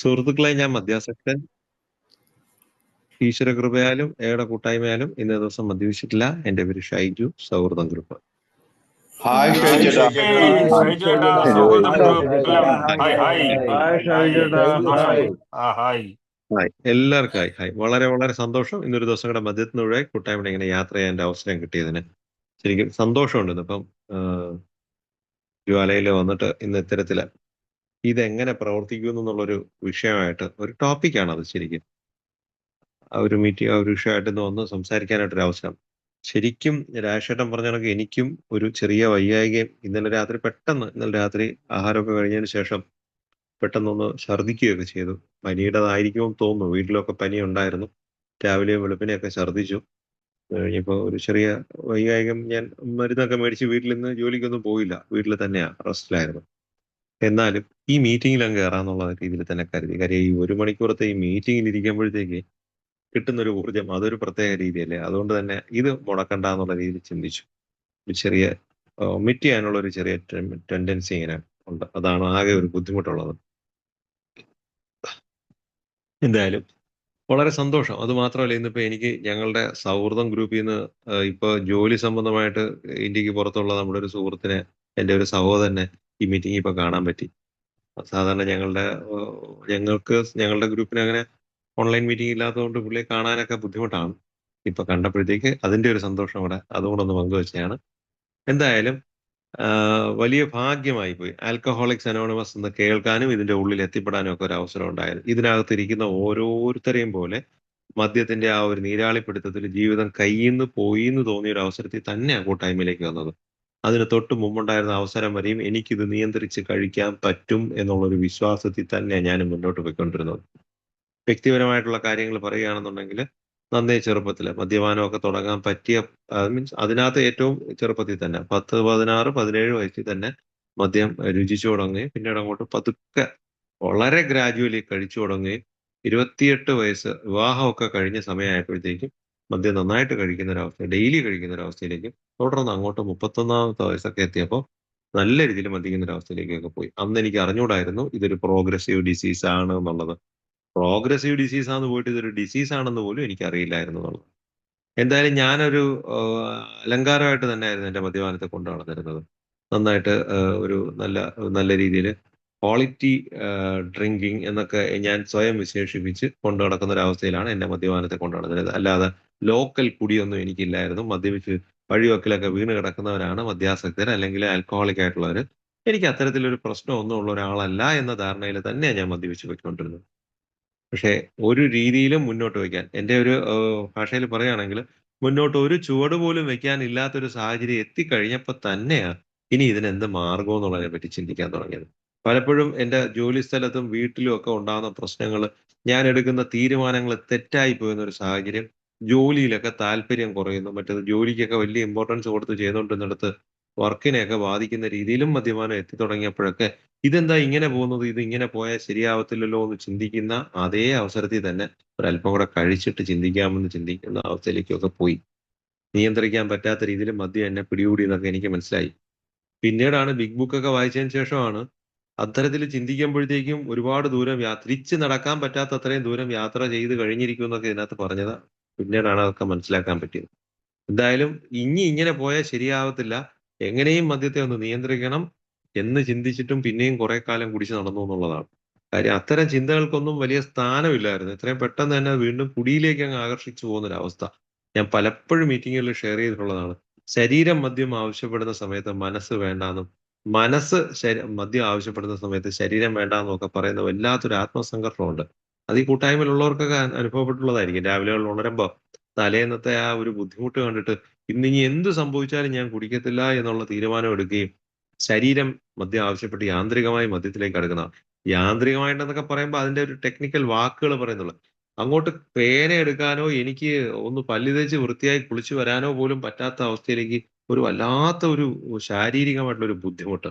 സുഹൃത്തുക്കളെ, ഞാൻ മദ്യാസക്തൻ. ഈശ്വര കൃപയാലും ഏടെ കൂട്ടായ്മയാലും ഇന്നേ ദിവസം മദ്യപിച്ചിട്ടില്ല. എന്റെ പേര് Shaiju, Sauhrudam group. Hi hi ഷൈജേട്ടാ. ഷൈജേട്ടാ, ഹായ് സൗഹൃദം ഹായ് ഗ്രൂപ്പ് എല്ലാം hi hi hi hi hi സന്തോഷം. ഹായ് ഹായ് എല്ലാവർക്കും ഹായ് ഹായ്. വളരെ വളരെ സന്തോഷം. ഇന്നൊരു ദിവസം കൂടെ മദ്യത്തിന് ഒഴിവായി കൂട്ടായ്മയുടെ ഇങ്ങനെ യാത്ര ചെയ്യാൻ അവസരം കിട്ടിയതിന് ശരിക്കും സന്തോഷമുണ്ട്. ഇന്നിപ്പം ജ്വാലയിൽ വന്നിട്ട് ഇന്ന് ഇത്തരത്തില് ഇതെങ്ങനെ പ്രവർത്തിക്കുന്നു എന്നുള്ളൊരു വിഷയമായിട്ട് ഒരു ടോപ്പിക്കാണ് അത്. ശരിക്കും ആ ഒരു മീറ്റിംഗ്, ആ ഒരു വിഷയമായിട്ട് ഇന്ന് വന്ന് സംസാരിക്കാനായിട്ടൊരു അവസരം. ശരിക്കും രാജേട്ടൻ പറഞ്ഞ കണക്ക് എനിക്കും ഒരു ചെറിയ വയ്യായികയും ഇന്നലെ രാത്രി ആഹാരമൊക്കെ കഴിഞ്ഞതിന് ശേഷം പെട്ടെന്നൊന്ന് ഛർദ്ദിക്കുകയൊക്കെ ചെയ്തു. പനിയുടേതായിരിക്കുമെന്ന് തോന്നുന്നു. വീട്ടിലൊക്കെ പനി ഉണ്ടായിരുന്നു. രാവിലെയും വെളുപ്പിനെയൊക്കെ ഛർദ്ദിച്ചു. കഴിഞ്ഞപ്പോൾ ഒരു ചെറിയ വൈകാരികം, ഞാൻ മരുന്നൊക്കെ മേടിച്ച് വീട്ടിൽ നിന്ന് ജോലിക്കൊന്നും പോയില്ല. വീട്ടിൽ തന്നെയാ, റെസ്റ്റിലായിരുന്നു. എന്നാലും ഈ മീറ്റിംഗിൽ അങ്ങ് കയറാന്നുള്ള രീതിയിൽ തന്നെ കരുതി. കാര്യം ഈ 1 മണിക്കൂറത്തെ ഈ മീറ്റിംഗിൽ ഇരിക്കുമ്പോഴത്തേക്ക് കിട്ടുന്നൊരു ഊർജ്ജം അതൊരു പ്രത്യേക രീതിയല്ലേ. അതുകൊണ്ട് തന്നെ ഇത് മുടക്കണ്ട എന്നുള്ള രീതിയിൽ ചിന്തിച്ചു. ഒരു ചെറിയ ഒമിറ്റ് ചെയ്യാനുള്ള ഒരു ചെറിയ ടെൻഡൻസി ഇങ്ങനെ ഉണ്ട്. അതാണ് ആകെ ഒരു ബുദ്ധിമുട്ടുള്ളത്. എന്തായാലും വളരെ സന്തോഷം. അത് മാത്രമല്ല, ഇന്നിപ്പോ എനിക്ക് ഞങ്ങളുടെ സൗഹൃദം ഗ്രൂപ്പിൽ നിന്ന് ഇപ്പൊ ജോലി സംബന്ധമായിട്ട് ഇന്ത്യക്ക് പുറത്തുള്ള നമ്മുടെ ഒരു സുഹൃത്തിനെ, എൻ്റെ ഒരു സഹോദരനെ ഈ മീറ്റിംഗ് ഇപ്പൊ കാണാൻ പറ്റി. സാധാരണ ഞങ്ങളുടെ ഗ്രൂപ്പിന് അങ്ങനെ ഓൺലൈൻ മീറ്റിംഗ് ഇല്ലാത്തതുകൊണ്ട് പുള്ളിയെ കാണാനൊക്കെ ബുദ്ധിമുട്ടാണ്. ഇപ്പൊ കണ്ടപ്പോഴത്തേക്ക് അതിന്റെ ഒരു സന്തോഷം കൂടെ അതുകൂടെ ഒന്ന് പങ്കുവെച്ചതാണ്. എന്തായാലും വലിയ ഭാഗ്യമായി പോയി. ആൽക്കഹോളിക്സ് അനോണിമസ് എന്ന് കേൾക്കാനും ഇതിന്റെ ഉള്ളിൽ എത്തിപ്പെടാനും ഒക്കെ ഒരു അവസരം ഉണ്ടായത്. ഇതിനകത്തിരിക്കുന്ന ഓരോരുത്തരെയും പോലെ മദ്യത്തിന്റെ ആ ഒരു നീരാളിപ്പിടുത്തത്തിൽ ജീവിതം കയ്യിന്ന് പോയിന്ന് തോന്നിയ ഒരു അവസരത്തിൽ തന്നെയാണ് കൂട്ടായ്മയിലേക്ക് വന്നത്. അതിന് തൊട്ട് മുമ്പുണ്ടായിരുന്ന അവസരം വരെയും എനിക്കിത് നിയന്ത്രിച്ച് കഴിക്കാൻ പറ്റും എന്നുള്ളൊരു വിശ്വാസത്തിൽ തന്നെയാണ് ഞാൻ മുന്നോട്ട് പോയിക്കൊണ്ടിരുന്നത്. വ്യക്തിപരമായിട്ടുള്ള കാര്യങ്ങൾ പറയുകയാണെന്നുണ്ടെങ്കിൽ, നന്നേ ചെറുപ്പത്തില് മദ്യപാനമൊക്കെ തുടങ്ങാൻ പറ്റിയ, മീൻസ് അതിനകത്ത് ഏറ്റവും ചെറുപ്പത്തിൽ തന്നെ 10, 16, 17 വയസ്സിൽ തന്നെ മദ്യം രുചിച്ചു തുടങ്ങുകയും പിന്നീട് അങ്ങോട്ട് പതുക്കെ വളരെ ഗ്രാജുവലി കഴിച്ചു തുടങ്ങുകയും 28 വയസ്സ് വിവാഹമൊക്കെ കഴിഞ്ഞ സമയമായപ്പോഴത്തേക്കും മദ്യം നന്നായിട്ട് കഴിക്കുന്ന ഒരവസ്ഥ, ഡെയിലി കഴിക്കുന്ന ഒരവസ്ഥയിലേക്കും, തുടർന്ന് അങ്ങോട്ട് 31-ാമത്തെ വയസ്സൊക്കെ എത്തിയപ്പോൾ നല്ല രീതിയിൽ മദ്യിക്കുന്ന ഒരവസ്ഥയിലേക്കൊക്കെ പോയി. അന്ന് എനിക്ക് അറിഞ്ഞൂടായിരുന്നു ഇതൊരു പ്രോഗ്രസീവ് ഡിസീസ് ആണ് എന്നുള്ളത്. പ്രോഗ്രസീവ് ഡിസീസ് ആണെന്ന് പോയിട്ട് ഇതൊരു ഡിസീസ് ആണെന്ന് പോലും എനിക്ക് അറിയില്ലായിരുന്നു എന്നുള്ളത്. എന്തായാലും ഞാനൊരു അലങ്കാരമായിട്ട് തന്നെയായിരുന്നു എന്റെ മദ്യപാനത്തെ കൊണ്ടു നടന്നിരുന്നത്. നന്നായിട്ട് ഒരു നല്ല നല്ല രീതിയിൽ ക്വാളിറ്റി ഡ്രിങ്കിങ് എന്നൊക്കെ ഞാൻ സ്വയം വിശേഷിപ്പിച്ച് കൊണ്ടു നടക്കുന്ന ഒരു അവസ്ഥയിലാണ് എന്റെ മദ്യപാനത്തെ കൊണ്ടു നടന്നിരുന്നത്. അല്ലാതെ ലോക്കൽ കുടിയൊന്നും എനിക്കില്ലായിരുന്നു. മദ്യപിച്ച് വഴിവക്കിലൊക്കെ വീണ് കിടക്കുന്നവരാണ് മദ്യാസക്തർ അല്ലെങ്കിൽ ആൽക്കഹോളിക് ആയിട്ടുള്ളവർ. എനിക്ക് അത്തരത്തിലൊരു പ്രശ്നമൊന്നും ഉള്ള ഒരാളല്ല എന്ന ധാരണയിൽ തന്നെയാണ് ഞാൻ മദ്യപിച്ച് പോയിക്കൊണ്ടിരുന്നത്. പക്ഷെ ഒരു രീതിയിലും മുന്നോട്ട് വയ്ക്കാൻ, എൻ്റെ ഒരു ഭാഷയിൽ പറയുകയാണെങ്കിൽ, മുന്നോട്ട് ഒരു ചുവട് പോലും വെക്കാൻ ഇല്ലാത്തൊരു സാഹചര്യം എത്തിക്കഴിഞ്ഞപ്പോൾ തന്നെയാ ഇനി ഇതിനെന്ത് മാർഗം എന്നുള്ളതിനെ പറ്റി ചിന്തിക്കാൻ തുടങ്ങിയത്. പലപ്പോഴും എൻ്റെ ജോലി സ്ഥലത്തും വീട്ടിലും ഒക്കെ ഉണ്ടാകുന്ന പ്രശ്നങ്ങൾ, ഞാൻ എടുക്കുന്ന തീരുമാനങ്ങൾ തെറ്റായി പോകുന്ന ഒരു സാഹചര്യം, ജോലിയിലൊക്കെ താല്പര്യം കുറയുന്നു, മറ്റേത് ജോലിക്കൊക്കെ വലിയ ഇമ്പോർട്ടൻസ് കൊടുത്ത് ചെയ്തുകൊണ്ടിരുന്നിടത്ത് വർക്കിനെയൊക്കെ ബാധിക്കുന്ന രീതിയിലും മദ്യപാനം എത്തി തുടങ്ങിയപ്പോഴൊക്കെ ഇതെന്താ ഇങ്ങനെ പോകുന്നത്, ഇത് ഇങ്ങനെ പോയാൽ ശരിയാവത്തില്ലല്ലോ എന്ന് ചിന്തിക്കുന്ന അതേ അവസരത്തിൽ തന്നെ ഒരല്പം കൂടെ കഴിച്ചിട്ട് ചിന്തിക്കാമെന്ന് ചിന്തിക്കുന്ന അവസ്ഥയിലേക്കൊക്കെ പോയി. നിയന്ത്രിക്കാൻ പറ്റാത്ത രീതിയിൽ മദ്യം എന്നെ പിടികൂടി എന്നൊക്കെ എനിക്ക് മനസ്സിലായി. പിന്നീടാണ് ബിഗ് ബുക്ക് ഒക്കെ വായിച്ചതിന് ശേഷമാണ് അത്തരത്തിൽ ചിന്തിക്കുമ്പോഴത്തേക്കും ഒരുപാട് ദൂരം തിരിച്ച് നടക്കാൻ പറ്റാത്ത അത്രയും ദൂരം യാത്ര ചെയ്ത് കഴിഞ്ഞിരിക്കും എന്നൊക്കെ ഇതിനകത്ത് പറഞ്ഞത് പിന്നീടാണ് അതൊക്കെ മനസ്സിലാക്കാൻ പറ്റിയത്. എന്തായാലും ഇനി ഇങ്ങനെ പോയാൽ ശരിയാവത്തില്ല, എങ്ങനെയും മദ്യത്തെ ഒന്ന് നിയന്ത്രിക്കണം എന്ന് ചിന്തിച്ചിട്ടും പിന്നെയും കുറെ കാലം കുടിച്ച് നടന്നു എന്നുള്ളതാണ് കാര്യം. അത്തരം ചിന്തകൾക്കൊന്നും വലിയ സ്ഥാനമില്ലായിരുന്നു. എത്രയും പെട്ടെന്ന് തന്നെ വീണ്ടും കുടിയിലേക്ക് അങ്ങ് ആകർഷിച്ചു പോകുന്നൊരവസ്ഥ ഞാൻ പലപ്പോഴും മീറ്റിങ്ങുകളിൽ ഷെയർ ചെയ്തിട്ടുള്ളതാണ്. ശരീരം മദ്യം ആവശ്യപ്പെടുന്ന സമയത്ത് മനസ്സ് വേണ്ടാന്നും, മദ്യം ആവശ്യപ്പെടുന്ന സമയത്ത് ശരീരം വേണ്ടാന്നും ഒക്കെ പറയുന്ന വല്ലാത്തൊരു ആത്മസംഘർഷമുണ്ട്. അത് ഈ കൂട്ടായ്മയിലുള്ളവർക്കൊക്കെ അനുഭവപ്പെട്ടുള്ളതായിരിക്കും. രാവിലെ ഉണരുമ്പോ തലേന്നത്തെ ആ ഒരു ബുദ്ധിമുട്ട് കണ്ടിട്ട് ഇന്നിനി എന്ത് സംഭവിച്ചാലും ഞാൻ കുടിക്കത്തില്ല എന്നുള്ള തീരുമാനം എടുക്കുകയും ശരീരം മദ്യം ആവശ്യപ്പെട്ട് യാന്ത്രികമായി മദ്യത്തിലേക്ക് അടുക്കുന്ന, യാന്ത്രികമായിട്ടെന്നൊക്കെ പറയുമ്പോൾ അതിന്റെ ഒരു ടെക്നിക്കൽ വാക്കുകൾ പറയുന്നുള്ളു. അങ്ങോട്ട് പേന എടുക്കാനോ എനിക്ക് ഒന്ന് പല്ല് തേച്ച് വൃത്തിയായി കുളിച്ചു വരാനോ പോലും പറ്റാത്ത അവസ്ഥയിലേക്ക് ഒരു വല്ലാത്ത ഒരു ശാരീരികമായിട്ടുള്ള ഒരു ബുദ്ധിമുട്ട്.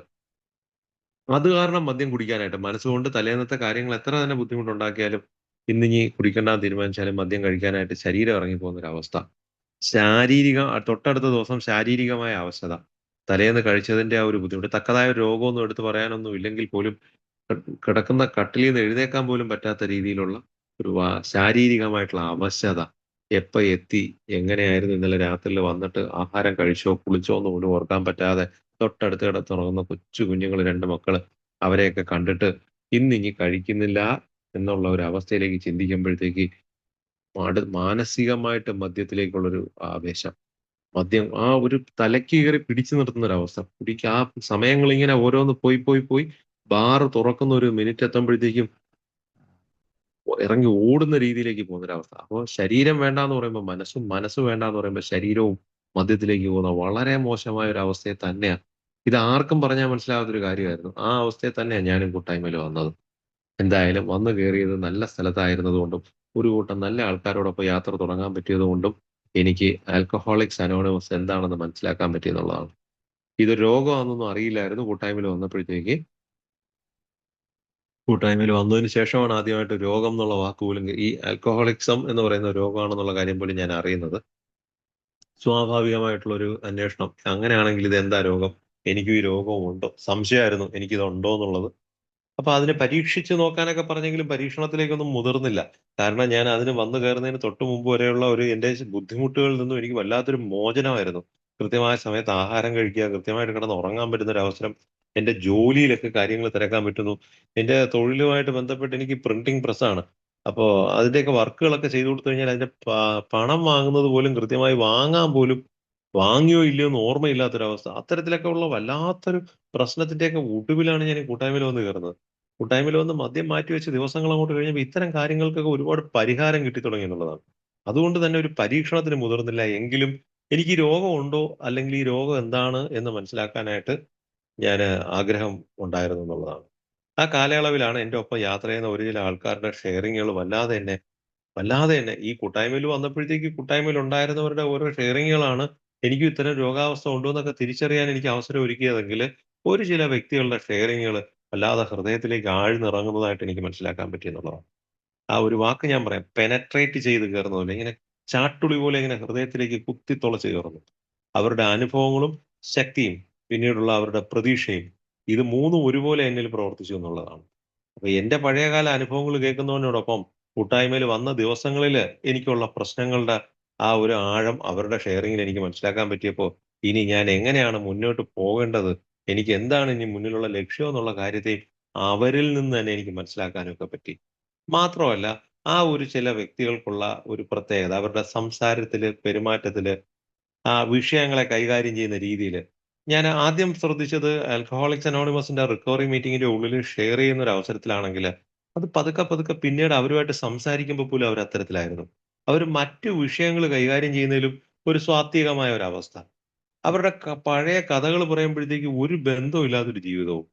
അത് കാരണം മദ്യം കുടിക്കാനായിട്ട് മനസ്സുകൊണ്ട് തലേന്നത്തെ കാര്യങ്ങൾ എത്ര തന്നെ ബുദ്ധിമുട്ടുണ്ടാക്കിയാലും ഇന്നിനി കുടിക്കണ്ടെന്ന് തീരുമാനിച്ചാലും മദ്യം കഴിക്കാനായിട്ട് ശരീരം ഇറങ്ങിപ്പോകുന്ന ഒരു അവസ്ഥ. തൊട്ടടുത്ത ദിവസം ശാരീരികമായ അവശത, തലേന്ന് കഴിച്ചതിന്റെ ആ ഒരു ബുദ്ധിമുട്ട്, തക്കതായ ഒരു രോഗമൊന്നും എടുത്തു പറയാനൊന്നും ഇല്ലെങ്കിൽ പോലും കിടക്കുന്ന കട്ടിലിൽ നിന്ന് എഴുന്നേക്കാൻ പോലും പറ്റാത്ത രീതിയിലുള്ള ഒരു ശാരീരികമായിട്ടുള്ള അവശത എപ്പ എത്തി, എങ്ങനെയായിരുന്നു ഇന്നലെ രാത്രിയിൽ വന്നിട്ട് ആഹാരം കഴിച്ചോ കുളിച്ചോ എന്ന് പോലും ഓർക്കാൻ പറ്റാതെ തൊട്ടടുത്ത് കിടത്തുറങ്ങുന്ന കൊച്ചു കുഞ്ഞുങ്ങൾ, രണ്ട് മക്കള്, അവരെയൊക്കെ കണ്ടിട്ട് ഇന്നിനി കഴിക്കുന്നില്ല എന്നുള്ള ഒരു അവസ്ഥയിലേക്ക് ചിന്തിക്കുമ്പോഴത്തേക്ക് മാനസികമായിട്ട് മദ്യത്തിലേക്കുള്ളൊരു ആവേശം, മദ്യം ആ ഒരു തലയ്ക്ക് കയറി പിടിച്ചു നിർത്തുന്ന ഒരു അവസ്ഥ. ആ സമയങ്ങൾ ഇങ്ങനെ ഓരോന്ന് പോയി പോയി പോയി ബാറ് തുറക്കുന്ന ഒരു മിനിറ്റ് എത്തുമ്പോഴത്തേക്കും ഇറങ്ങി ഓടുന്ന രീതിയിലേക്ക് പോകുന്ന ഒരു അവസ്ഥ. അപ്പോൾ ശരീരം വേണ്ടാന്ന് പറയുമ്പോൾ മനസ്സും, മനസ്സ് വേണ്ടാന്ന് പറയുമ്പോൾ ശരീരവും മദ്യത്തിലേക്ക് പോകുന്ന വളരെ മോശമായ ഒരു അവസ്ഥയെ തന്നെയാണ്. ഇത് ആർക്കും പറഞ്ഞാൽ മനസ്സിലാവാത്തൊരു കാര്യമായിരുന്നു. ആ അവസ്ഥയെ തന്നെയാണ് ഞാനും കൂട്ടായ്മയിൽ വന്നത്. എന്തായാലും വന്നു കയറിയത് നല്ല സ്ഥലത്തായിരുന്നതുകൊണ്ടും ഒരു കൂട്ടം നല്ല ആൾക്കാരോടൊപ്പം യാത്ര തുടങ്ങാൻ പറ്റിയതുകൊണ്ടും എനിക്ക് ആൽക്കഹോളിക്സ് അനോണിമസ് എന്താണെന്ന് മനസ്സിലാക്കാൻ പറ്റിയെന്നുള്ളതാണ്. ഇതൊരു രോഗമാണെന്നൊന്നും അറിയില്ലായിരുന്നു. കൂട്ടായ്മയിൽ വന്നതിന് ശേഷമാണ് ആദ്യമായിട്ട് രോഗം എന്നുള്ള വാക്ക് പോലും, ഈ ആൽക്കഹോളിക്സം എന്ന് പറയുന്ന രോഗമാണെന്നുള്ള കാര്യം പോലും ഞാൻ അറിയുന്നത്. സ്വാഭാവികമായിട്ടുള്ള ഒരു അന്വേഷണം, അങ്ങനെയാണെങ്കിൽ ഇത് എന്താ രോഗം, എനിക്കും ഈ രോഗവും ഉണ്ടോ, സംശയമായിരുന്നു എനിക്കിത് ഉണ്ടോ എന്നുള്ളത്. അപ്പൊ അതിനെ പരീക്ഷിച്ച് നോക്കാനൊക്കെ പറഞ്ഞെങ്കിലും പരീക്ഷണത്തിലേക്കൊന്നും മുതിർന്നില്ല. കാരണം ഞാൻ അതിന് വന്നു കയറുന്നതിന് തൊട്ട് മുമ്പ് വരെയുള്ള ഒരു എന്റെ ബുദ്ധിമുട്ടുകളിൽ നിന്നും എനിക്ക് വല്ലാത്തൊരു മോചനമായിരുന്നു. കൃത്യമായ സമയത്ത് ആഹാരം കഴിക്കുക, കൃത്യമായിട്ട് കിടന്ന് ഉറങ്ങാൻ പറ്റുന്ന ഒരു അവസരം, എന്റെ ജോലിയിലൊക്കെ കാര്യങ്ങൾ തിരക്കാൻ പറ്റുന്നു. എന്റെ തൊഴിലുമായിട്ട് ബന്ധപ്പെട്ട് എനിക്ക് പ്രിന്റിംഗ് പ്രസ്സാണ്. അപ്പോ അതിന്റെയൊക്കെ വർക്കുകളൊക്കെ ചെയ്തു കൊടുത്തു കഴിഞ്ഞാൽ അതിന്റെ പണം വാങ്ങുന്നത് പോലും കൃത്യമായി വാങ്ങാൻ പോലും വാങ്ങിയോ ഇല്ലയോ എന്ന് ഓർമ്മയില്ലാത്തൊരവസ്ഥ. അത്തരത്തിലൊക്കെ ഉള്ള വല്ലാത്തൊരു പ്രശ്നത്തിന്റെയൊക്കെ ഒടുവിലാണ് ഞാൻ ഈ കൂട്ടായ്മയിൽ വന്ന് കയറുന്നത്. കൂട്ടായ്മയിൽ വന്ന് മദ്യം മാറ്റിവെച്ച് ദിവസങ്ങൾ അങ്ങോട്ട് കഴിഞ്ഞപ്പോൾ ഇത്തരം കാര്യങ്ങൾക്കൊക്കെ ഒരുപാട് പരിഹാരം കിട്ടിത്തുടങ്ങി എന്നുള്ളതാണ്. അതുകൊണ്ട് തന്നെ ഒരു പരീക്ഷണത്തിന് മുതിർന്നില്ല. എങ്കിലും എനിക്ക് ഈ രോഗം ഉണ്ടോ, അല്ലെങ്കിൽ ഈ രോഗം എന്താണ് എന്ന് മനസ്സിലാക്കാനായിട്ട് ഞാൻ ആഗ്രഹം ഉണ്ടായിരുന്നു എന്നുള്ളതാണ്. ആ കാലയളവിലാണ് എൻ്റെ ഒപ്പം യാത്ര ചെയ്യുന്ന ഒരു ചില ആൾക്കാരുടെ ഷെയറിങ്ങുകൾ വല്ലാതെ തന്നെ ഈ കൂട്ടായ്മയിൽ വന്നപ്പോഴത്തേക്ക് കൂട്ടായ്മയിൽ ഉണ്ടായിരുന്നവരുടെ ഓരോ ഷെയറിങ്ങുകളാണ് എനിക്കും ഇത്തരം രോഗാവസ്ഥ ഉണ്ടോ എന്നൊക്കെ തിരിച്ചറിയാൻ എനിക്ക് അവസരം ഒരുക്കിയതെങ്കിൽ, ഒരു ചില വ്യക്തികളുടെ ഷെയറിങ്ങുകൾ വല്ലാതെ ഹൃദയത്തിലേക്ക് ആഴ്ന്നിറങ്ങുന്നതായിട്ട് എനിക്ക് മനസ്സിലാക്കാൻ പറ്റിയെന്നുള്ളതാണ്. ആ ഒരു വാക്ക് ഞാൻ പറയാം, പെനട്രേറ്റ് ചെയ്ത് കയറുന്ന പോലെ, ഇങ്ങനെ ചാട്ടുളി പോലെ ഇങ്ങനെ ഹൃദയത്തിലേക്ക് കുത്തിത്തുളച്ച് കയറുന്നു. അവരുടെ അനുഭവങ്ങളും ശക്തിയും പിന്നീടുള്ള അവരുടെ പ്രതീക്ഷയും, ഇത് മൂന്നും ഒരുപോലെ എന്നിൽ പ്രവർത്തിച്ചു എന്നുള്ളതാണ്. അപ്പൊ എന്റെ പഴയകാല അനുഭവങ്ങൾ കേൾക്കുന്നതിനോടൊപ്പം കൂട്ടായ്മയിൽ വന്ന ദിവസങ്ങളിൽ എനിക്കുള്ള പ്രശ്നങ്ങളുടെ ആ ഒരു ആഴം അവരുടെ ഷെയറിങ്ങിൽ എനിക്ക് മനസ്സിലാക്കാൻ പറ്റിയപ്പോൾ, ഇനി ഞാൻ എങ്ങനെയാണ് മുന്നോട്ട് പോകേണ്ടത്, എനിക്ക് എന്താണ് ഇനി മുന്നിലുള്ള ലക്ഷ്യം എന്നുള്ള കാര്യത്തെ അവരിൽ നിന്ന് തന്നെ എനിക്ക് മനസ്സിലാക്കാനും ഒക്കെ പറ്റി. മാത്രമല്ല, ആ ഒരു ചില വ്യക്തികൾക്കുള്ള ഒരു പ്രത്യേകത, അവരുടെ സംസാരത്തില്, പെരുമാറ്റത്തില്, ആ വിഷയങ്ങളെ കൈകാര്യം ചെയ്യുന്ന രീതിയില്, ഞാൻ ആദ്യം ശ്രദ്ധിച്ചത് ആൽക്കഹോളിക്സ് അനോണിമസിന്റെ റിക്കവറി മീറ്റിംഗിന്റെ ഉള്ളിൽ ഷെയർ ചെയ്യുന്ന ഒരു അവസരത്തിലാണെങ്കിൽ, അത് പതുക്കെ പതുക്കെ പിന്നീട് അവരുമായിട്ട് സംസാരിക്കുമ്പോൾ പോലും അവർ അത്തരത്തിലായിരുന്നു. അവർ മറ്റു വിഷയങ്ങൾ കൈകാര്യം ചെയ്യുന്നതിലും ഒരു സ്വാത്വികമായ ഒരു അവസ്ഥ. അവരുടെ പഴയ കഥകൾ പറയുമ്പോഴത്തേക്ക് ഒരു ബന്ധവും ഇല്ലാത്തൊരു ജീവിതവും.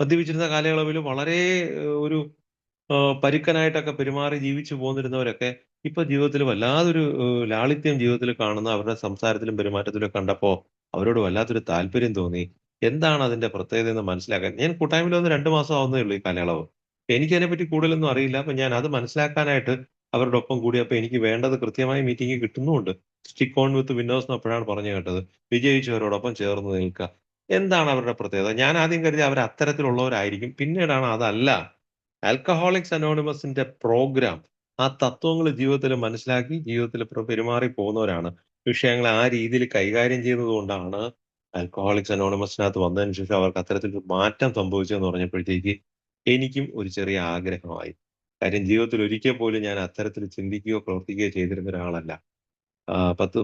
മദ്യപിച്ചിരുന്ന കാലയളവിൽ വളരെ ഒരു പരുക്കനായിട്ടൊക്കെ പെരുമാറി ജീവിച്ചു പോന്നിരുന്നവരൊക്കെ ഇപ്പൊ ജീവിതത്തിൽ വല്ലാതൊരു ലാളിത്യം ജീവിതത്തിൽ കാണുന്ന അവരുടെ സംസാരത്തിലും പെരുമാറ്റത്തിലും ഒക്കെ കണ്ടപ്പോ അവരോട് വല്ലാത്തൊരു താല്പര്യം തോന്നി. എന്താണ് അതിന്റെ പ്രത്യേകത എന്ന് മനസ്സിലാക്കാൻ, ഞാൻ കൂട്ടായ്മയിൽ വന്ന് 2 മാസം ആവുന്നേ ഉള്ളൂ ഈ കാലയളവ്. എനിക്ക് അതിനെപ്പറ്റി കൂടുതലൊന്നും അറിയില്ല. അപ്പൊ ഞാൻ അത് മനസ്സിലാക്കാനായിട്ട് അവരുടെ ഒപ്പം കൂടിയപ്പോ എനിക്ക് വേണ്ടത് കൃത്യമായി മീറ്റിംഗ് കിട്ടുന്നുമുണ്ട്. സ്റ്റിക്ക് ഓൺ വിത്ത് വിന്നേഴ്സ് എന്ന് അപ്പോഴാണ് പറഞ്ഞു കേട്ടത്. വിജയിച്ചവരോടൊപ്പം ചേർന്ന് നിൽക്കുക. എന്താണ് അവരുടെ പ്രത്യേകത? ഞാൻ ആദ്യം കരുതി അവർ അത്തരത്തിലുള്ളവരായിരിക്കും. പിന്നീടാണ് അതല്ല, ആൽക്കഹോളിക്സ് അനോണിമസിന്റെ പ്രോഗ്രാം, ആ തത്വങ്ങൾ ജീവിതത്തിൽ മനസ്സിലാക്കി ജീവിതത്തിൽ പെരുമാറി പോകുന്നവരാണ്. വിഷയങ്ങളെ ആ രീതിയിൽ കൈകാര്യം ചെയ്യുന്നത് കൊണ്ടാണ് ആൽക്കഹോളിക്സ് അനോണിമസിനകത്ത് വന്നതിന് ശേഷം അവർക്ക് അത്തരത്തിലൊരു മാറ്റം സംഭവിച്ചതെന്ന് പറഞ്ഞപ്പോഴത്തേക്ക് എനിക്കും ഒരു ചെറിയ ആഗ്രഹമായി. കാര്യം ജീവിതത്തിൽ ഒരിക്കൽ പോലും ഞാൻ അത്തരത്തിൽ ചിന്തിക്കുകയോ പ്രവർത്തിക്കുകയോ ചെയ്തിരുന്ന ഒരാളല്ല.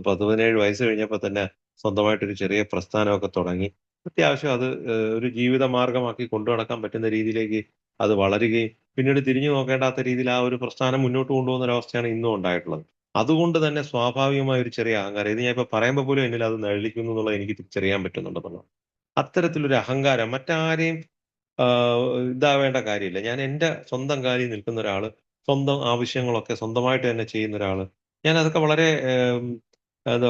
17 വയസ്സ് കഴിഞ്ഞപ്പോ തന്നെ സ്വന്തമായിട്ടൊരു ചെറിയ പ്രസ്ഥാനമൊക്കെ തുടങ്ങി. അത്യാവശ്യം അത് ഒരു ജീവിത മാർഗമാക്കി കൊണ്ടു നടക്കാൻ പറ്റുന്ന രീതിയിലേക്ക് അത് വളരുകയും, പിന്നീട് തിരിഞ്ഞു നോക്കേണ്ടാത്ത രീതിയിൽ ആ ഒരു പ്രസ്ഥാനം മുന്നോട്ട് കൊണ്ടുപോകുന്ന ഒരവസ്ഥയാണ് ഇന്നും ഉണ്ടായിട്ടുള്ളത്. അതുകൊണ്ട് തന്നെ സ്വാഭാവികമായ ഒരു ചെറിയ അഹങ്കാരം, ഇത് ഞാൻ ഇപ്പൊ പറയുമ്പോൾ പോലും എന്നിൽ അത് നിഴലിക്കുന്നു എന്നുള്ളത് എനിക്ക് തിരിച്ചറിയാൻ പറ്റുന്നുണ്ടെന്നുള്ളത്. അത്തരത്തിലൊരു അഹങ്കാരം മറ്റാരെയും ഇതാവേണ്ട കാര്യമില്ല. ഞാൻ എന്റെ സ്വന്തം കാലിൽ നിൽക്കുന്ന ഒരാള്, സ്വന്തം ആവശ്യങ്ങളൊക്കെ സ്വന്തമായിട്ട് തന്നെ ചെയ്യുന്ന ഒരാള്. ഞാൻ അതൊക്കെ വളരെ എന്താ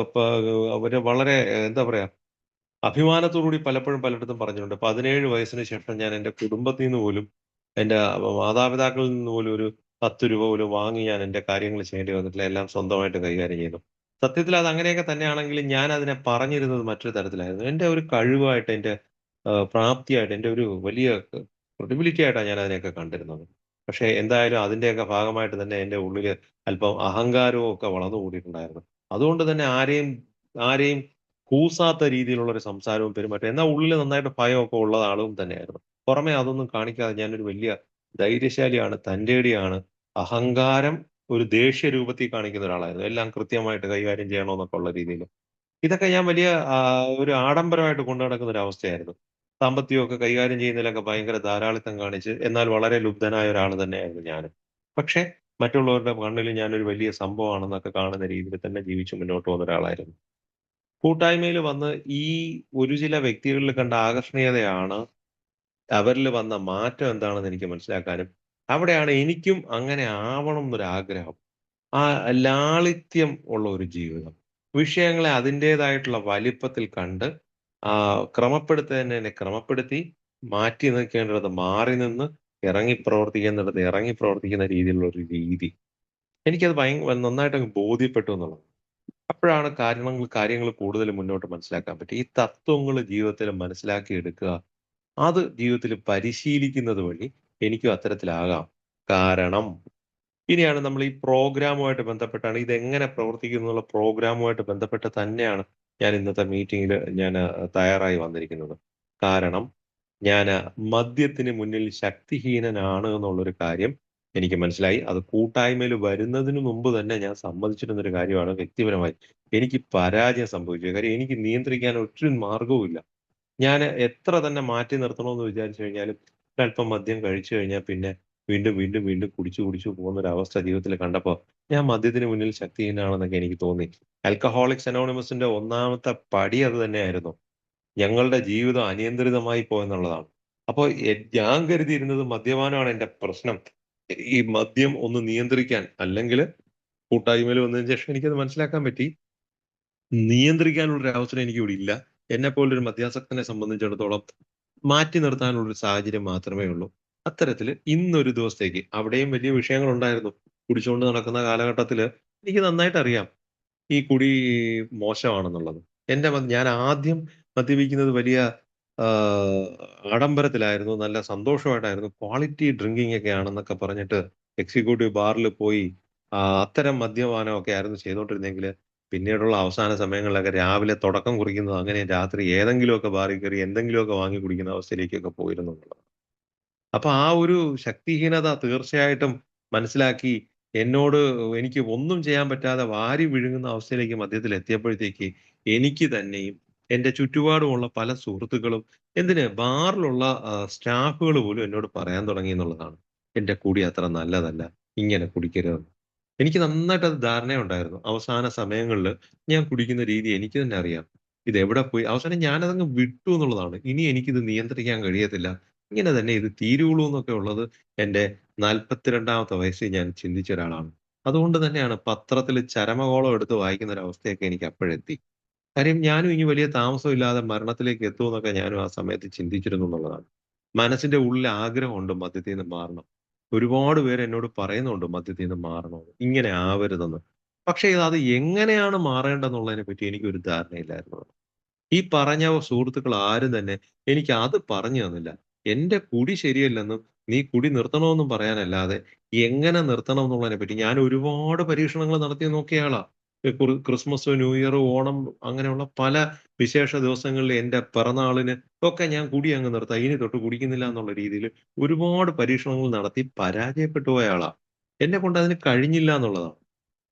അവര് വളരെ എന്താ പറയാ, അഭിമാനത്തോടുകൂടി പലപ്പോഴും പലയിടത്തും പറഞ്ഞിട്ടുണ്ട്. 17 വയസ്സിന് ശേഷം ഞാൻ എന്റെ കുടുംബത്തിൽ നിന്ന് പോലും, എന്റെ മാതാപിതാക്കളിൽ നിന്ന് പോലും ഒരു 10 രൂപ പോലും വാങ്ങി ഞാൻ എന്റെ കാര്യങ്ങൾ ചെയ്യേണ്ടി വന്നിട്ടില്ല. എല്ലാം സ്വന്തമായിട്ട് കൈകാര്യം ചെയ്യുന്നു. സത്യത്തിൽ അത് അങ്ങനെയൊക്കെ തന്നെയാണെങ്കിലും ഞാൻ അതിനെ പറഞ്ഞിരുന്നത് മറ്റൊരു തരത്തിലായിരുന്നു. എന്റെ ഒരു കഴിവായിട്ട്, എന്റെ പ്രാപ്തിയായിട്ട്, എന്റെ ഒരു വലിയ ക്രെഡിബിലിറ്റി ആയിട്ടാണ് ഞാൻ അതിനെയൊക്കെ കണ്ടിരുന്നത്. പക്ഷേ എന്തായാലും അതിന്റെയൊക്കെ ഭാഗമായിട്ട് തന്നെ എന്റെ ഉള്ളില് അല്പം അഹങ്കാരവും ഒക്കെ വളർന്നു കൂടിയിട്ടുണ്ടായിരുന്നു. അതുകൊണ്ട് തന്നെ ആരെയും ആരെയും കൂസാത്ത രീതിയിലുള്ള ഒരു സംസാരവും പെരുമാറ്റവും എന്നാൽ ഉള്ളില് നന്നായിട്ട് ഭയമൊക്കെ ഉള്ള ആളും തന്നെയായിരുന്നു. പുറമെ അതൊന്നും കാണിക്കാതെ ഞാനൊരു വലിയ ധൈര്യശാലിയാണ്, തന്റേടിയാണ്, അഹങ്കാരം ഒരു ദേഷ്യ രൂപത്തിൽ കാണിക്കുന്ന ഒരാളായിരുന്നു. എല്ലാം കൃത്യമായിട്ട് കൈകാര്യം ചെയ്യണമെന്നൊക്കെ ഉള്ള രീതിയില്. ഇതൊക്കെ ഞാൻ വലിയ ഒരു ആഡംബരമായിട്ട് കൊണ്ട് നടക്കുന്ന ഒരു അവസ്ഥയായിരുന്നു. സാമ്പത്തികമൊക്കെ കൈകാര്യം ചെയ്യുന്നതിലൊക്കെ ഭയങ്കര ധാരാളിത്തം കാണിച്ച്, എന്നാൽ വളരെ ലുബ്ധനായ ഒരാള് തന്നെയായിരുന്നു ഞാനും. പക്ഷേ മറ്റുള്ളവരുടെ കണ്ണില് ഞാനൊരു വലിയ സംഭവമാണെന്നൊക്കെ കാണുന്ന രീതിയിൽ തന്നെ ജീവിച്ച് മുന്നോട്ട് പോകുന്ന ഒരാളായിരുന്നു. കൂട്ടായ്മയില് വന്ന് ഈ ഒരു ചില വ്യക്തികളിൽ കണ്ട ആകർഷണീയതയാണ് അവരില് വന്ന മാറ്റം എന്താണെന്ന് എനിക്ക് മനസ്സിലാക്കാനും, അവിടെയാണ് എനിക്കും അങ്ങനെ ആവണം എന്നൊരാഗ്രഹം. ആ ലാളിത്യം ഉള്ള ഒരു ജീവിതം. വിഷയങ്ങളെ അതിന്റേതായിട്ടുള്ള വലിപ്പത്തിൽ കണ്ട് ക്രമപ്പെടുത്തേണ്ടതിനെ ക്രമപ്പെടുത്തി, മാറ്റി നിൽക്കേണ്ടിടത്ത് മാറി നിന്ന്, ഇറങ്ങി പ്രവർത്തിക്കേണ്ടിടത്ത് ഇറങ്ങി പ്രവർത്തിക്കുന്ന രീതിയിലുള്ള ഒരു രീതി. എനിക്കത് നന്നായിട്ടങ്ങ് ബോധ്യപ്പെട്ടു എന്നുള്ളതാണ്. അപ്പോഴാണ് കാര്യങ്ങൾ കൂടുതൽ മുന്നോട്ട് മനസ്സിലാക്കാൻ പറ്റി. ഈ തത്വങ്ങള് ജീവിതത്തില് മനസ്സിലാക്കിയെടുക്കുക, അത് ജീവിതത്തില് പരിശീലിക്കുന്നത് വഴി എനിക്കും അത്തരത്തിലാകാം. കാരണം ഇനിയാണ് നമ്മൾ ഈ പ്രോഗ്രാമുമായിട്ട് ബന്ധപ്പെട്ടാണ് ഇതെങ്ങനെ പ്രവർത്തിക്കുന്നു എന്നുള്ള പ്രോഗ്രാമുമായിട്ട് ബന്ധപ്പെട്ട് തന്നെയാണ് ഞാൻ ഇന്നത്തെ മീറ്റിംഗില് ഞാന് തയ്യാറായി വന്നിരിക്കുന്നത്. കാരണം ഞാന് മദ്യത്തിന് മുന്നിൽ ശക്തിഹീനനാണ് എന്നുള്ളൊരു കാര്യം എനിക്ക് മനസ്സിലായി. അത് കൂട്ടായ്മയിൽ വരുന്നതിന് മുമ്പ് തന്നെ ഞാൻ സമ്മതിച്ചിരുന്നൊരു കാര്യമാണ് വ്യക്തിപരമായി. എനിക്ക് പരാജയം സംഭവിച്ചു. കാര്യം എനിക്ക് നിയന്ത്രിക്കാൻ ഒരു മാർഗവുമില്ല. ഞാന് എത്ര തന്നെ മാറ്റി നിർത്തണമെന്ന് വിചാരിച്ചു കഴിഞ്ഞാലും, ഒരല്പം മദ്യം കഴിച്ചു കഴിഞ്ഞാൽ പിന്നെ വീണ്ടും, വീണ്ടും, വീണ്ടും കുടിച്ചു, കുടിച്ചു പോകുന്നൊരവസ്ഥ ജീവിതത്തില് കണ്ടപ്പോ, ഞാൻ മദ്യത്തിന് മുന്നിൽ ശക്തിഹീനനാണെന്നൊക്കെ എനിക്ക് തോന്നി. ആൽക്കഹോളിക്സ് അനോണിമസിന്റെ ഒന്നാമത്തെ പടി അത് തന്നെയായിരുന്നു. ഞങ്ങളുടെ ജീവിതം അനിയന്ത്രിതമായി പോയെന്നുള്ളതാണ്. അപ്പൊ ഞാൻ കരുതിയിരുന്നത് മദ്യപാനമാണ് എന്റെ പ്രശ്നം. ഈ മദ്യം ഒന്ന് നിയന്ത്രിക്കാൻ അല്ലെങ്കില് കൂട്ടായ്മയിൽ വന്നതിന് ശേഷം എനിക്കത് മനസ്സിലാക്കാൻ പറ്റി. നിയന്ത്രിക്കാനുള്ള ഒരു അവസരം എനിക്കിവിടെ ഇല്ല. എന്നെപ്പോലൊരു മദ്യാസക്തനെ സംബന്ധിച്ചിടത്തോളം മാറ്റി നിർത്താനുള്ള ഒരു സാഹചര്യം മാത്രമേ ഉള്ളൂ. അത്തരത്തില് ഇന്നൊരു ദിവസത്തേക്ക് അവിടെയും വലിയ വിഷയങ്ങളുണ്ടായിരുന്നു. കുടിച്ചുകൊണ്ട് നടക്കുന്ന കാലഘട്ടത്തില് എനിക്ക് നന്നായിട്ട് അറിയാം. ഈ കുടി മോശമാണെന്നുള്ളത്. ഞാൻ ആദ്യം മദ്യപിക്കുന്നത് വലിയ ആഹ്, ആഡംബരത്തിലായിരുന്നു. നല്ല സന്തോഷമായിട്ടായിരുന്നു. ക്വാളിറ്റി ഡ്രിങ്കിങ് ഒക്കെ ആണെന്നൊക്കെ പറഞ്ഞിട്ട് എക്സിക്യൂട്ടീവ് ബാറിൽ പോയി അത്തരം മദ്യപാനമൊക്കെ ആയിരുന്നു ചെയ്തുകൊണ്ടിരുന്നെങ്കില്, പിന്നീടുള്ള അവസാന സമയങ്ങളിലൊക്കെ രാവിലെ തുടക്കം കുറിക്കുന്നത് അങ്ങനെ രാത്രി ഏതെങ്കിലുമൊക്കെ ബാറിൽ കയറി എന്തെങ്കിലുമൊക്കെ വാങ്ങി കുടിക്കുന്ന അവസ്ഥയിലേക്കൊക്കെ പോയിരുന്നു എന്നുള്ളതാണ്. അപ്പൊ ആ ഒരു ശക്തിഹീനത തീർച്ചയായിട്ടും മനസ്സിലാക്കി എന്നോട് എനിക്ക് ഒന്നും ചെയ്യാൻ പറ്റാതെ വാരി വിഴുങ്ങുന്ന അവസ്ഥയിലേക്ക് മധ്യത്തിൽ എത്തിയപ്പോഴത്തേക്ക് എനിക്ക് തന്നെയും എന്റെ ചുറ്റുപാടുമുള്ള പല സുഹൃത്തുക്കളും എന്തിന് ബാറിലുള്ള സ്റ്റാഫുകൾ പോലും എന്നോട് പറയാൻ തുടങ്ങി എന്നുള്ളതാണ്. എന്റെ കുടി അത്ര നല്ലതല്ല. ഇങ്ങനെ കുടിക്കരുതെന്ന്. എനിക്ക് നന്നായിട്ട് അത് ധാരണയുണ്ടായിരുന്നു. അവസാന സമയങ്ങളില് ഞാൻ കുടിക്കുന്ന രീതി എനിക്ക് തന്നെ അറിയാം. ഇതെവിടെ പോയി അവസാനം ഞാനതങ്ങ് വിട്ടു എന്നുള്ളതാണ്. ഇനി എനിക്കിത് നിയന്ത്രിക്കാൻ കഴിയത്തില്ല. ഇങ്ങനെ തന്നെ ഇത് തീരുവുള്ളൂ എന്നൊക്കെ ഉള്ളത് എന്റെ 42ാമത്തെ വയസ്സിൽ ഞാൻ ചിന്തിച്ച ഒരാളാണ്. അതുകൊണ്ട് തന്നെയാണ് പത്രത്തില് ചരമകോളം എടുത്ത് വായിക്കുന്ന ഒരു അവസ്ഥയൊക്കെ എനിക്ക് അപ്പോഴെത്തി. കാര്യം ഞാനും ഇനി വലിയ താമസമില്ലാതെ മരണത്തിലേക്ക് എത്തുമെന്നൊക്കെ ഞാനും ആ സമയത്ത് ചിന്തിച്ചിരുന്നു എന്നുള്ളതാണ്. മനസ്സിന്റെ ഉള്ളിൽ ആഗ്രഹമുണ്ട് മദ്യത്തിൽ നിന്ന് മാറണം. ഒരുപാട് പേര് എന്നോട് പറയുന്നുണ്ട് മദ്യത്തിൽ നിന്ന് മാറണമെന്ന്. ഇങ്ങനെ ആവരുതെന്ന്. പക്ഷേ അത് എങ്ങനെയാണ് മാറേണ്ടതെന്നുള്ളതിനെ പറ്റി എനിക്കൊരു ധാരണയില്ലായിരുന്നു. ഈ പറഞ്ഞ സുഹൃത്തുക്കൾ ആരും തന്നെ എനിക്ക് അത് പറഞ്ഞു തന്നില്ല. എന്റെ കുടി ശരിയല്ലെന്നും, നീ കുടി നിർത്തണമെന്നും പറയാനല്ലാതെ, എങ്ങനെ നിർത്തണം എന്നുള്ളതിനെ പറ്റി ഞാൻ ഒരുപാട് പരീക്ഷണങ്ങൾ നടത്തി നോക്കിയ ആളാ. ക്രിസ്മസ്, ന്യൂ ഇയർ, ഓണം അങ്ങനെയുള്ള പല വിശേഷ ദിവസങ്ങളിൽ എന്റെ പിറന്നാളിന് ഒക്കെ ഞാൻ കുടി അങ്ങ് നിർത്താം. ഇനി തൊട്ട് കുടിക്കുന്നില്ല എന്നുള്ള രീതിയിൽ ഒരുപാട് പരീക്ഷണങ്ങൾ നടത്തി പരാജയപ്പെട്ടു പോയ ആളാ. എന്നെക്കൊണ്ട് അതിന് കഴിഞ്ഞില്ല എന്നുള്ളതാണ്.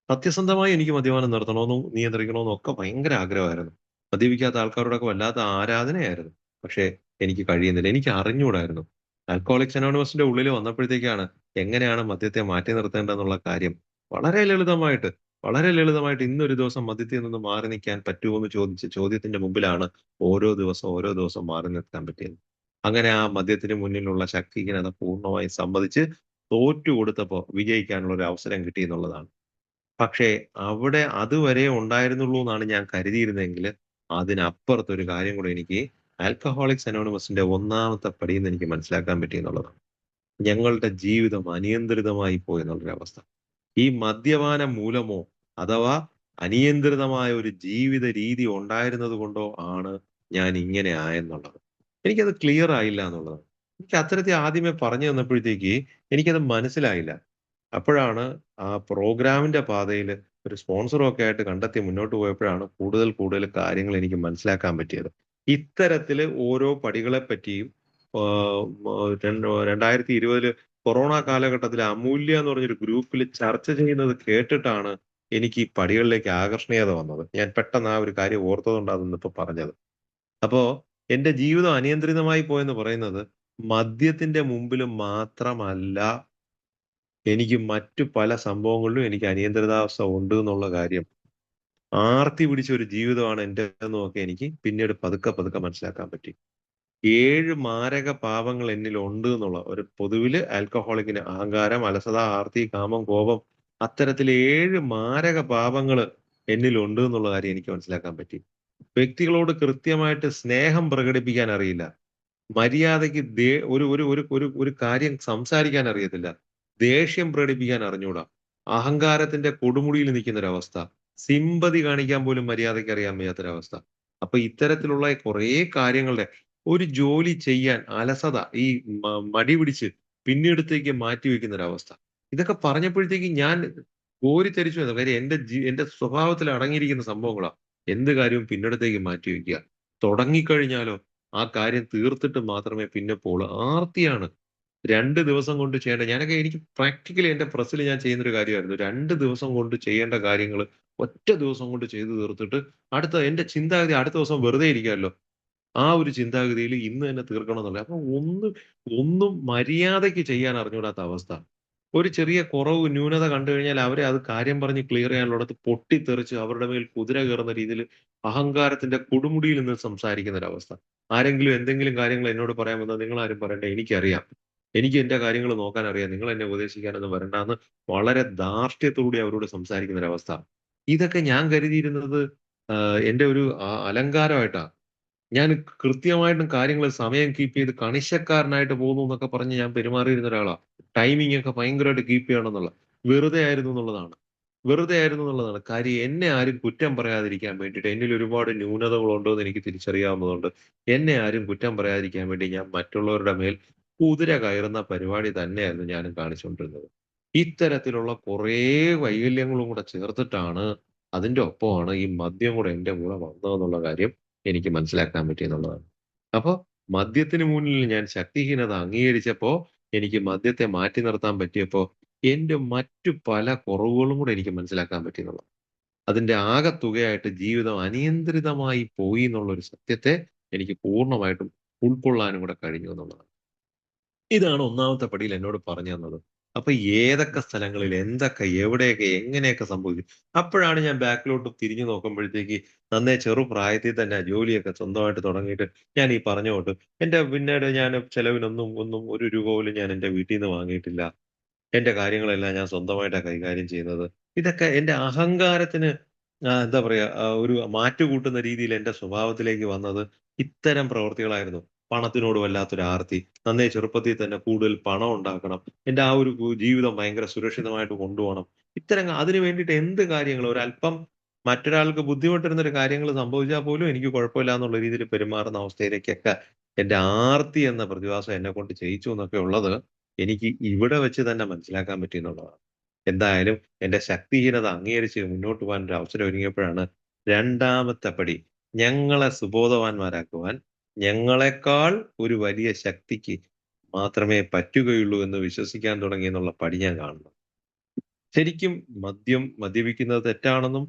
സത്യസന്ധമായി എനിക്ക് മദ്യപാനം നിർത്തണമെന്നും നിയന്ത്രിക്കണമെന്നും ഒക്കെ ഭയങ്കര ആഗ്രഹമായിരുന്നു. മദ്യപിക്കാത്ത ആൾക്കാരോടൊക്കെ വല്ലാത്ത ആരാധനയായിരുന്നു. പക്ഷേ എനിക്ക് കഴിയുന്നില്ല. എനിക്ക് അറിഞ്ഞൂടായിരുന്നു. ആൽക്കഹോളിക്സ് അനോണിമസിന്റെ ഉള്ളിൽ വന്നപ്പോഴത്തേക്കാണ് എങ്ങനെയാണ് മദ്യത്തെ മാറ്റി നിർത്തേണ്ടതെന്നുള്ള കാര്യം വളരെ ലളിതമായിട്ട്, വളരെ ലളിതമായിട്ട് ഇന്നൊരു ദിവസം മദ്യത്തിൽ നിന്ന് മാറി നിൽക്കാൻ പറ്റുമോ എന്ന് ചോദിച്ച ചോദ്യത്തിന്റെ മുമ്പിലാണ് ഓരോ ദിവസം മാറി നിൽക്കാൻ പറ്റിയത്. അങ്ങനെ ആ മദ്യത്തിന് മുന്നിലുള്ള ശക്തിഹീനത പൂർണ്ണമായും സമ്മതിച്ച് തോറ്റു കൊടുത്തപ്പോ വിജയിക്കാനുള്ള ഒരു അവസരം കിട്ടി എന്നുള്ളതാണ്. പക്ഷേ അവിടെ അതുവരെ ഉണ്ടായിരുന്നുള്ളൂ എന്നാണ് ഞാൻ കരുതിയിരുന്നതെങ്കില്, അതിനപ്പുറത്തൊരു കാര്യം കൂടെ എനിക്ക് ആൽക്കഹോളിക്സ് അനോണിമസിന്റെ ഒന്നാമത്തെ പടിയിൽ എനിക്ക് മനസ്സിലാക്കാൻ പറ്റി എന്നുള്ളതാണ്. ഞങ്ങളുടെ ജീവിതം അനിയന്ത്രിതമായി പോയി എന്നുള്ളൊരവസ്ഥ. ഈ മദ്യപാനം മൂലമോ അഥവാ അനിയന്ത്രിതമായ ഒരു ജീവിത രീതി ഉണ്ടായിരുന്നത് കൊണ്ടോ ആണ് ഞാൻ ഇങ്ങനെ ആയെന്നുള്ളത്. എനിക്കത് ക്ലിയർ ആയില്ല എന്നുള്ളതാണ്. എനിക്ക് അത്തരത്തിൽ ആദ്യമേ പറഞ്ഞു തന്നപ്പോഴത്തേക്ക് എനിക്കത് മനസ്സിലായില്ല. അപ്പോഴാണ് ആ പ്രോഗ്രാമിന്റെ പാതയില് ഒരു സ്പോൺസറും ഒക്കെ ആയിട്ട് കണ്ടെത്തി മുന്നോട്ട് പോയപ്പോഴാണ് കൂടുതൽ കൂടുതൽ കാര്യങ്ങൾ എനിക്ക് മനസ്സിലാക്കാൻ പറ്റിയത്. ഇത്തരത്തില് ഓരോ പടികളെ പറ്റിയും ആഹ് മ 2020 കൊറോണ കാലഘട്ടത്തില് അമൂല്യ എന്ന് പറഞ്ഞൊരു ഗ്രൂപ്പിൽ ചർച്ച ചെയ്യുന്നത് കേട്ടിട്ടാണ് എനിക്ക് ഈ പടികളിലേക്ക് ആകർഷണീയത വന്നത്. ഞാൻ പെട്ടെന്ന് ആ ഒരു കാര്യം ഓർത്തതുകൊണ്ടാണ് ഇന്നിപ്പോ പറഞ്ഞത്. അപ്പോ എന്റെ ജീവിതം അനിയന്ത്രിതമായി പോയെന്ന് പറയുന്നത് മദ്യത്തിന്റെ മുമ്പിൽ മാത്രമല്ല, എനിക്ക് മറ്റു പല സംഭവങ്ങളിലും എനിക്ക് അനിയന്ത്രിതാവസ്ഥ ഉണ്ട് എന്നുള്ള കാര്യം, ആർത്തി പിടിച്ച ഒരു ജീവിതമാണ് എന്റേതെന്നൊക്കെ എനിക്ക് പിന്നീട് പതുക്കെ പതുക്കെ മനസ്സിലാക്കാൻ പറ്റി. 7 മാരക പാപങ്ങൾ എന്നിൽ ഉണ്ട് എന്നുള്ള ഒരു പൊതുവില് ആൽക്കഹോളിക്കിന് അഹങ്കാരം, അലസത, ആർത്തി, കാമം, കോപം, അത്തരത്തിൽ 7 മാരക പാപങ്ങള് എന്നിൽ ഉണ്ട് എന്നുള്ള കാര്യം എനിക്ക് മനസ്സിലാക്കാൻ പറ്റി. വ്യക്തികളോട് കൃത്യമായിട്ട് സ്നേഹം പ്രകടിപ്പിക്കാൻ അറിയില്ല. മര്യാദയ്ക്ക് ഒരു ഒരു ഒരു ഒരു ഒരു കാര്യം സംസാരിക്കാൻ അറിയത്തില്ല. ദേഷ്യം പ്രകടിപ്പിക്കാൻ അറിഞ്ഞൂടാ. അഹങ്കാരത്തിന്റെ കൊടുമുടിയിൽ നിൽക്കുന്നൊരവസ്ഥ. സിമ്പതി കാണിക്കാൻ പോലും മര്യാദയ്ക്ക് അറിയാൻ വയ്യാത്തൊരവസ്ഥ. അപ്പൊ ഇത്തരത്തിലുള്ള കുറേ കാര്യങ്ങളുടെ ഒരു ജോലി ചെയ്യാൻ അലസത, ഈ മടി പിടിച്ച് പിന്നീടത്തേക്ക് മാറ്റിവെക്കുന്ന ഒരവസ്ഥ. ഇതൊക്കെ പറഞ്ഞപ്പോഴത്തേക്ക് ഞാൻ കോരിത്തരിച്ചു പോയതാ. കാര്യം എന്റെ സ്വഭാവത്തിൽ അടങ്ങിയിരിക്കുന്ന സംഭവങ്ങളാ. എന്ത് കാര്യവും പിന്നിടത്തേക്ക് മാറ്റിവെക്കുക. തുടങ്ങിക്കഴിഞ്ഞാലോ ആ കാര്യം തീർത്തിട്ട് മാത്രമേ പിന്നെ പോളൂ. ആർത്തിയാണ്. 2 ദിവസം കൊണ്ട് ചെയ്യേണ്ട, എനിക്ക് പ്രാക്ടിക്കലി എന്റെ പ്രസ്സിൽ ഞാൻ ചെയ്യുന്നൊരു കാര്യമായിരുന്നു. 2 ദിവസം കൊണ്ട് ചെയ്യേണ്ട കാര്യങ്ങള് ഒറ്റ ദിവസം കൊണ്ട് ചെയ്തു തീർത്തിട്ട് എന്റെ ചിന്താഗതി അടുത്ത ദിവസം വെറുതെ ഇരിക്കാമല്ലോ. ആ ഒരു ചിന്താഗതിയിൽ ഇന്ന് തന്നെ തീർക്കണം എന്നുള്ളത്. അപ്പൊ ഒന്നും മര്യാദയ്ക്ക് ചെയ്യാൻ അറിഞ്ഞൂടാത്ത അവസ്ഥ. ഒരു ചെറിയ കുറവ്, ന്യൂനത കണ്ടു കഴിഞ്ഞാൽ അവരെ അത് കാര്യം പറഞ്ഞ് ക്ലിയർ ചെയ്യാനുള്ളിടത്ത് പൊട്ടിത്തെറിച്ച് അവരുടെ മേൽ കുതിര കയറുന്ന രീതിയിൽ അഹങ്കാരത്തിന്റെ കൊടുമുടിയിൽ നിന്ന് സംസാരിക്കുന്ന ഒരവസ്ഥ. ആരെങ്കിലും എന്തെങ്കിലും കാര്യങ്ങൾ എന്നോട് പറയാൻ വന്നാൽ നിങ്ങളാരും പറയണ്ട, എനിക്കറിയാം. എനിക്ക് എന്റെ കാര്യങ്ങൾ നോക്കാൻ അറിയാം. നിങ്ങൾ എന്നെ ഉപദേശിക്കാനൊന്നും വരണ്ടാന്ന് വളരെ ധാർഷ്ട്യത്തോടെ അവരോട് സംസാരിക്കുന്ന ഒരവസ്ഥ. ഇതൊക്കെ ഞാൻ കരുതിയിരുന്നത് എന്റെ ഒരു അലങ്കാരമായിട്ടാ. ഞാൻ കൃത്യമായിട്ടും കാര്യങ്ങൾ സമയം കീപ്പ് ചെയ്ത് കണിശക്കാരനായിട്ട് പോകുന്നു എന്നൊക്കെ പറഞ്ഞ് ഞാൻ പെരുമാറിയിരുന്ന ഒരാളാ. ടൈമിംഗ് ഒക്കെ ഭയങ്കരമായിട്ട് കീപ്പ് ചെയ്യണമെന്നുള്ള. വെറുതെ ആയിരുന്നു എന്നുള്ളതാണ്. വെറുതെ ആയിരുന്നു എന്നുള്ളതാണ്. കാര്യം എന്നെ ആരും കുറ്റം പറയാതിരിക്കാൻ വേണ്ടിയിട്ട്, എന്നിൽ ഒരുപാട് ന്യൂനതകളുണ്ടോ എന്ന് എനിക്ക് തിരിച്ചറിയാവുന്നതുകൊണ്ട് എന്നെ ആരും കുറ്റം പറയാതിരിക്കാൻ വേണ്ടി ഞാൻ മറ്റുള്ളവരുടെ മേൽ കുതിര കയറുന്ന പരിപാടി തന്നെയായിരുന്നു ഞാനും കാണിച്ചുകൊണ്ടിരുന്നത്. ഇത്തരത്തിലുള്ള കുറേ വൈകല്യങ്ങളും കൂടെ ചേർത്തിട്ടാണ്, അതിന്റെ ഒപ്പമാണ് ഈ മദ്യം കൂടെ എന്റെ കൂടെ വന്നതെന്നുള്ള കാര്യം എനിക്ക് മനസ്സിലാക്കാൻ പറ്റിയെന്നുള്ളതാണ്. അപ്പൊ മദ്യത്തിന് മുന്നിൽ ഞാൻ ശക്തിഹീനത അംഗീകരിച്ചപ്പോ, എനിക്ക് മദ്യത്തെ മാറ്റി നിർത്താൻ പറ്റിയപ്പോ, എന്റെ മറ്റു പല കുറവുകളും കൂടെ എനിക്ക് മനസ്സിലാക്കാൻ പറ്റിയെന്നുള്ളതാണ്. അതിന്റെ ആകെത്തുകയായിട്ട് ജീവിതം അനിയന്ത്രിതമായി പോയി എന്നുള്ള ഒരു സത്യത്തെ എനിക്ക് പൂർണ്ണമായിട്ടും ഉൾക്കൊള്ളാനും കൂടെ കഴിഞ്ഞു എന്നുള്ളതാണ്. ഇതാണ് ഒന്നാമത്തെ പടിയിൽ എന്നോട് പറഞ്ഞു തന്നത്. അപ്പൊ ഏതൊക്കെ സ്ഥലങ്ങളിൽ എന്തൊക്കെ എവിടെയൊക്കെ എങ്ങനെയൊക്കെ സംഭവിക്കും. അപ്പോഴാണ് ഞാൻ ബാക്കിലോട്ട് തിരിഞ്ഞു നോക്കുമ്പോഴത്തേക്ക് നന്നേ ചെറുപ്രായത്തിൽ തന്നെ ജോലിയൊക്കെ സ്വന്തമായിട്ട് തുടങ്ങിയിട്ട് ഞാൻ ഈ പറഞ്ഞ കൊണ്ട് എന്റെ പിന്നീട് ഞാൻ ചെലവിനൊന്നും ഒരു രൂപ പോലും ഞാൻ എന്റെ വീട്ടിൽ നിന്ന് വാങ്ങിയിട്ടില്ല. എന്റെ കാര്യങ്ങളെല്ലാം ഞാൻ സ്വന്തമായിട്ടാ കൈകാര്യം ചെയ്യുന്നത്. ഇതൊക്കെ എന്റെ അഹങ്കാരത്തിന് എന്താ പറയാ, ഒരു മാറ്റുകൂട്ടുന്ന രീതിയിൽ എന്റെ സ്വഭാവത്തിലേക്ക് വന്നത് ഇത്തരം പ്രവൃത്തികളായിരുന്നു. പണത്തിനോട് വല്ലാത്തൊരു ആർത്തി. നന്നേ ചെറുപ്പത്തിൽ തന്നെ കൂടുതൽ പണം ഉണ്ടാക്കണം. എന്റെ ആ ഒരു ജീവിതം ഭയങ്കര സുരക്ഷിതമായിട്ട് കൊണ്ടുപോകണം. ഇത്തരം അതിന് വേണ്ടിയിട്ട് എന്ത് കാര്യങ്ങൾ ഒരല്പം മറ്റൊരാൾക്ക് ബുദ്ധിമുട്ടുന്ന ഒരു കാര്യങ്ങൾ സംഭവിച്ചാൽ പോലും എനിക്ക് കുഴപ്പമില്ല എന്നുള്ള രീതിയിൽ പെരുമാറുന്ന അവസ്ഥയിലേക്കൊക്കെ എന്റെ ആർത്തി എന്ന പ്രതിഭാസം എന്നെ കൊണ്ട് ചെയ്യിച്ചു എന്നൊക്കെ ഉള്ളത് എനിക്ക് ഇവിടെ വെച്ച് തന്നെ മനസ്സിലാക്കാൻ പറ്റി എന്നുള്ളതാണ്. എന്തായാലും എന്റെ ശക്തിഹീനത അംഗീകരിച്ച് മുന്നോട്ട് പോകാൻ ഒരു അവസരം ഒരുങ്ങിയപ്പോഴാണ് രണ്ടാമത്തെ പടി, ഞങ്ങളെ സുബോധവാന്മാരാക്കുവാൻ ഞങ്ങളെക്കാൾ ഒരു വലിയ ശക്തിക്ക് മാത്രമേ പറ്റുകയുള്ളൂ എന്ന് വിശ്വസിക്കാൻ തുടങ്ങി എന്നുള്ള പടി ഞാൻ കാണുന്നു. ശരിക്കും മദ്യപിക്കുന്നത് തെറ്റാണെന്നും,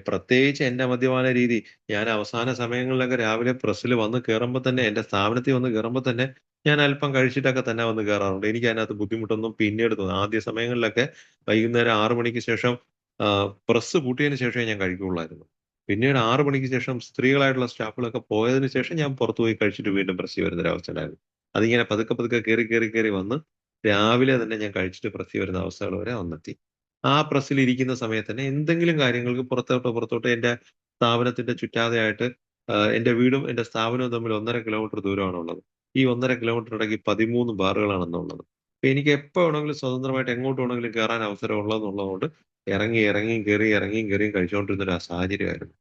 പ്രത്യേകിച്ച് എന്റെ മദ്യപാന രീതി, ഞാൻ അവസാന സമയങ്ങളിലൊക്കെ രാവിലെ പ്രസ്സിൽ വന്ന് കേറുമ്പോ തന്നെ, എന്റെ സ്ഥാപനത്തിൽ വന്ന് കേറുമ്പോ തന്നെ ഞാൻ അല്പം കഴിച്ചിട്ടൊക്കെ തന്നെ വന്ന് കേറാറുണ്ട്. എനിക്ക് അതിനകത്ത് ബുദ്ധിമുട്ടൊന്നും പിന്നീട് തോന്നും. ആദ്യ സമയങ്ങളിലൊക്കെ വൈകുന്നേരം 6 മണിക്ക് ശേഷം പ്രസ് പൂട്ടിയതിന് ശേഷമേ ഞാൻ കഴിക്കുകയുള്ളായിരുന്നു. പിന്നീട് 6 മണിക്ക് ശേഷം സ്ത്രീകളായിട്ടുള്ള സ്റ്റാഫുകളൊക്കെ പോയതിന് ശേഷം ഞാൻ പുറത്തു പോയി കഴിച്ചിട്ട് വീണ്ടും പ്രസ്സിൽ വരുന്ന ഒരു അവസ്ഥ ഉണ്ടായിരുന്നു. അതിങ്ങനെ പതുക്കെ പതുക്കെ കേറി വന്ന് രാവിലെ തന്നെ ഞാൻ കഴിച്ചിട്ട് പ്രസ്സിൽ വരുന്ന അവസ്ഥകൾ വരെ വന്നെത്തി. ആ പ്രസ്സിൽ ഇരിക്കുന്ന സമയത്ത് തന്നെ എന്തെങ്കിലും കാര്യങ്ങൾക്ക് പുറത്തോട്ടോ എന്റെ സ്ഥാപനത്തിന്റെ ചുറ്റാതെയായിട്ട് എന്റെ വീടും എന്റെ സ്ഥാപനവും തമ്മിൽ 1.5 കിലോമീറ്റർ ദൂരമാണുള്ളത്. ഈ 1.5 കിലോമീറ്റർ ഇടയ്ക്ക് 13 ബാറുകളാണെന്നുള്ളത്. അപ്പൊ എനിക്ക് എപ്പോ വേണമെങ്കിലും സ്വതന്ത്രമായിട്ട് എങ്ങോട്ട് വേണമെങ്കിലും കയറാൻ അവസരം ഉള്ളതെന്നുള്ളതുകൊണ്ട് ഇറങ്ങിയും കേറിയും കഴിച്ചുകൊണ്ടിരുന്ന ഒരു സാഹചര്യമായിരുന്നു.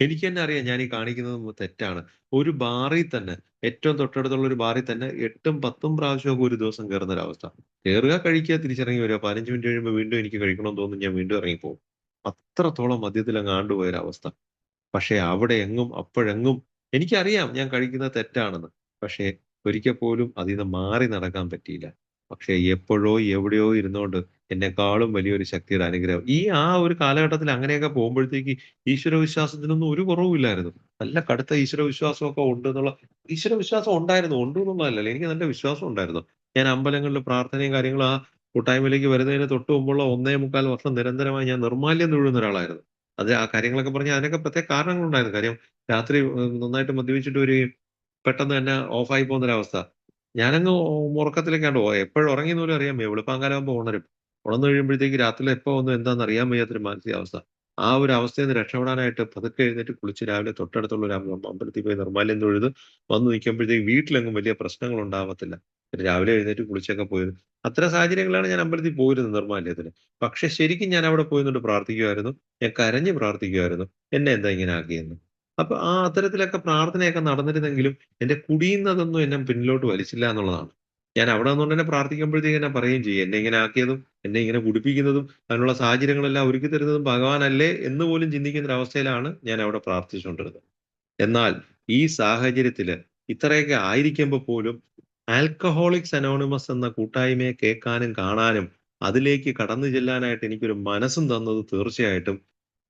എനിക്ക് തന്നെ അറിയാം ഞാൻ ഈ കാണിക്കുന്നത് തെറ്റാണ്. ഒരു ബാറിൽ തന്നെ ഏറ്റവും തൊട്ടടുത്തുള്ള ഒരു ബാറിൽ തന്നെ 8ഉം 10ഉം പ്രാവശ്യമൊക്കെ ഒരു ദിവസം കയറുന്നൊരവസ്ഥ. കേറുക, കഴിക്കുക, തിരിച്ചിറങ്ങി വരിക. 15 മിനിറ്റ് കഴിയുമ്പോൾ വീണ്ടും എനിക്ക് കഴിക്കണമെന്ന് തോന്നും. ഞാൻ വീണ്ടും ഇറങ്ങിപ്പോവും. അത്രത്തോളം മദ്യത്തിലങ്ങ് ആണ്ടുപോയൊരവസ്ഥ. പക്ഷേ അവിടെ എങ്ങും അപ്പോഴെങ്ങും എനിക്കറിയാം ഞാൻ കഴിക്കുന്നത് തെറ്റാണെന്ന്. പക്ഷേ ഒരിക്കൽ പോലും അതീന്ന് മാറി നടക്കാൻ പറ്റിയില്ല. പക്ഷേ എപ്പോഴോ എവിടെയോ ഇരുന്നോണ്ട് എന്നെക്കാളും വലിയൊരു ശക്തിയുടെ അനുഗ്രഹം ആ ഒരു കാലഘട്ടത്തിൽ അങ്ങനെയൊക്കെ പോകുമ്പോഴത്തേക്ക് ഈശ്വര വിശ്വാസത്തിനൊന്നും ഒരു കുറവുമില്ലായിരുന്നു. നല്ല കടുത്ത ഈശ്വര വിശ്വാസമൊക്കെ ഉണ്ടെന്നുള്ള ഈശ്വര വിശ്വാസം ഉണ്ടായിരുന്നു. ഉണ്ടെന്നുള്ളതല്ലല്ലോ. എനിക്ക് നല്ല വിശ്വാസം ഉണ്ടായിരുന്നു. ഞാൻ അമ്പലങ്ങളില് പ്രാർത്ഥനയും കാര്യങ്ങളും കൂട്ടായ്മയിലേക്ക് വരുന്നതിന് തൊട്ട് മുമ്പുള്ള 1.25 വർഷം നിരന്തരമായി ഞാൻ നിർമ്മാല്യം തൊഴുന്ന ഒരാളായിരുന്നു. അത് ആ കാര്യങ്ങളൊക്കെ പറഞ്ഞാൽ അതിനൊക്കെ പ്രത്യേക കാരണങ്ങളുണ്ടായിരുന്നു. കാര്യം രാത്രി നന്നായിട്ട് മദ്യപിച്ചിട്ട് വരികയും പെട്ടെന്ന് തന്നെ ഓഫായി പോകുന്നൊരവസ്ഥ. ഞാനങ്ങ് ഉറക്കത്തിലേക്കാണ്ട് പോയി. എപ്പോഴും ഉറങ്ങിയെന്ന് പോലും അറിയാൻ വയ്യ. വെളുപ്പാങ്കാലമാകുമ്പോൾ ഉണരും. ഉണർന്നു കഴിയുമ്പോഴത്തേക്ക് രാത്രിയിൽ എപ്പോ വന്നു എന്താണെന്ന് അറിയാൻ വയ്യാത്തൊരു മാനസികാവസ്ഥ. ആ ഒരു അവസ്ഥയിൽ നിന്ന് രക്ഷപ്പെടാനായിട്ട് പതുക്കെ എഴുന്നേറ്റ് കുളിച്ച് രാവിലെ തൊട്ടടുത്തുള്ള ഒരു അമ്പലത്തിൽ പോയി നിർമ്മാല്യം തൊഴുത് വന്ന് നിൽക്കുമ്പോഴത്തേക്ക് വീട്ടിലെങ്ങും വലിയ പ്രശ്നങ്ങൾ ഉണ്ടാവത്തില്ല. പിന്നെ രാവിലെ എഴുന്നേറ്റ് കുളിച്ചൊക്കെ പോയിരുന്നു. അത്തരം സാഹചര്യങ്ങളാണ് ഞാൻ അമ്പലത്തിൽ പോയിരുന്നത് നിർമ്മാല്യത്തിന്. പക്ഷെ ശരിക്കും ഞാൻ അവിടെ പോയി നിന്നിട്ട് പ്രാർത്ഥിക്കുമായിരുന്നു. ഞാൻ കരഞ്ഞു പ്രാർത്ഥിക്കുമായിരുന്നു. എന്നെ എന്താ ഇങ്ങനെ ആക്കിയെന്ന്. അപ്പൊ അത്തരത്തിലൊക്കെ പ്രാർത്ഥനയൊക്കെ നടന്നിരുന്നെങ്കിലും എന്റെ കുടിയുന്നതൊന്നും എന്നെ പിന്നിലോട്ട് വലിച്ചില്ല എന്നുള്ളതാണ്. ഞാൻ അവിടെ നിന്നുകൊണ്ട് തന്നെ പ്രാർത്ഥിക്കുമ്പോഴത്തേക്ക് എന്നെ പറയുകയും ചെയ്യും. എന്നെ ഇങ്ങനെ ആക്കിയതും, എന്നെ ഇങ്ങനെ കുടിപ്പിക്കുന്നതും, അതിനുള്ള സാഹചര്യങ്ങളെല്ലാം ഒരുക്കി തരുന്നതും ഭഗവാനല്ലേ എന്ന് പോലും ചിന്തിക്കുന്ന ഒരു അവസ്ഥയിലാണ് ഞാൻ അവിടെ പ്രാർത്ഥിച്ചുകൊണ്ടിരുന്നത്. എന്നാൽ ഈ സാഹചര്യത്തില് ഇത്രയൊക്കെ ആയിരിക്കുമ്പോൾ പോലും ആൽക്കഹോളിക്സ് അനോണിമസ് എന്ന കൂട്ടായ്മയെ കേൾക്കാനും കാണാനും അതിലേക്ക് കടന്നു ചെല്ലാനായിട്ട് എനിക്കൊരു മനസ്സും തന്നത് തീർച്ചയായിട്ടും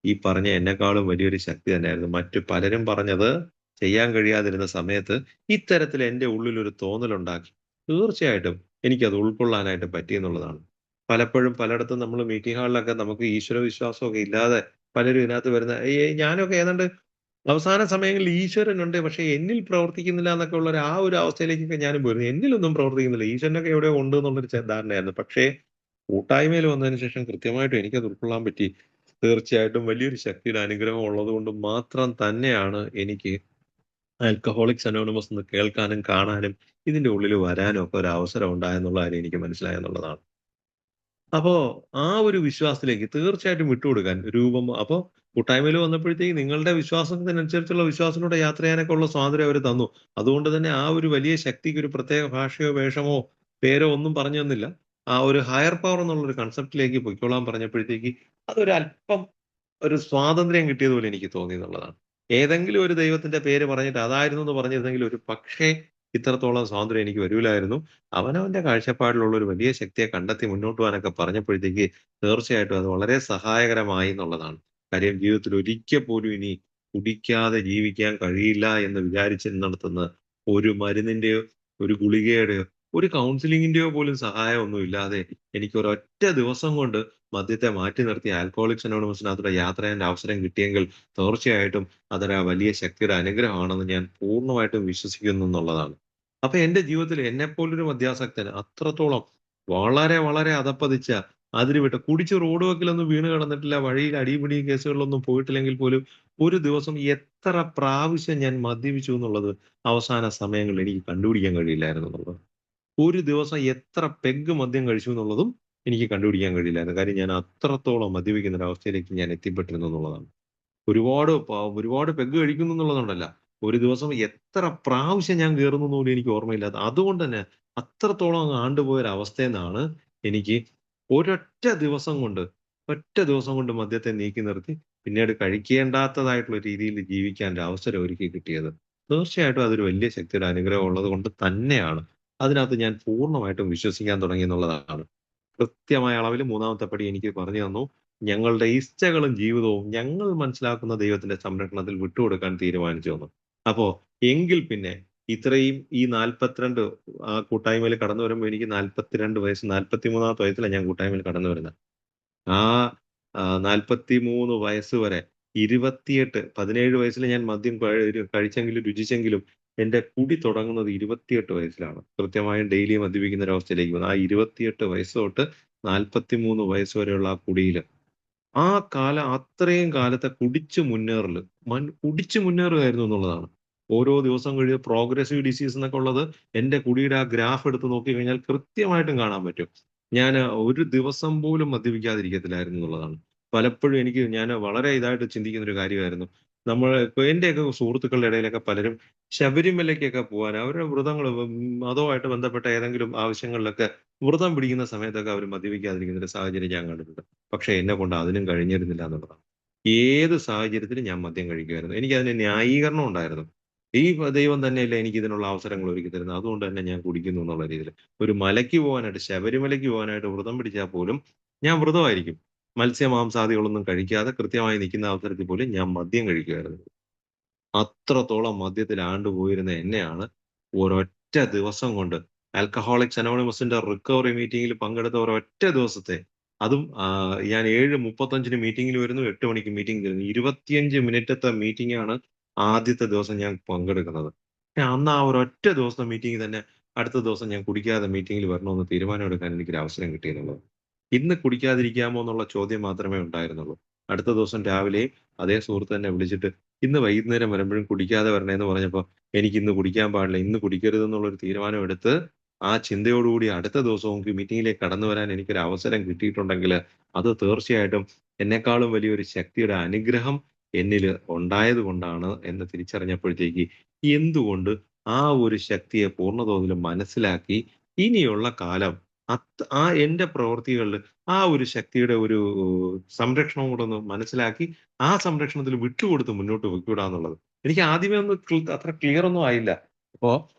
ഈ പറഞ്ഞ എന്നെക്കാളും വലിയൊരു ശക്തി തന്നെയായിരുന്നു. മറ്റു പലരും പറഞ്ഞത് ചെയ്യാൻ കഴിയാതിരുന്ന സമയത്ത് ഇത്തരത്തിൽ എന്റെ ഉള്ളിൽ ഒരു തോന്നലുണ്ടാക്കി. തീർച്ചയായിട്ടും എനിക്കത് ഉൾക്കൊള്ളാനായിട്ട് പറ്റിയെന്നുള്ളതാണ്. പലപ്പോഴും പലയിടത്തും നമ്മൾ മീറ്റിംഗ് ഹാളിലൊക്കെ നമുക്ക് ഈശ്വര വിശ്വാസമൊക്കെ ഇല്ലാതെ പലരും ഇതിനകത്ത് വരുന്ന ഞാനൊക്കെ ഏതാണ്ട് അവസാന സമയങ്ങളിൽ ഈശ്വരനുണ്ട് പക്ഷെ എന്നിൽ പ്രവർത്തിക്കുന്നില്ല എന്നൊക്കെ ഉള്ള ഒരു അവസ്ഥയിലേക്കൊക്കെ ഞാനും പോയിരുന്നു. എന്നിലൊന്നും പ്രവർത്തിക്കുന്നില്ല. ഈശ്വരനൊക്കെ എവിടെയോ ഉണ്ട് എന്നുള്ളൊരു ധാരണയായിരുന്നു. പക്ഷേ കൂട്ടായ്മയിൽ വന്നതിന് ശേഷം കൃത്യമായിട്ടും എനിക്കത് ഉൾക്കൊള്ളാൻ പറ്റി. തീർച്ചയായിട്ടും വലിയൊരു ശക്തിയുടെ അനുഗ്രഹം ഉള്ളതുകൊണ്ട് മാത്രം തന്നെയാണ് എനിക്ക് ആൽക്കഹോളിക്സ് അനോണിമസ് എന്ന് കേൾക്കാനും കാണാനും ഇതിന്റെ ഉള്ളിൽ വരാനും ഒക്കെ ഒരു അവസരം ഉണ്ടായെന്നുള്ള കാര്യം എനിക്ക് മനസ്സിലായെന്നുള്ളതാണ്. അപ്പോ ആ ഒരു വിശ്വാസത്തിലേക്ക് തീർച്ചയായിട്ടും വിട്ടുകൊടുക്കാൻ അപ്പോ കൂട്ടായ്മയിൽ വന്നപ്പോഴത്തേക്ക് നിങ്ങളുടെ വിശ്വാസത്തിനനുസരിച്ചുള്ള വിശ്വാസത്തിലൂടെ യാത്ര ചെയ്യാനൊക്കെ ഉള്ള സ്വാതന്ത്ര്യം അവര് തന്നു. അതുകൊണ്ട് തന്നെ ആ ഒരു വലിയ ശക്തിക്ക് ഒരു പ്രത്യേക ഭാഷയോ, വേഷമോ, പേരോ ഒന്നും പറഞ്ഞു തന്നില്ല. ആ ഒരു ഹയർ പവർ എന്നുള്ള ഒരു കൺസെപ്റ്റിലേക്ക് പൊയ്ക്കോളാൻ പറഞ്ഞപ്പോഴത്തേക്ക് അതൊരു അല്പം ഒരു സ്വാതന്ത്ര്യം കിട്ടിയതുപോലെ എനിക്ക് തോന്നി എന്നുള്ളതാണ്. ഏതെങ്കിലും ഒരു ദൈവത്തിന്റെ പേര് പറഞ്ഞിട്ട് അതായിരുന്നു എന്ന് പറഞ്ഞിരുന്നെങ്കിൽ ഒരു പക്ഷേ ഇത്രത്തോളം സ്വാതന്ത്ര്യം എനിക്ക് വരൂലായിരുന്നു. അവനവന്റെ കാഴ്ചപ്പാടിലുള്ള ഒരു വലിയ ശക്തിയെ കണ്ടെത്തി മുന്നോട്ട് പോകാനൊക്കെ പറഞ്ഞപ്പോഴത്തേക്ക് തീർച്ചയായിട്ടും അത് വളരെ സഹായകരമായി എന്നുള്ളതാണ്. കാര്യം ജീവിതത്തിൽ ഒരിക്കൽ പോലും ഇനി കുടിക്കാതെ ജീവിക്കാൻ കഴിയില്ല എന്ന് വിചാരിച്ചിരുന്നിടത്തുനിന്ന് ഒരു മരുന്നിന്റെയോ, ഒരു ഗുളികയുടെയോ, ഒരു കൗൺസിലിങ്ങിന്റെയോ പോലും സഹായമൊന്നും ഇല്ലാതെ എനിക്ക് ഒരൊറ്റ ദിവസം കൊണ്ട് മദ്യത്തെ മാറ്റി നിർത്തി ആൽക്കഹോളിക്സ് അനോണിമസിനകത്തൂടെ യാത്ര ചെയ്യാൻ അവസരം കിട്ടിയെങ്കിൽ തീർച്ചയായിട്ടും അതൊരു വലിയ ശക്തിയുടെ അനുഗ്രഹമാണെന്ന് ഞാൻ പൂർണ്ണമായിട്ടും വിശ്വസിക്കുന്നു എന്നുള്ളതാണ്. അപ്പൊ എന്റെ ജീവിതത്തിൽ എന്നെപ്പോലൊരു മദ്യാസക്തന് അത്രത്തോളം വളരെ വളരെ അധപ്പതിച്ച അതിരുവിട്ട കുടിച്ച് റോഡ് വക്കിലൊന്നും വീണ് കിടന്നിട്ടില്ല. വഴിയിൽ അടിപിടി കേസുകളിലൊന്നും പോയിട്ടില്ലെങ്കിൽ പോലും ഒരു ദിവസം എത്ര പ്രാവശ്യം ഞാൻ മദ്യപിച്ചു എന്നുള്ളത് അവസാന സമയങ്ങളിൽ എനിക്ക് കണ്ടുപിടിക്കാൻ കഴിയില്ലായിരുന്നു എന്നുള്ളത്. ഒരു ദിവസം എത്ര പെഗ് മദ്യം കഴിച്ചു എന്നുള്ളതും എനിക്ക് കണ്ടുപിടിക്കാൻ കഴിയില്ലായിരുന്നു. കാര്യം ഞാൻ അത്രത്തോളം മദ്യപിക്കുന്ന ഒരു അവസ്ഥയിലേക്ക് ഞാൻ എത്തിപ്പെട്ടിരുന്നു എന്നുള്ളതാണ്. ഒരുപാട് പെഗ് കഴിക്കുന്നു എന്നുള്ളതുകൊണ്ടല്ല. ഒരു ദിവസം എത്ര പ്രാവശ്യം ഞാൻ കേറുന്നു എന്ന് പോലും എനിക്ക് ഓർമ്മയില്ലാത്ത അതുകൊണ്ട് തന്നെ അത്രത്തോളം അങ്ങ് ആണ്ടുപോയൊരവസ്ഥേന്നാണ് എനിക്ക് ഒറ്റ ദിവസം കൊണ്ട് മദ്യത്തെ നീക്കി നിർത്തി പിന്നീട് കഴിക്കേണ്ടാത്തതായിട്ടുള്ള രീതിയിൽ ജീവിക്കാൻ ഒരു അവസരം ഒരുക്കി കിട്ടിയത്. തീർച്ചയായിട്ടും അതൊരു വലിയ ശക്തിയുടെ അനുഗ്രഹം ഉള്ളത് കൊണ്ട് തന്നെയാണ്. അതിനകത്ത് ഞാൻ പൂർണ്ണമായിട്ടും വിശ്വസിക്കാൻ തുടങ്ങി എന്നുള്ളതാണ്. കൃത്യമായ അളവിൽ മൂന്നാമത്തെ പടി എനിക്ക് പറഞ്ഞു തന്നു. ഞങ്ങളുടെ ഇച്ഛകളും ജീവിതവും ഞങ്ങൾ മനസ്സിലാക്കുന്ന ദൈവത്തിന്റെ സംരക്ഷണത്തിൽ വിട്ടുകൊടുക്കാൻ തീരുമാനിച്ചു എന്ന്. അപ്പോ എങ്കിൽ പിന്നെ ഇത്രയും ഈ 42 കൂട്ടായ്മയിൽ കടന്നു വരുമ്പോൾ എനിക്ക് 42 വയസ്സ് 43ാമത്തെ വയസ്സിലാണ് ഞാൻ കൂട്ടായ്മയിൽ കടന്നു വരുന്നത്. ആ 43 വയസ്സ് വരെ 17 വയസ്സിൽ ഞാൻ മദ്യം കഴിച്ചെങ്കിലും രുചിച്ചെങ്കിലും എന്റെ കുടി തുടങ്ങുന്നത് 28 വയസ്സിലാണ്. കൃത്യമായും ഡെയിലി മദ്യപിക്കുന്ന ഒരു അവസ്ഥയിലേക്ക് വന്നു. ആ 28 വയസ്സ് തൊട്ട് 43 വയസ്സ് വരെയുള്ള ആ കുടിയില് അത്രയും കാലത്തെ കുടിച്ചു മുന്നേറുകയായിരുന്നു എന്നുള്ളതാണ്. ഓരോ ദിവസം കഴിയും പ്രോഗ്രസീവ് ഡിസീസ് എന്നൊക്കെ ഉള്ളത് എന്റെ കുടിയുടെ ആ ഗ്രാഫ് എടുത്ത് നോക്കിക്കഴിഞ്ഞാൽ കൃത്യമായിട്ടും കാണാൻ പറ്റും. ഞാന് ഒരു ദിവസം പോലും മദ്യപിക്കാതിരിക്കത്തില്ലായിരുന്നു എന്നുള്ളതാണ്. പലപ്പോഴും ഞാൻ വളരെ ഇതായിട്ട് ചിന്തിക്കുന്ന ഒരു കാര്യമായിരുന്നു. നമ്മൾ ഇപ്പൊ എന്റെയൊക്കെ സുഹൃത്തുക്കളുടെ ഇടയിലൊക്കെ പലരും ശബരിമലയ്ക്കൊക്കെ പോകാൻ അവരുടെ വ്രതങ്ങൾ മതവുമായിട്ട് ബന്ധപ്പെട്ട ഏതെങ്കിലും ആവശ്യങ്ങളിലൊക്കെ വ്രതം പിടിക്കുന്ന സമയത്തൊക്കെ അവർ മദ്യപിക്കാതിരിക്കുന്ന ഒരു സാഹചര്യം ഞാൻ കണ്ടിട്ടുണ്ട്. പക്ഷെ എന്നെ കൊണ്ട് അതിനും കഴിഞ്ഞിരുന്നില്ല എന്നുള്ളതാണ്. ഏത് സാഹചര്യത്തിലും ഞാൻ മദ്യം കഴിക്കുമായിരുന്നു. എനിക്ക് അതിന് ന്യായീകരണം ഉണ്ടായിരുന്നു. ഈ ദൈവം തന്നെയല്ലേ എനിക്ക് ഇതിനുള്ള അവസരങ്ങൾ ഒരുക്കി തരുന്നത്, അതുകൊണ്ട് തന്നെ ഞാൻ കുടിക്കുന്നു എന്നുള്ള രീതിയിൽ. ഒരു മലയ്ക്ക് പോകാനായിട്ട്, ശബരിമലയ്ക്ക് പോകാനായിട്ട് വ്രതം പിടിച്ചാൽ പോലും ഞാൻ വ്രതമായിരിക്കും. മത്സ്യമാംസാദികളൊന്നും കഴിക്കാതെ കൃത്യമായി നിൽക്കുന്ന അവസരത്തിൽ പോലും ഞാൻ മദ്യം കഴിക്കുമായിരുന്നു. അത്രത്തോളം മദ്യത്തിൽ ആണ്ടുപോയിരുന്ന എന്നെയാണ് ഒരൊറ്റ ദിവസം കൊണ്ട് ആൽക്കഹോളിക്സ് അനോണിമസിന്റെ റിക്കവറി മീറ്റിംഗിൽ പങ്കെടുത്ത ഒരൊറ്റ ദിവസത്തെ, അതും ഞാൻ 7:35 മീറ്റിംഗിൽ വരുന്നു, 8 മണിക്ക് മീറ്റിംഗ് തരുന്നു. 25 മിനിറ്റത്തെ മീറ്റിംഗ് ആണ് ആദ്യത്തെ ദിവസം ഞാൻ പങ്കെടുക്കുന്നത്. പക്ഷെ അന്ന് ആ ഒരൊറ്റ ദിവസത്തെ മീറ്റിംഗ് തന്നെ അടുത്ത ദിവസം ഞാൻ കുടിക്കാതെ മീറ്റിംഗിൽ വരണമെന്ന് തീരുമാനമെടുക്കാൻ എനിക്കൊരു അവസരം കിട്ടിയെന്നുള്ളത്. ഇന്ന് കുടിക്കാതിരിക്കാമോ എന്നുള്ള ചോദ്യം മാത്രമേ ഉണ്ടായിരുന്നുള്ളൂ. അടുത്ത ദിവസം രാവിലെ അതേ സുഹൃത്ത് തന്നെ വിളിച്ചിട്ട് ഇന്ന് വൈകുന്നേരം വരുമ്പോഴും കുടിക്കാതെ വരണേന്ന് പറഞ്ഞപ്പോ എനിക്ക് ഇന്ന് കുടിക്കാൻ പാടില്ല, ഇന്ന് കുടിക്കരുതെന്നുള്ളൊരു തീരുമാനം എടുത്ത് ആ ചിന്തയോടുകൂടി അടുത്ത ദിവസവും മീറ്റിംഗിലേക്ക് കടന്നു വരാൻ എനിക്കൊരു അവസരം കിട്ടിയിട്ടുണ്ടെങ്കിൽ അത് തീർച്ചയായിട്ടും എന്നെക്കാളും വലിയൊരു ശക്തിയുടെ അനുഗ്രഹം എന്നിൽ ഉണ്ടായത് കൊണ്ടാണ് എന്ന് തിരിച്ചറിഞ്ഞപ്പോഴത്തേക്ക് എന്തുകൊണ്ട് ആ ഒരു ശക്തിയെ പൂർണ്ണതോതിൽ മനസ്സിലാക്കി ഇനിയുള്ള കാലം ആ എന്റെ പ്രവൃത്തികളിൽ ആ ഒരു ശക്തിയുടെ ഒരു സംരക്ഷണം കൂടെ ഒന്ന് മനസ്സിലാക്കി ആ സംരക്ഷണത്തിൽ വിട്ടുകൊടുത്ത് മുന്നോട്ട് പൊയ്ക്കൂടാന്നുള്ളത്. എനിക്ക് ആദ്യമേ ഒന്നും അത്ര ക്ലിയർ ഒന്നും ആയില്ല. അപ്പോ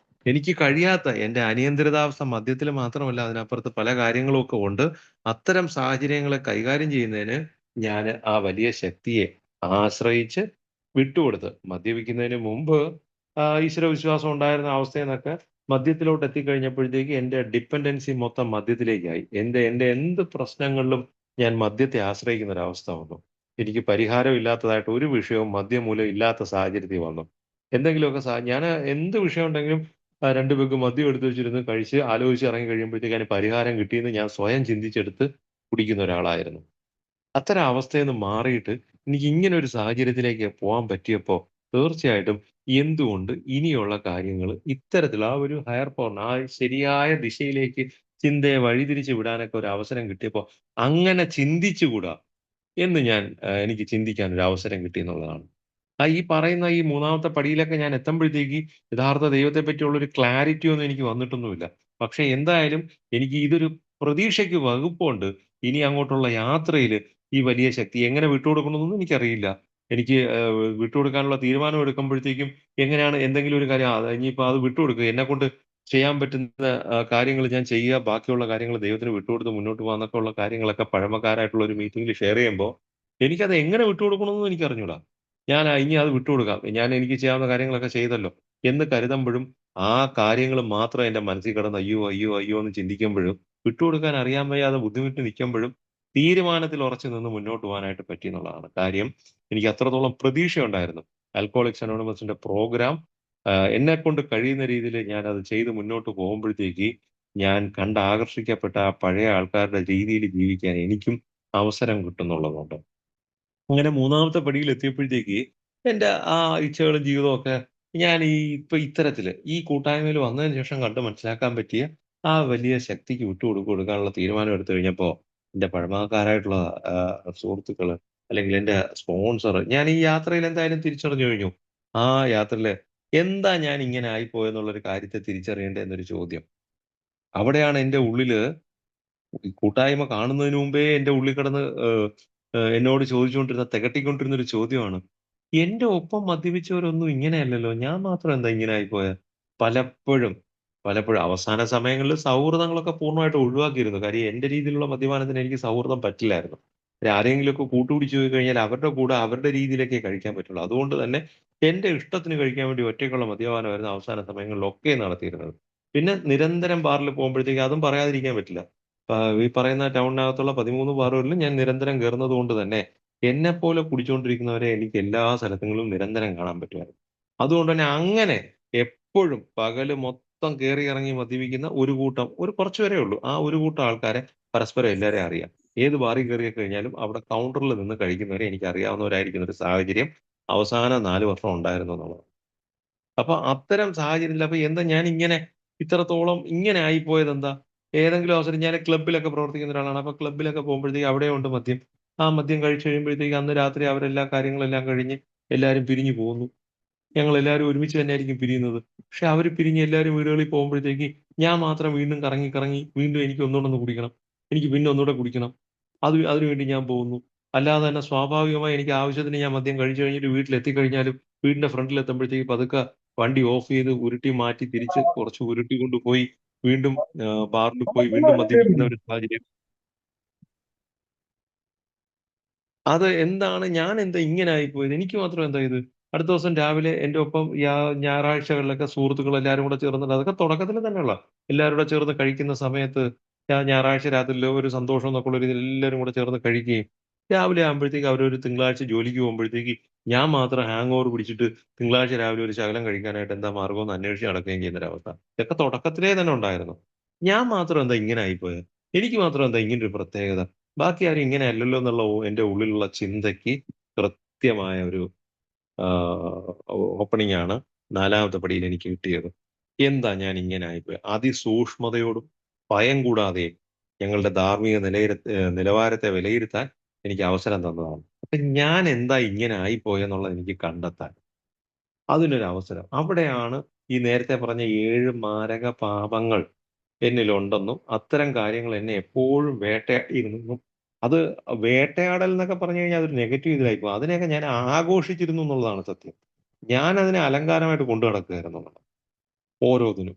എനിക്ക് കഴിയാത്ത എന്റെ അനിയന്ത്രിതാവസ്ഥ മദ്യത്തിൽ മാത്രമല്ല അതിനപ്പുറത്ത് പല കാര്യങ്ങളും ഒക്കെ ഉണ്ട്. അത്തരം സാഹചര്യങ്ങളെ കൈകാര്യം ചെയ്യുന്നതിന് ഞാൻ ആ വലിയ ശക്തിയെ ആശ്രയിച്ച് വിട്ടുകൊടുത്ത് മദ്യപിക്കുന്നതിന് മുമ്പ് ഈശ്വര വിശ്വാസം ഉണ്ടായിരുന്ന അവസ്ഥയിൽ നിന്നൊക്കെ മദ്യത്തിലോട്ട് എത്തിക്കഴിഞ്ഞപ്പോഴത്തേക്ക് എന്റെ ഡിപ്പെൻഡൻസി മൊത്തം മദ്യത്തിലേക്കായി. എന്റെ എന്ത് പ്രശ്നങ്ങളിലും ഞാൻ മദ്യത്തെ ആശ്രയിക്കുന്ന ഒരു അവസ്ഥ വന്നു. എനിക്ക് പരിഹാരം ഇല്ലാത്തതായിട്ട് ഒരു വിഷയവും മദ്യം മൂലം ഇല്ലാത്ത സാഹചര്യത്തിൽ വന്നു. എന്തെങ്കിലുമൊക്കെ ഞാൻ എന്ത് വിഷയം ഉണ്ടെങ്കിലും 2 പെഗ് മദ്യം എടുത്ത് വെച്ചിരുന്ന് കഴിച്ച് ആലോചിച്ച് ഇറങ്ങി കഴിയുമ്പോഴത്തേക്ക് അതിന് പരിഹാരം കിട്ടിയെന്ന് ഞാൻ സ്വയം ചിന്തിച്ചെടുത്ത് കുടിക്കുന്ന ഒരാളായിരുന്നു. അത്തരം അവസ്ഥയിൽ നിന്ന് മാറിയിട്ട് എനിക്ക് ഇങ്ങനെ ഒരു സാഹചര്യത്തിലേക്ക് പോകാൻ പറ്റിയപ്പോ തീർച്ചയായിട്ടും എന്തുകൊണ്ട് ഇനിയുള്ള കാര്യങ്ങൾ ഇത്തരത്തിൽ ആ ഒരു ഹയർ പവർ ആ ശരിയായ ദിശയിലേക്ക് ചിന്തയെ വഴിതിരിച്ചു വിടാനൊക്കെ ഒരു അവസരം കിട്ടിയപ്പോ അങ്ങനെ ചിന്തിച്ചുകൂടാ എന്ന് ഞാൻ എനിക്ക് ചിന്തിക്കാൻ ഒരു അവസരം കിട്ടി എന്നുള്ളതാണ്. ഈ പറയുന്ന ഈ മൂന്നാമത്തെ പടിയിലൊക്കെ ഞാൻ എത്തുമ്പോഴത്തേക്ക് യഥാർത്ഥ ദൈവത്തെ പറ്റിയുള്ള ഒരു ക്ലാരിറ്റി ഒന്നും എനിക്ക് വന്നിട്ടൊന്നുമില്ല. പക്ഷെ എന്തായാലും എനിക്ക് ഇതൊരു പ്രതീക്ഷയ്ക്ക് വകുപ്പുണ്ട്. ഇനി അങ്ങോട്ടുള്ള യാത്രയിൽ ഈ വലിയ ശക്തി എങ്ങനെ വിട്ടുകൊടുക്കണമെന്നൊന്നും എനിക്കറിയില്ല. എനിക്ക് വിട്ടുകൊടുക്കാനുള്ള തീരുമാനം എടുക്കുമ്പോഴത്തേക്കും എങ്ങനെയാണ് എന്തെങ്കിലും ഒരു കാര്യം ഇനിയിപ്പോ അത് വിട്ടുകൊടുക്കുക. എന്നെക്കൊണ്ട് ചെയ്യാൻ പറ്റുന്ന കാര്യങ്ങൾ ഞാൻ ചെയ്യുക. ബാക്കിയുള്ള കാര്യങ്ങൾ ദൈവത്തിന് വിട്ടുകൊടുത്ത് മുന്നോട്ട് പോകാം എന്നൊക്കെ ഉള്ള കാര്യങ്ങളൊക്കെ പഴമക്കാരായിട്ടുള്ള ഒരു മീറ്റിംഗിൽ ഷെയർ ചെയ്യുമ്പോൾ എനിക്കത് എങ്ങനെ വിട്ടുകൊടുക്കണമെന്നും എനിക്കറിഞ്ഞൂടാ. ഞാൻ ഇനി അത് വിട്ടുകൊടുക്കാം. ഞാൻ എനിക്ക് ചെയ്യാവുന്ന കാര്യങ്ങളൊക്കെ ചെയ്തല്ലോ എന്ന് കരുതുമ്പോഴും ആ കാര്യങ്ങൾ മാത്രം എന്റെ മനസ്സിൽ കിടന്ന് അയ്യോ, അയ്യോ, അയ്യോ എന്ന് ചിന്തിക്കുമ്പോഴും വിട്ടുകൊടുക്കാൻ അറിയാൻ വയ്യാതെ ബുദ്ധിമുട്ടി നിൽക്കുമ്പോഴും തീരുമാനത്തിൽ ഉറച്ചു നിന്ന് മുന്നോട്ട് പോകാനായിട്ട് പറ്റി എന്നുള്ളതാണ് കാര്യം. എനിക്ക് അത്രത്തോളം പ്രതീക്ഷയുണ്ടായിരുന്നു. ആൽക്കഹോളിക്സ് അനോണിമസിന്റെ പ്രോഗ്രാം എന്നെക്കൊണ്ട് കഴിയുന്ന രീതിയിൽ ഞാൻ അത് ചെയ്ത് മുന്നോട്ട് പോകുമ്പോഴത്തേക്ക് ഞാൻ കണ്ട് ആകർഷിക്കപ്പെട്ട ആ പഴയ ആൾക്കാരുടെ രീതിയിൽ ജീവിക്കാൻ എനിക്കും അവസരം കിട്ടുന്നുള്ളതുകൊണ്ട് അങ്ങനെ മൂന്നാമത്തെ പടിയിൽ എത്തിയപ്പോഴത്തേക്ക് എന്റെ ആ ഇച്ഛകളും ജീവിതവും ഒക്കെ ഞാൻ ഇപ്പൊ ഇത്തരത്തില് ഈ കൂട്ടായ്മയിൽ വന്നതിന് ശേഷം കണ്ട് മനസ്സിലാക്കാൻ പറ്റിയ ആ വലിയ ശക്തിക്ക് കൊടുക്കാനുള്ള തീരുമാനം എടുത്തു കഴിഞ്ഞപ്പോ എന്റെ പഴമക്കാരായിട്ടുള്ള സുഹൃത്തുക്കള് അല്ലെങ്കിൽ എന്റെ സ്പോൺസർ ഞാൻ ഈ യാത്രയിൽ എന്തായാലും തിരിച്ചറിഞ്ഞു കഴിഞ്ഞു. ആ യാത്രയില് എന്താ ഞാൻ ഇങ്ങനെ ആയിപ്പോയെന്നുള്ള ഒരു കാര്യത്തെ തിരിച്ചറിയേണ്ടത് എന്നൊരു ചോദ്യം അവിടെയാണ് എന്റെ ഉള്ളില് ഈ കൂട്ടായ്മ കാണുന്നതിന് മുമ്പേ എന്റെ ഉള്ളിൽ കിടന്ന് എന്നോട് ചോദിച്ചുകൊണ്ടിരുന്ന തികട്ടിക്കൊണ്ടിരുന്ന ഒരു ചോദ്യമാണ്. എന്റെ ഒപ്പം മദ്യപിച്ചവരൊന്നും ഇങ്ങനെയല്ലല്ലോ. ഞാൻ മാത്രം എന്താ ഇങ്ങനെ ആയിപ്പോയെ? പലപ്പോഴും, പലപ്പോഴും അവസാന സമയങ്ങളിൽ സൗഹൃദങ്ങളൊക്കെ പൂർണ്ണമായിട്ട് ഒഴിവാക്കിയിരുന്നു. കാര്യം എന്റെ രീതിയിലുള്ള മദ്യപാനത്തിന് എനിക്ക് സൗഹൃദം പറ്റില്ലായിരുന്നു. ആരെങ്കിലുമൊക്കെ കൂട്ടുപിടിച്ച് പോയി കഴിഞ്ഞാൽ അവരുടെ കൂടെ അവരുടെ രീതിയിലൊക്കെ കഴിക്കാൻ പറ്റുള്ളൂ. അതുകൊണ്ട് തന്നെ എന്റെ ഇഷ്ടത്തിന് കഴിക്കാൻ വേണ്ടി ഒറ്റയ്ക്കുള്ള മദ്യപാനമായിരുന്നു അവസാന സമയങ്ങളിലൊക്കെ നടത്തിയിരുന്നത്. പിന്നെ നിരന്തരം ബാറിൽ പോകുമ്പോഴത്തേക്ക് അതും പറയാതിരിക്കാൻ പറ്റില്ല. ഈ പറയുന്ന ടൗണിനകത്തുള്ള 13 ബാറുകളിലും ഞാൻ നിരന്തരം കേറുന്നത് കൊണ്ട് തന്നെ എന്നെപ്പോലെ കുടിച്ചുകൊണ്ടിരിക്കുന്നവരെ എനിക്ക് എല്ലാ സ്ഥലങ്ങളിലും നിരന്തരം കാണാൻ പറ്റുമായിരുന്നു. അതുകൊണ്ട് തന്നെ അങ്ങനെ എപ്പോഴും പകല് മൊത്തം കേറി ഇറങ്ങി മദ്യപിക്കുന്ന ഒരു കൂട്ടം ഒരു കുറച്ച് പേരേ ഉള്ളൂ. ആ ഒരു കൂട്ടം ആൾക്കാരെ പരസ്പരം എല്ലാവരെയും അറിയാം. ഏത് ബാറിൽ കേറി കഴിഞ്ഞാലും അവിടെ കൗണ്ടറിൽ നിന്ന് കഴിക്കുന്നവരെ എനിക്ക് അറിയാവുന്നവരായിരിക്കുന്ന ഒരു സാഹചര്യം അവസാന 4 വർഷം ഉണ്ടായിരുന്നു എന്നുള്ളതാണ്. അപ്പൊ അത്തരം സാഹചര്യത്തിൽ അപ്പൊ എന്താ ഞാൻ ഇങ്ങനെ ഇത്രത്തോളം ഇങ്ങനെ ആയിപ്പോയതെന്താ? ഏതെങ്കിലും അവസരം ഞാൻ ക്ലബ്ബിലൊക്കെ പ്രവർത്തിക്കുന്ന ഒരാളാണ്. അപ്പൊ ക്ലബ്ബിലൊക്കെ പോകുമ്പോഴത്തേക്ക് അവിടെയും ഉണ്ട് മദ്യം. ആ മദ്യം കഴിച്ച് കഴിയുമ്പോഴത്തേക്ക് അന്ന് രാത്രി അവരെല്ലാ കാര്യങ്ങളെല്ലാം കഴിഞ്ഞ് എല്ലാവരും പിരിഞ്ഞു പോകുന്നു. ഞങ്ങൾ എല്ലാവരും ഒരുമിച്ച് തന്നെയായിരിക്കും പിരിയുന്നത്. പക്ഷെ അവർ പിരിഞ്ഞ് എല്ലാവരും വീടുകളിൽ പോകുമ്പോഴത്തേക്ക് ഞാൻ മാത്രം വീണ്ടും കറങ്ങി കറങ്ങി വീണ്ടും എനിക്ക് ഒന്നുകൂടെ ഒന്ന് കുടിക്കണം. എനിക്ക് പിന്നെ ഒന്നുകൂടെ കുടിക്കണം. അതിനുവേണ്ടി ഞാൻ പോകുന്നു. അല്ലാതെ തന്നെ സ്വാഭാവികമായി എനിക്ക് ആവശ്യത്തിന് ഞാൻ മദ്യം കഴിച്ചു കഴിഞ്ഞിട്ട് വീട്ടിലെത്തിക്കഴിഞ്ഞാലും വീടിന്റെ ഫ്രണ്ടിൽ എത്തുമ്പോഴത്തേക്ക് പതുക്കെ വണ്ടി ഓഫ് ചെയ്ത് ഉരുട്ടി മാറ്റി തിരിച്ച് കുറച്ച് ഉരുട്ടി കൊണ്ടുപോയി വീണ്ടും ബാറിൽ പോയി വീണ്ടും മദ്യപിക്കുന്ന ഒരു സാഹചര്യം. അത് എന്താണ്, ഞാൻ എന്താ ഇങ്ങനെ ആയിപ്പോയത്? എനിക്ക് മാത്രം എന്താ ഇത്? അടുത്ത ദിവസം രാവിലെ എൻ്റെ ഒപ്പം ഞായറാഴ്ചകളിലൊക്കെ സുഹൃത്തുക്കൾ എല്ലാവരും കൂടെ ചേർന്നിട്ട്, അതൊക്കെ തുടക്കത്തിൽ തന്നെയുള്ള എല്ലാവരും കൂടെ ചേർന്ന് കഴിക്കുന്ന സമയത്ത് ഞായറാഴ്ച രാത്രിയില് ഒരു സന്തോഷം എന്നൊക്കെ ഉള്ള രീതിയിൽ എല്ലാവരും കൂടെ ചേർന്ന് കഴിക്കുകയും രാവിലെ ആകുമ്പോഴത്തേക്ക് അവരൊരു തിങ്കളാഴ്ച ജോലിക്ക് പോകുമ്പോഴത്തേക്ക് ഞാൻ മാത്രം ഹാങ് ഓവർ പിടിച്ചിട്ട് തിങ്കളാഴ്ച രാവിലെ ഒരു ശകലം കഴിക്കാനായിട്ട് എന്താ മാർഗം എന്ന് അന്വേഷിച്ച് നടക്കുകയും ചെയ്യുന്ന ഒരവസ്ഥ. ഇതൊക്കെ തുടക്കത്തിലേ തന്നെ ഉണ്ടായിരുന്നു. ഞാൻ മാത്രം എന്താ ഇങ്ങനെ ആയിപ്പോയത്? എനിക്ക് മാത്രം എന്താ ഇങ്ങനൊരു പ്രത്യേകത? ബാക്കി ആരും ഇങ്ങനെ അല്ലല്ലോ എന്നുള്ള എന്റെ ഉള്ളിലുള്ള ചിന്തയ്ക്ക് കൃത്യമായ ഒരു ഓപ്പണിംഗ് ആണ് നാലാമത്തെ പടിയിൽ എനിക്ക് കിട്ടിയത്. എന്താ ഞാൻ ഇങ്ങനെ ആയിപ്പോയി? അതിസൂക്ഷ്മതയോടും ഭയം കൂടാതെയും ഞങ്ങളുടെ ധാർമ്മിക നിലവാരത്തെ വിലയിരുത്താൻ എനിക്ക് അവസരം തന്നതാണ്. അപ്പൊ ഞാൻ എന്താ ഇങ്ങനെ ആയിപ്പോയെന്നുള്ളത് എനിക്ക് കണ്ടെത്താൻ അതിനൊരു അവസരം. അവിടെയാണ് ഈ നേരത്തെ പറഞ്ഞ 7 മാരക പാപങ്ങൾ എന്നിലുണ്ടെന്നും അത്തരം കാര്യങ്ങൾ എന്നെ എപ്പോഴും വേട്ടയാടിയിരുന്നെന്നും, അത് വേട്ടയാടൽ എന്നൊക്കെ പറഞ്ഞു കഴിഞ്ഞാൽ അതൊരു നെഗറ്റീവ് ഇതിലായി പോകും. അതിനെയൊക്കെ ഞാൻ ആഘോഷിച്ചിരുന്നു എന്നുള്ളതാണ് സത്യം. ഞാൻ അതിനെ അലങ്കാരമായിട്ട് കൊണ്ടു നടക്കുകയായിരുന്നു ഓരോന്നിനും.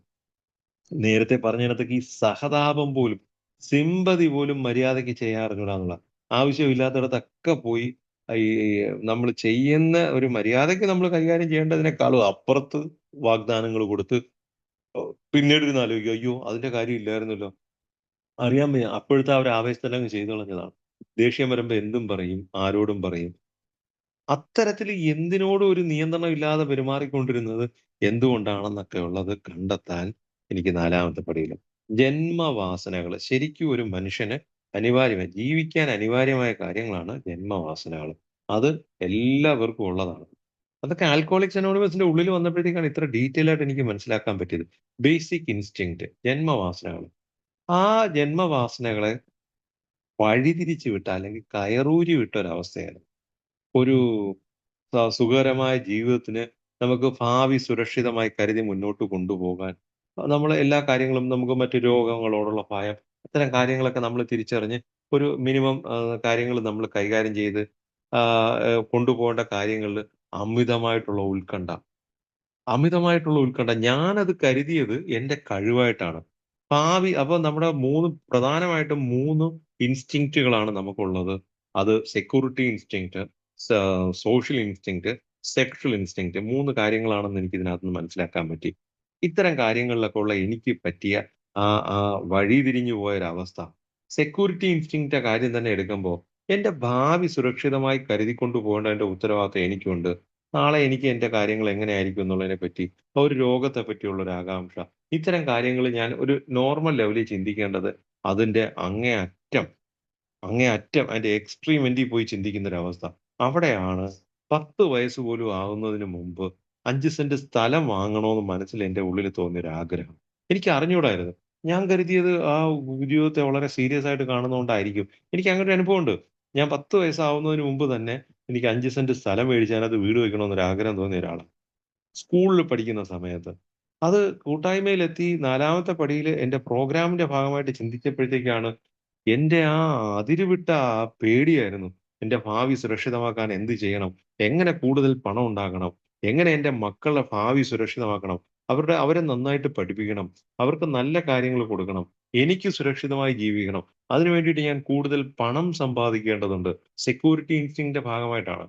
നേരത്തെ പറഞ്ഞിടത്തേക്ക് ഈ സഹതാപം പോലും, സിമ്പതി പോലും മര്യാദയ്ക്ക് ചെയ്യാൻ അറിഞ്ഞൂടാ എന്നുള്ള, ആവശ്യമില്ലാത്തിടത്തൊക്കെ പോയി ഈ നമ്മൾ ചെയ്യുന്ന ഒരു മര്യാദയ്ക്ക് നമ്മൾ കൈകാര്യം ചെയ്യേണ്ടതിനേക്കാളും അപ്പുറത്ത് വാഗ്ദാനങ്ങൾ കൊടുത്ത് പിന്നീട് ഇരുന്ന് ആലോചിക്കും, അയ്യോ അതിന്റെ കാര്യം ഇല്ലായിരുന്നല്ലോ. അറിയാൻ വയ്യ. അപ്പോഴത്തെ ആ ഒരു ആവേശത്തിലങ്ങ് ചെയ്തു കളഞ്ഞതാണ്. ദേഷ്യം വരുമ്പോ എന്തും പറയും, ആരോടും പറയും. അത്തരത്തില് എന്തിനോടും ഒരു നിയന്ത്രണം ഇല്ലാതെ പെരുമാറിക്കൊണ്ടിരുന്നത് എന്തുകൊണ്ടാണെന്നൊക്കെ ഉള്ളത് കണ്ടെത്താൻ എനിക്ക് നാലാമത്തെ പടിയില്. ജന്മവാസനകള്. ശരിക്കും ഒരു മനുഷ്യന് ജീവിക്കാൻ അനിവാര്യമായ കാര്യങ്ങളാണ് ജന്മവാസനകള്. അത് എല്ലാവർക്കും ഉള്ളതാണ്. അതൊക്കെ ആൽക്കഹോളിക്സ് അനോണിമസിന്റെ ഉള്ളിൽ വന്നപ്പോഴത്തേക്കാണ് ഇത്ര ഡീറ്റെയിൽ ആയിട്ട് എനിക്ക് മനസ്സിലാക്കാൻ പറ്റിയത്. ബേസിക് ഇൻസ്റ്റിങ്ക്റ്റ്, ജന്മവാസനകള്. ആ ജന്മവാസനകളെ വഴിതിരിച്ചു വിട്ട അല്ലെങ്കിൽ കയറൂരി വിട്ട ഒരവസ്ഥയാണ്. ഒരു സുഖകരമായ ജീവിതത്തിന് നമുക്ക് ഭാവി സുരക്ഷിതമായി കരുതി മുന്നോട്ട് കൊണ്ടുപോകാൻ നമ്മള് എല്ലാ കാര്യങ്ങളും, നമുക്ക് മറ്റു രോഗങ്ങളോടുള്ള ഭയം, അത്തരം കാര്യങ്ങളൊക്കെ നമ്മൾ തിരിച്ചറിഞ്ഞ് ഒരു മിനിമം കാര്യങ്ങൾ നമ്മൾ കൈകാര്യം ചെയ്ത് കൊണ്ടുപോകേണ്ട കാര്യങ്ങളില് അമിതമായിട്ടുള്ള ഉത്കണ്ഠ. ഞാനത് കരുതിയത് എന്റെ കഴിവായിട്ടാണ്. അപ്പൊ നമ്മുടെ പ്രധാനമായിട്ടും 3 ഇൻസ്റ്റിങ്ക്റ്റുകളാണ് നമുക്കുള്ളത്. അത് security instinct, social instinct, sexual instinct. 3 കാര്യങ്ങളാണെന്ന് എനിക്ക് ഇതിനകത്ത് നിന്ന് മനസ്സിലാക്കാൻ പറ്റി. ഇത്തരം കാര്യങ്ങളിലൊക്കെ ഉള്ള എനിക്ക് പറ്റിയ ആ ആ വഴിതിരിഞ്ഞു പോയൊരവസ്ഥ. സെക്യൂരിറ്റി ഇൻസ്റ്റിങ്ക്റ്റിന്റെ കാര്യം തന്നെ എടുക്കുമ്പോ, എന്റെ ഭാവി സുരക്ഷിതമായി കരുതിക്കൊണ്ട് പോകേണ്ടതിന്റെ ഉത്തരവാദിത്തം എനിക്കുണ്ട്. നാളെ എനിക്ക് എന്റെ കാര്യങ്ങൾ എങ്ങനെയായിരിക്കും എന്നുള്ളതിനെ പറ്റി, ഒരു രോഗത്തെ പറ്റിയുള്ള ഒരു ആകാംക്ഷ, ഇത്തരം കാര്യങ്ങൾ ഞാൻ ഒരു നോർമൽ ലെവലിൽ ചിന്തിക്കേണ്ടത് അതിന്റെ അതിന്റെ എക്സ്ട്രീം എൻഡിൽ പോയി ചിന്തിക്കുന്ന ഒരു അവസ്ഥ. അവിടെയാണ് 10 വയസ്സ് പോലും ആകുന്നതിന് മുമ്പ് 5 സെന്റ് സ്ഥലം വാങ്ങണമെന്ന് മനസ്സിൽ എന്റെ ഉള്ളിൽ തോന്നിയ ഒരു ആഗ്രഹം. എനിക്ക് അറിഞ്ഞൂടായിരുന്നു. ഞാൻ കരുതിയത് ആ ജീവിതത്തെ വളരെ സീരിയസ് ആയിട്ട് കാണുന്നതുകൊണ്ടായിരിക്കും. എനിക്ക് അങ്ങനെ ഒരു അനുഭവമുണ്ട്. ഞാൻ 10 വയസ്സാവുന്നതിന് മുമ്പ് തന്നെ എനിക്ക് 5 സെന്റ് സ്ഥലം മേടിച്ച് അതിനകത്ത് വീട് വെക്കണമെന്നൊരു ആഗ്രഹം തോന്നിയ ഒരാളാണ്. സ്കൂളിൽ പഠിക്കുന്ന സമയത്ത്. അത് കൂട്ടായ്മയിലെത്തി നാലാമത്തെ പടിയില് എന്റെ പ്രോഗ്രാമിന്റെ ഭാഗമായിട്ട് ചിന്തിച്ചപ്പോഴത്തേക്കാണ് എന്റെ ആ അതിരുവിട്ട ആ പേടിയായിരുന്നു. എന്റെ ഭാവി സുരക്ഷിതമാക്കാൻ എന്ത് ചെയ്യണം? എങ്ങനെ കൂടുതൽ പണം ഉണ്ടാക്കണം? എങ്ങനെ എന്റെ മക്കളുടെ ഭാവി സുരക്ഷിതമാക്കണം? അവരെ നന്നായിട്ട് പഠിപ്പിക്കണം. അവർക്ക് നല്ല കാര്യങ്ങൾ കൊടുക്കണം. എനിക്ക് സുരക്ഷിതമായി ജീവിക്കണം. അതിനു വേണ്ടിയിട്ട് ഞാൻ കൂടുതൽ പണം സമ്പാദിക്കേണ്ടതുണ്ട്. സെക്യൂരിറ്റി ഇൻസ്റ്റിങ്ക്റ്റിന്റെ ഭാഗമായിട്ടാണ്.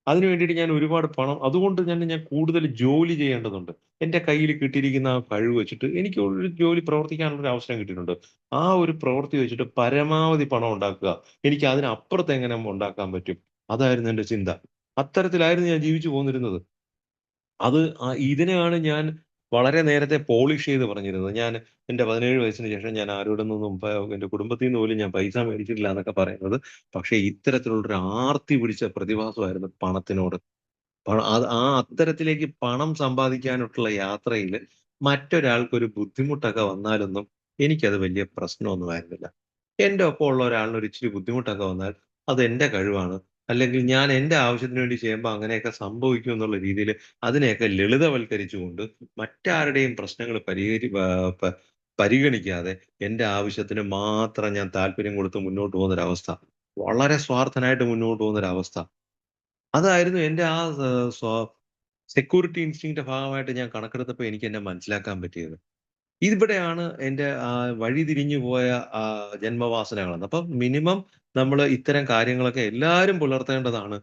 അതിനു വേണ്ടിയിട്ട് ഞാൻ ഒരുപാട് പണം, അതുകൊണ്ട് തന്നെ ഞാൻ കൂടുതൽ ജോലി ചെയ്യേണ്ടതുണ്ട്. എന്റെ കയ്യിൽ കിട്ടിയിരിക്കുന്ന ആ കഴിവ് വെച്ചിട്ട് എനിക്ക് ഒരു ജോലി പ്രവർത്തിക്കാനുള്ള ഒരു അവസരം കിട്ടിയിട്ടുണ്ട്. ആ ഒരു പ്രവൃത്തി വെച്ചിട്ട് പരമാവധി പണം ഉണ്ടാക്കുക. എനിക്ക് അതിനപ്പുറത്ത് എങ്ങനെ ഉണ്ടാക്കാൻ പറ്റും? അതായിരുന്നു എന്റെ ചിന്ത. അത്തരത്തിലായിരുന്നു ഞാൻ ജീവിച്ചു പോന്നിരുന്നത്. ഇതിനെയാണ് ഞാൻ വളരെ നേരത്തെ പോളിഷ് ചെയ്ത് പറഞ്ഞിരുന്നത്. ഞാൻ എന്റെ 17 വയസ്സിന് ശേഷം ഞാൻ ആരോടും നിന്നും എന്റെ കുടുംബത്തിൽ നിന്ന് പോലും ഞാൻ പൈസ മേടിച്ചിട്ടില്ല എന്നൊക്കെ പറയുന്നത്. പക്ഷേ ഇത്തരത്തിലുള്ളൊരു ആർത്തി പിടിച്ച പ്രതിഭാസമായിരുന്നു പണത്തിനോട്. അത്തരത്തിലേക്ക് പണം സമ്പാദിക്കാനായിട്ടുള്ള യാത്രയില് മറ്റൊരാൾക്കൊരു ബുദ്ധിമുട്ടൊക്കെ വന്നാലൊന്നും എനിക്കത് വലിയ പ്രശ്നമൊന്നും ആയിരുന്നില്ല. എന്റെ ഒപ്പം ഉള്ള ഒരാളിന് ഒരു ഇച്ചിരി ബുദ്ധിമുട്ടൊക്കെ വന്നാൽ അത് എന്റെ കഴിവാണ്. അല്ലെങ്കിൽ ഞാൻ എന്റെ ആവശ്യത്തിന് വേണ്ടി ചെയ്യുമ്പോൾ അങ്ങനെയൊക്കെ സംഭവിക്കും എന്നുള്ള രീതിയിൽ അതിനെയൊക്കെ ലളിതവൽക്കരിച്ചുകൊണ്ട് മറ്റാരുടെയും പ്രശ്നങ്ങൾ പരിഗണിക്കാതെ എന്റെ ആവശ്യത്തിന് മാത്രം ഞാൻ താല്പര്യം കൊടുത്ത് മുന്നോട്ട് പോകുന്ന ഒരവസ്ഥ, വളരെ സ്വാർത്ഥനായിട്ട് മുന്നോട്ട് പോകുന്ന ഒരവസ്ഥ, അതായിരുന്നു എന്റെ ആ സെക്യൂരിറ്റി ഇൻസ്റ്റിങ്ക്റ്റിന്റെ ഭാഗമായിട്ട് ഞാൻ കണക്കെടുത്തപ്പോൾ എനിക്ക് എന്നെ മനസ്സിലാക്കാൻ പറ്റിയത്. ഇവിടെയാണ് എന്റെ വഴിതിരിഞ്ഞു പോയ ജന്മവാസനകളെന്ന്. അപ്പം മിനിമം നമ്മള് ഇത്തരം കാര്യങ്ങളൊക്കെ എല്ലാരും പുലർത്തേണ്ടതാണ്.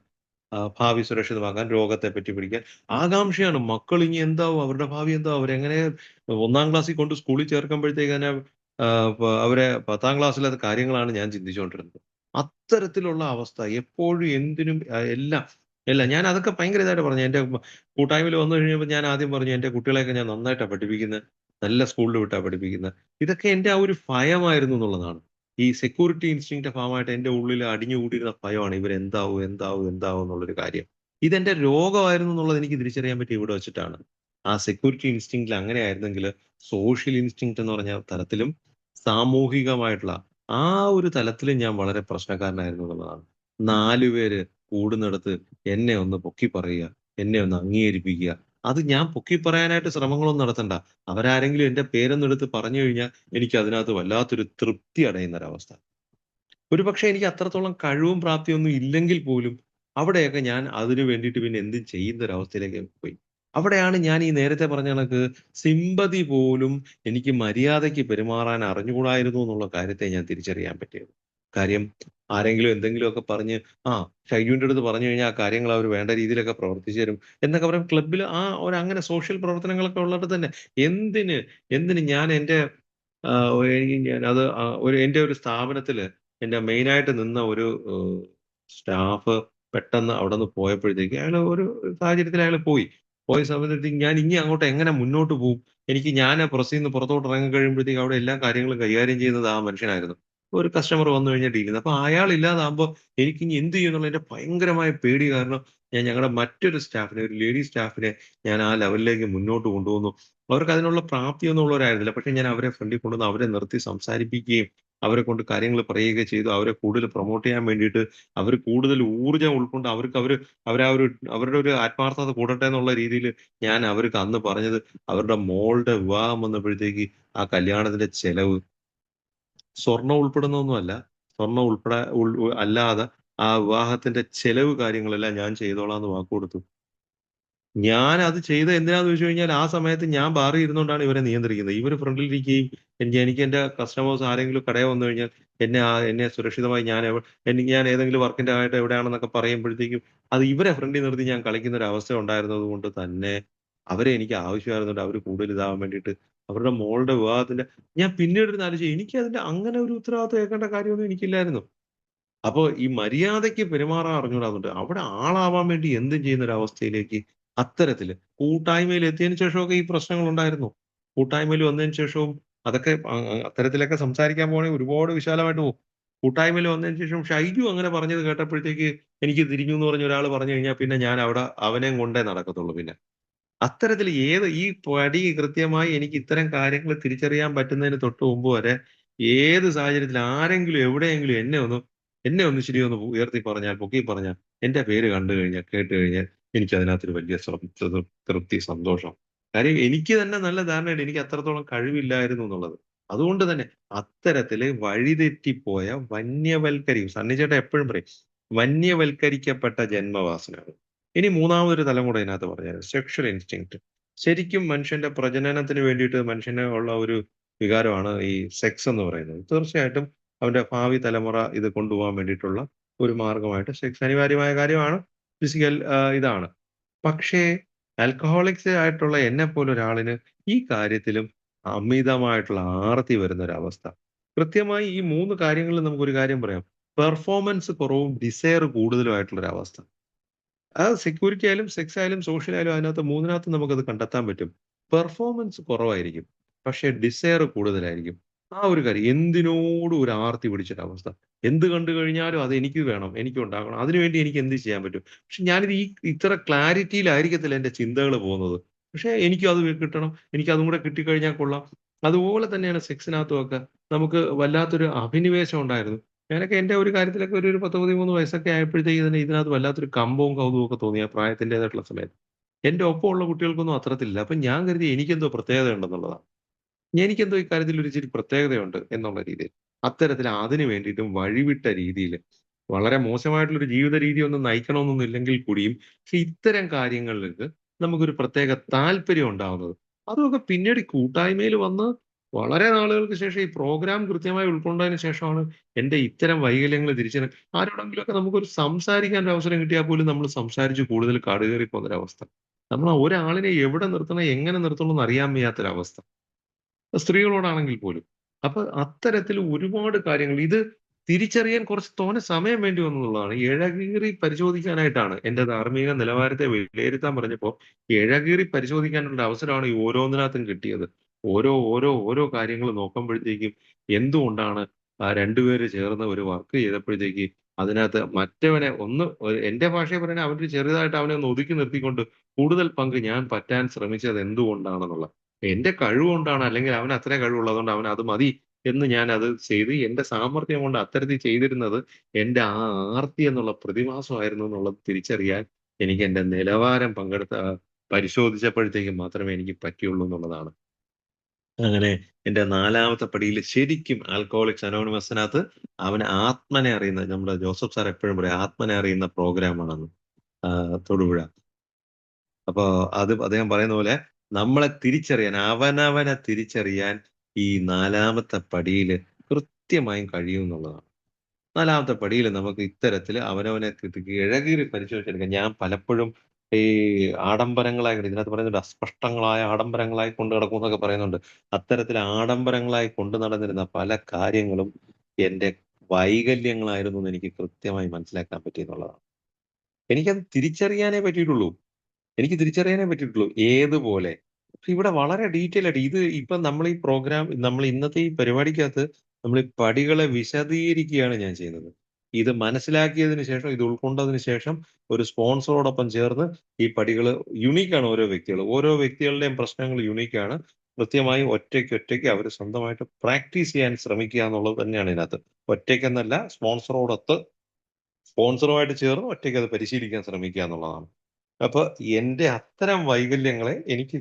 ഭാവി സുരക്ഷിതമാക്കാൻ, രോഗത്തെ പറ്റി പഠിക്കാൻ. ആകാംക്ഷയാണ്. മക്കൾ ഇനി എന്താവും? അവരുടെ ഭാവി എന്താവും? അവരെങ്ങനെ 1-ാം ക്ലാസ്സിൽ കൊണ്ട് സ്കൂളിൽ ചേർക്കുമ്പോഴത്തേക്ക് തന്നെ അവരെ 10-ാം ക്ലാസ്സിലെ കാര്യങ്ങളാണ് ഞാൻ ചിന്തിച്ചുകൊണ്ടിരുന്നത്. അത്തരത്തിലുള്ള അവസ്ഥ എപ്പോഴും എന്തിനും എല്ലാം എല്ലാം ഞാൻ അതൊക്കെ ഭയങ്കര ഇതായിട്ട് പറഞ്ഞു. എന്റെ കൂട്ടായ്മയിൽ വന്നു കഴിഞ്ഞപ്പോൾ ഞാൻ ആദ്യം പറഞ്ഞു, "എന്റെ കുട്ടികളെയൊക്കെ ഞാൻ നന്നായിട്ടാ പഠിപ്പിക്കുന്നെ. നല്ല സ്കൂളിൽ വിട്ടാ പഠിപ്പിക്കുന്നെ." ഇതൊക്കെ എന്റെ ആ ഒരു ഭയമായിരുന്നു എന്നുള്ളതാണ്. ഈ സെക്യൂരിറ്റി ഇൻസ്റ്റിങ്ക്റ്റിന്റെ ഭാഗമായിട്ട് എന്റെ ഉള്ളിൽ അടിഞ്ഞുകൂടിയിരുന്ന ഭയമാണ്. ഇവരെന്താവും, എന്താവും, എന്താവും എന്നുള്ളൊരു കാര്യം. ഇതെന്റെ രോഗമായിരുന്നു എന്നുള്ളത് എനിക്ക് തിരിച്ചറിയാൻ പറ്റിയത് ഇവിടെ വെച്ചിട്ടാണ്. ആ സെക്യൂരിറ്റി ഇൻസ്റ്റിങ്ക്റ്റിൽ അങ്ങനെയായിരുന്നെങ്കില് സോഷ്യൽ ഇൻസ്റ്റിങ്ക്റ്റ് എന്ന് പറഞ്ഞ തലത്തിലും സാമൂഹികമായിട്ടുള്ള ആ ഒരു തലത്തിലും ഞാൻ വളരെ പ്രശ്നക്കാരനായിരുന്നു എന്നുള്ളതാണ്. 4 പേര് കൂടുന്നിടത്ത് എന്നെ ഒന്ന് പൊക്കി പറയുക, എന്നെ ഒന്ന് അംഗീകരിപ്പിക്കുക. അത് ഞാൻ പൊക്കി പറയാനായിട്ട് ശ്രമങ്ങളൊന്നും നടത്തണ്ട. അവരാരെങ്കിലും എന്റെ പേരൊന്ന് എടുത്ത് പറഞ്ഞു കഴിഞ്ഞാൽ എനിക്ക് അതിനകത്ത് വല്ലാത്തൊരു തൃപ്തി അടയുന്ന ഒരവസ്ഥ. ഒരുപക്ഷെ എനിക്ക് അത്രത്തോളം കഴിവും പ്രാപ്തിയൊന്നും ഇല്ലെങ്കിൽ പോലും അവിടെയൊക്കെ ഞാൻ അതിനു വേണ്ടിയിട്ട് പിന്നെ എന്തും ചെയ്യുന്ന ഒരവസ്ഥയിലേക്ക് പോയി. അവിടെയാണ് ഞാൻ ഈ നേരത്തെ പറഞ്ഞ കണക്ക് സിമ്പതി പോലും എനിക്ക് മര്യാദയ്ക്ക് പെരുമാറാൻ അറിഞ്ഞുകൂടായിരുന്നു എന്നുള്ള കാര്യത്തെ ഞാൻ തിരിച്ചറിയാൻ പറ്റിയത്. കാര്യം ആരെങ്കിലും എന്തെങ്കിലുമൊക്കെ പറഞ്ഞ്, ആ ഷൈജുവിന്റെ അടുത്ത് പറഞ്ഞു കഴിഞ്ഞാൽ ആ കാര്യങ്ങൾ അവർ വേണ്ട രീതിയിലൊക്കെ പ്രവർത്തിച്ചു തരും എന്നൊക്കെ പറയും. ക്ലബ്ബിൽ ആ ഒരു അങ്ങനെ സോഷ്യൽ പ്രവർത്തനങ്ങളൊക്കെ ഉള്ളിടത്ത് തന്നെ എന്തിന് എന്തിന് ഞാൻ എന്റെ ഞാനത് എന്റെ ഒരു സ്ഥാപനത്തില് എന്റെ മെയിനായിട്ട് നിന്ന ഒരു സ്റ്റാഫ് പെട്ടെന്ന് അവിടുന്ന് പോയപ്പോഴത്തേക്ക് അയാള് ഒരു സാഹചര്യത്തിൽ അയാള് പോയി. പോയ സമയത്തേക്ക് ഞാൻ ഇനി അങ്ങോട്ട് എങ്ങനെ മുന്നോട്ട് പോകും? ഞാൻ പ്രസ്സിന്ന് പുറത്തോട്ട് ഇറങ്ങി കഴിയുമ്പോഴത്തേക്ക് അവിടെ എല്ലാ കാര്യങ്ങളും കൈകാര്യം ചെയ്യുന്നത് ആ മനുഷ്യനായിരുന്നു. ഒരു കസ്റ്റമർ വന്നു കഴിഞ്ഞാൽ ഡീൽ ചെയ്യുന്നത്. അപ്പൊ അയാൾ ഇല്ലാതാകുമ്പോ എനിക്ക് ഇനി എന്ത് ചെയ്യും എന്നുള്ളതിന്റെ ഭയങ്കരമായ പേടി കാരണം ഞാൻ ഞങ്ങളുടെ മറ്റൊരു സ്റ്റാഫിനെ, ഒരു ലേഡി സ്റ്റാഫിനെ ഞാൻ ആ ലെവലിലേക്ക് മുന്നോട്ട് കൊണ്ടുപോകുന്നു. അവർക്ക് അതിനുള്ള പ്രാപ്തിയൊന്നും ഉള്ളവരായിരുന്നില്ല. പക്ഷെ ഞാൻ അവരെ ഫ്രണ്ടിൽ കൊണ്ടുവന്ന് അവരെ നിർത്തി സംസാരിപ്പിക്കുകയും അവരെ കൊണ്ട് കാര്യങ്ങൾ പറയുകയും ചെയ്തു. അവരെ കൂടുതൽ പ്രൊമോട്ട് ചെയ്യാൻ വേണ്ടിയിട്ട് അവര് കൂടുതൽ ഊർജ്ജം ഉൾക്കൊണ്ട് അവരാ ഒരു അവരുടെ ഒരു ആത്മാർത്ഥത കൂടട്ടെ എന്നുള്ള രീതിയിൽ ഞാൻ അവർക്ക് അന്ന് പറഞ്ഞത് അവരുടെ മോളുടെ വിവാഹം വന്നപ്പോഴത്തേക്ക് ആ കല്യാണത്തിന്റെ ചെലവ് സ്വർണ്ണം ഉൾപ്പെടുന്നൊന്നുമല്ല. സ്വർണ്ണം ഉൾപ്പെടെ അല്ലാതെ ആ വിവാഹത്തിന്റെ ചെലവ് കാര്യങ്ങളെല്ലാം ഞാൻ ചെയ്തോളാം എന്ന് വാക്ക് കൊടുത്തു. ഞാൻ അത് ചെയ്തത് എന്തിനാന്ന് ചോദിച്ചു കഴിഞ്ഞാൽ, ആ സമയത്ത് ഞാൻ ബാറിൽ ഇരുന്നോണ്ടാണ് ഇവരെ നിയന്ത്രിക്കുന്നത്. ഇവര് ഫ്രണ്ടിലിരിക്കുകയും എനിക്ക് എന്റെ കസ്റ്റമേഴ്സ് ആരെങ്കിലും കടയിൽ വന്നു കഴിഞ്ഞാൽ എന്നെ സുരക്ഷിതമായി ഞാൻ ഏതെങ്കിലും വർക്കിന്റെ ആയിട്ട് എവിടെയാണെന്നൊക്കെ പറയുമ്പോഴത്തേക്കും, അത് ഇവരെ ഫ്രണ്ടിൽ നിർത്തി ഞാൻ കളിക്കുന്ന ഒരു അവസ്ഥ ഉണ്ടായിരുന്നത് കൊണ്ട് തന്നെ, അവരെ എനിക്ക് ആവശ്യമായിരുന്നുണ്ട്. അവര് കൂടുതൽ ഇതാവാൻ വേണ്ടിയിട്ട് അവരുടെ മോളുടെ വിവാഹത്തിന്റെ ഞാൻ പിന്നീടിരുന്ന് ആലോചിച്ചു. എനിക്കതിന്റെ അങ്ങനെ ഒരു ഉത്തരവാദിത്വം ഏൽക്കേണ്ട കാര്യമൊന്നും എനിക്കില്ലായിരുന്നു. അപ്പൊ ഈ മര്യാദയ്ക്ക് പെരുമാറാൻ അറിഞ്ഞൂടാന്നുണ്ട്. അവിടെ ആളാവാൻ വേണ്ടി എന്തും ചെയ്യുന്ന ഒരവസ്ഥയിലേക്ക് അത്തരത്തില് കൂട്ടായ്മയിൽ എത്തിയതിന് ശേഷമൊക്കെ ഈ പ്രശ്നങ്ങൾ ഉണ്ടായിരുന്നു. കൂട്ടായ്മയിൽ വന്നതിന് ശേഷവും അതൊക്കെ അത്തരത്തിലൊക്കെ സംസാരിക്കാൻ പോവാണെങ്കിൽ ഒരുപാട് വിശാലമായിട്ട് പോകും. കൂട്ടായ്മയിൽ വന്നതിന് ശേഷം ഷൈജു അങ്ങനെ പറഞ്ഞത് കേട്ടപ്പോഴത്തേക്ക് എനിക്ക് തിരിഞ്ഞു എന്ന് പറഞ്ഞ് ഒരാൾ പറഞ്ഞു കഴിഞ്ഞാൽ പിന്നെ ഞാൻ അവിടെ അവനെയും കൊണ്ടേ നടക്കത്തുള്ളൂ പിന്നെ. അത്തരത്തില് ഈ പടി കൃത്യമായി എനിക്ക് ഇത്തരം കാര്യങ്ങൾ തിരിച്ചറിയാൻ പറ്റുന്നതിന് തൊട്ട് മുമ്പ് വരെ ഏത് സാഹചര്യത്തിൽ ആരെങ്കിലും എവിടെയെങ്കിലും എന്നെ ഒന്ന് ഇച്ചിരി ഒന്ന് ഉയർത്തി പറഞ്ഞാൽ, പൊക്കി പറഞ്ഞാൽ, എന്റെ പേര് കണ്ടു കഴിഞ്ഞാൽ, കേട്ട് കഴിഞ്ഞാൽ എനിക്ക് അതിനകത്തൊരു വലിയ തൃപ്തി, സന്തോഷം. കാര്യം എനിക്ക് തന്നെ നല്ല ധാരണയുണ്ട് എനിക്ക് അത്രത്തോളം കഴിവില്ലായിരുന്നു എന്നുള്ളത്. അതുകൊണ്ട് തന്നെ അത്തരത്തില് വഴിതെറ്റിപ്പോയ സണ്ണി ചേട്ടൻ എപ്പോഴും പറയും, വന്യവൽക്കരിക്കപ്പെട്ട ജന്മവാസനകൾ. ഇനി മൂന്നാമതൊരു തലം കൂടെ ഇതിനകത്ത് പറഞ്ഞുതരാം. Sexual instinct. ശരിക്കും മനുഷ്യന്റെ പ്രജനനത്തിന് വേണ്ടിയിട്ട് മനുഷ്യന് ഉള്ള ഒരു വികാരമാണ് ഈ സെക്സ് എന്ന് പറയുന്നത്. തീർച്ചയായിട്ടും അവന്റെ ഭാവി തലമുറ ഇത് കൊണ്ടുപോകാൻ വേണ്ടിയിട്ടുള്ള ഒരു മാർഗമായിട്ട് സെക്സ് അനിവാര്യമായ കാര്യമാണ്. ഫിസിക്കൽ ഇതാണ്. പക്ഷേ ആൽക്കഹോളിക്സ് ആയിട്ടുള്ള എന്നെപ്പോലെ ഒരാളിന് ഈ കാര്യത്തിലും അമിതമായിട്ടുള്ള ആർത്തി വരുന്ന ഒരവസ്ഥ. കൃത്യമായി ഈ 3 കാര്യങ്ങളിൽ നമുക്കൊരു കാര്യം പറയാം. പെർഫോമൻസ് കുറവും ഡിസയർ കൂടുതലും ആയിട്ടുള്ള ഒരവസ്ഥ. അത് സെക്യൂരിറ്റി ആയാലും, സെക്സ് ആയാലും, സോഷ്യൽ ആയാലും അതിനകത്ത് 3-നകത്തും നമുക്കത് കണ്ടെത്താൻ പറ്റും. പെർഫോമൻസ് കുറവായിരിക്കും. പക്ഷേ ഡിസയർ കൂടുതലായിരിക്കും. ആ ഒരു കാര്യം എന്തിനോടും ഒരു ആർത്തി പിടിച്ചൊരവസ്ഥ. എന്ത് കണ്ടു കഴിഞ്ഞാലും അത് എനിക്ക് വേണം, എനിക്ക് ഉണ്ടാകണം. അതിനുവേണ്ടി എനിക്ക് എന്ത് ചെയ്യാൻ പറ്റും? പക്ഷെ ഞാനിത് ഇത്ര ക്ലാരിറ്റിയിലായിരിക്കത്തില്ല എന്റെ ചിന്തകള് പോകുന്നത്. പക്ഷേ എനിക്കും അത് കിട്ടണം. എനിക്ക് അതും കൂടെ കിട്ടിക്കഴിഞ്ഞാൽ കൊള്ളാം. അതുപോലെ തന്നെയാണ് സെക്സിനകത്തുമൊക്കെ നമുക്ക് വല്ലാത്തൊരു അഭിനിവേശം ഉണ്ടായിരുന്നു. ഞാനൊക്കെ എന്റെ ഒരു കാര്യത്തിലൊക്കെ ഒരു 10, 13 വയസ്സൊക്കെ ആയപ്പോഴത്തേക്ക് തന്നെ ഇതിനകത്ത് വല്ലാത്തൊരു കമ്പവും കൗതുകവും ഒക്കെ തോന്നി ആ പ്രായത്തിന്റേതായിട്ടുള്ള സമയത്ത്. എന്റെ ഒപ്പമുള്ള കുട്ടികൾക്കൊന്നും അത്തരത്തിലില്ല. അപ്പൊ ഞാൻ കരുതി എനിക്കെന്തോ പ്രത്യേകത ഉണ്ടെന്നുള്ളതാണ്. എനിക്കെന്തോ ഇക്കാര്യത്തിൽ ഒരു ഇച്ചിരി പ്രത്യേകതയുണ്ട് എന്നുള്ള രീതിയിൽ. അത്തരത്തിൽ അതിന് വേണ്ടിയിട്ടും വഴിവിട്ട രീതിയില് വളരെ മോശമായിട്ടുള്ളൊരു ജീവിത രീതിയൊന്നും നയിക്കണമെന്നൊന്നും ഇല്ലെങ്കിൽ കൂടിയും, പക്ഷെ ഇത്തരം കാര്യങ്ങളിലേക്ക് നമുക്കൊരു പ്രത്യേക താല്പര്യം ഉണ്ടാവുന്നത്. അതുമൊക്കെ പിന്നീട് ഈ കൂട്ടായ്മയിൽ വന്ന് വളരെ നാളുകൾക്ക് ശേഷം ഈ പ്രോഗ്രാം കൃത്യമായി ഉൾക്കൊണ്ടതിന് ശേഷമാണ് എന്റെ ഇത്തരം വൈകല്യങ്ങൾ ആരോടെങ്കിലുമൊക്കെ നമുക്കൊരു സംസാരിക്കാൻ ഒരു അവസരം കിട്ടിയാൽ പോലും നമ്മൾ സംസാരിച്ച് കൂടുതൽ കടുകേറി പോകുന്നൊരവസ്ഥ. നമ്മൾ ഒരാളിനെ എവിടെ നിർത്തണം, എങ്ങനെ നിർത്തണം എന്ന് അറിയാൻ വയ്യാത്തൊരവസ്ഥ. സ്ത്രീകളോടാണെങ്കിൽ പോലും. അപ്പൊ അത്തരത്തിൽ ഒരുപാട് കാര്യങ്ങൾ ഇത് തിരിച്ചറിയാൻ കുറച്ച് തോനെ സമയം വേണ്ടി വന്നു എന്നുള്ളതാണ്. ഇഴകീറി പരിശോധിക്കാനായിട്ടാണ് എന്റെ ധാർമ്മിക നിലവാരത്തെ വിലയിരുത്താൻ പറഞ്ഞപ്പോ, ഇഴകീറി പരിശോധിക്കാനുള്ള അവസരമാണ് ഈ ഓരോന്നിനകത്തും കിട്ടിയത്. ഓരോ കാര്യങ്ങൾ നോക്കുമ്പോഴത്തേക്കും എന്തുകൊണ്ടാണ് ആ 2 പേര് ചേർന്ന് ഒരു വർക്ക് ചെയ്തപ്പോഴത്തേക്ക് അതിനകത്ത് മറ്റവനെ ഒന്ന് എന്റെ ഭാഷയിൽ പറയുകയാണെങ്കിൽ അവനൊരു ചെറുതായിട്ട് അവനെ ഒന്ന് ഒതുക്കി നിർത്തിക്കൊണ്ട് കൂടുതൽ പങ്ക് ഞാൻ പറ്റാൻ ശ്രമിച്ചത് എന്തുകൊണ്ടാണെന്നുള്ള. എന്റെ കഴിവുകൊണ്ടാണ് അല്ലെങ്കിൽ അവന് അത്രയും കഴിവുള്ളതുകൊണ്ട് അവന് അത് മതി എന്ന് ഞാൻ അത് ചെയ്ത് എന്റെ സാമർത്ഥ്യം കൊണ്ട് അത്തരത്തിൽ ചെയ്തിരുന്നത് എന്റെ ആ ആർത്തി എന്നുള്ള പ്രതിഭാസമായിരുന്നു എന്നുള്ളത് തിരിച്ചറിയാൻ എനിക്ക് എന്റെ നിലവാരം പരിശോധിച്ചപ്പോഴത്തേക്കും മാത്രമേ എനിക്ക് പറ്റിയുള്ളൂ എന്നുള്ളതാണ്. അങ്ങനെ എന്റെ 4ാമത്തെ പടിയിൽ ശരിക്കും ആൽക്കഹോളിക്സ് അനോണിമസിനകത്ത് അവന് ആത്മനെ അറിയുന്ന നമ്മുടെ ജോസഫ് സാർ എപ്പോഴും പറയും ആത്മനെ അറിയുന്ന പ്രോഗ്രാമാണെന്ന് തൊടുപുഴ. അപ്പൊ അത് അദ്ദേഹം പറയുന്ന പോലെ നമ്മളെ തിരിച്ചറിയാൻ, അവനവനെ തിരിച്ചറിയാൻ ഈ 4ാമത്തെ പടിയില് കൃത്യമായും കഴിയുമെന്നുള്ളതാണ്. 4ാമത്തെ പടിയില് നമുക്ക് ഇത്തരത്തില് അവനവനെ ഇഴകീറി പരിശോധിച്ചെടുക്കാം. ഞാൻ പലപ്പോഴും ഈ ആഡംബരങ്ങളായി ഇതിനകത്ത് പറയുന്നുണ്ട് അസ്പഷ്ടങ്ങളായ ആഡംബരങ്ങളായി കൊണ്ട് നടക്കുമെന്നൊക്കെ പറയുന്നുണ്ട്. അത്തരത്തിൽ ആഡംബരങ്ങളായി കൊണ്ട് നടന്നിരുന്ന പല കാര്യങ്ങളും എന്റെ വൈകല്യങ്ങളായിരുന്നു എന്ന് എനിക്ക് കൃത്യമായി മനസ്സിലാക്കാൻ പറ്റിയെന്നുള്ളതാണ്. എനിക്കത് തിരിച്ചറിയാനേ പറ്റിയിട്ടുള്ളൂ. എനിക്ക് തിരിച്ചറിയാനേ പറ്റിയിട്ടുള്ളൂ. ഏതുപോലെ? പക്ഷെ ഇവിടെ വളരെ ഡീറ്റെയിൽ ആയിട്ട് ഇത് ഇപ്പം നമ്മൾ ഈ പ്രോഗ്രാം നമ്മൾ ഇന്നത്തെ ഈ പരിപാടിക്കകത്ത് നമ്മൾ ഈ പടികളെ വിശദീകരിക്കുകയാണ് ഞാൻ ചെയ്യുന്നത്. ഇത് മനസ്സിലാക്കിയതിന് ശേഷം, ഇത് ഉൾക്കൊണ്ടതിന് ശേഷം ഒരു സ്പോൺസറോടൊപ്പം ചേർന്ന് ഈ പടികള് യുണീക്കാണ് ഓരോ വ്യക്തികളും. ഓരോ വ്യക്തികളുടെയും പ്രശ്നങ്ങൾ യുണീക്കാണ്. കൃത്യമായി ഒറ്റയ്ക്ക് അവര് സ്വന്തമായിട്ട് പ്രാക്ടീസ് ചെയ്യാൻ ശ്രമിക്കുക എന്നുള്ളത് തന്നെയാണ് ഇതിനകത്ത്. ഒറ്റയ്ക്കെന്നല്ല സ്പോൺസറുമായിട്ട് ചേർന്ന് ഒറ്റയ്ക്ക് അത് പരിശീലിക്കാൻ ശ്രമിക്കുക എന്നുള്ളതാണ്. അപ്പൊ എന്റെ അത്തരം വൈകല്യങ്ങളെ എനിക്ക്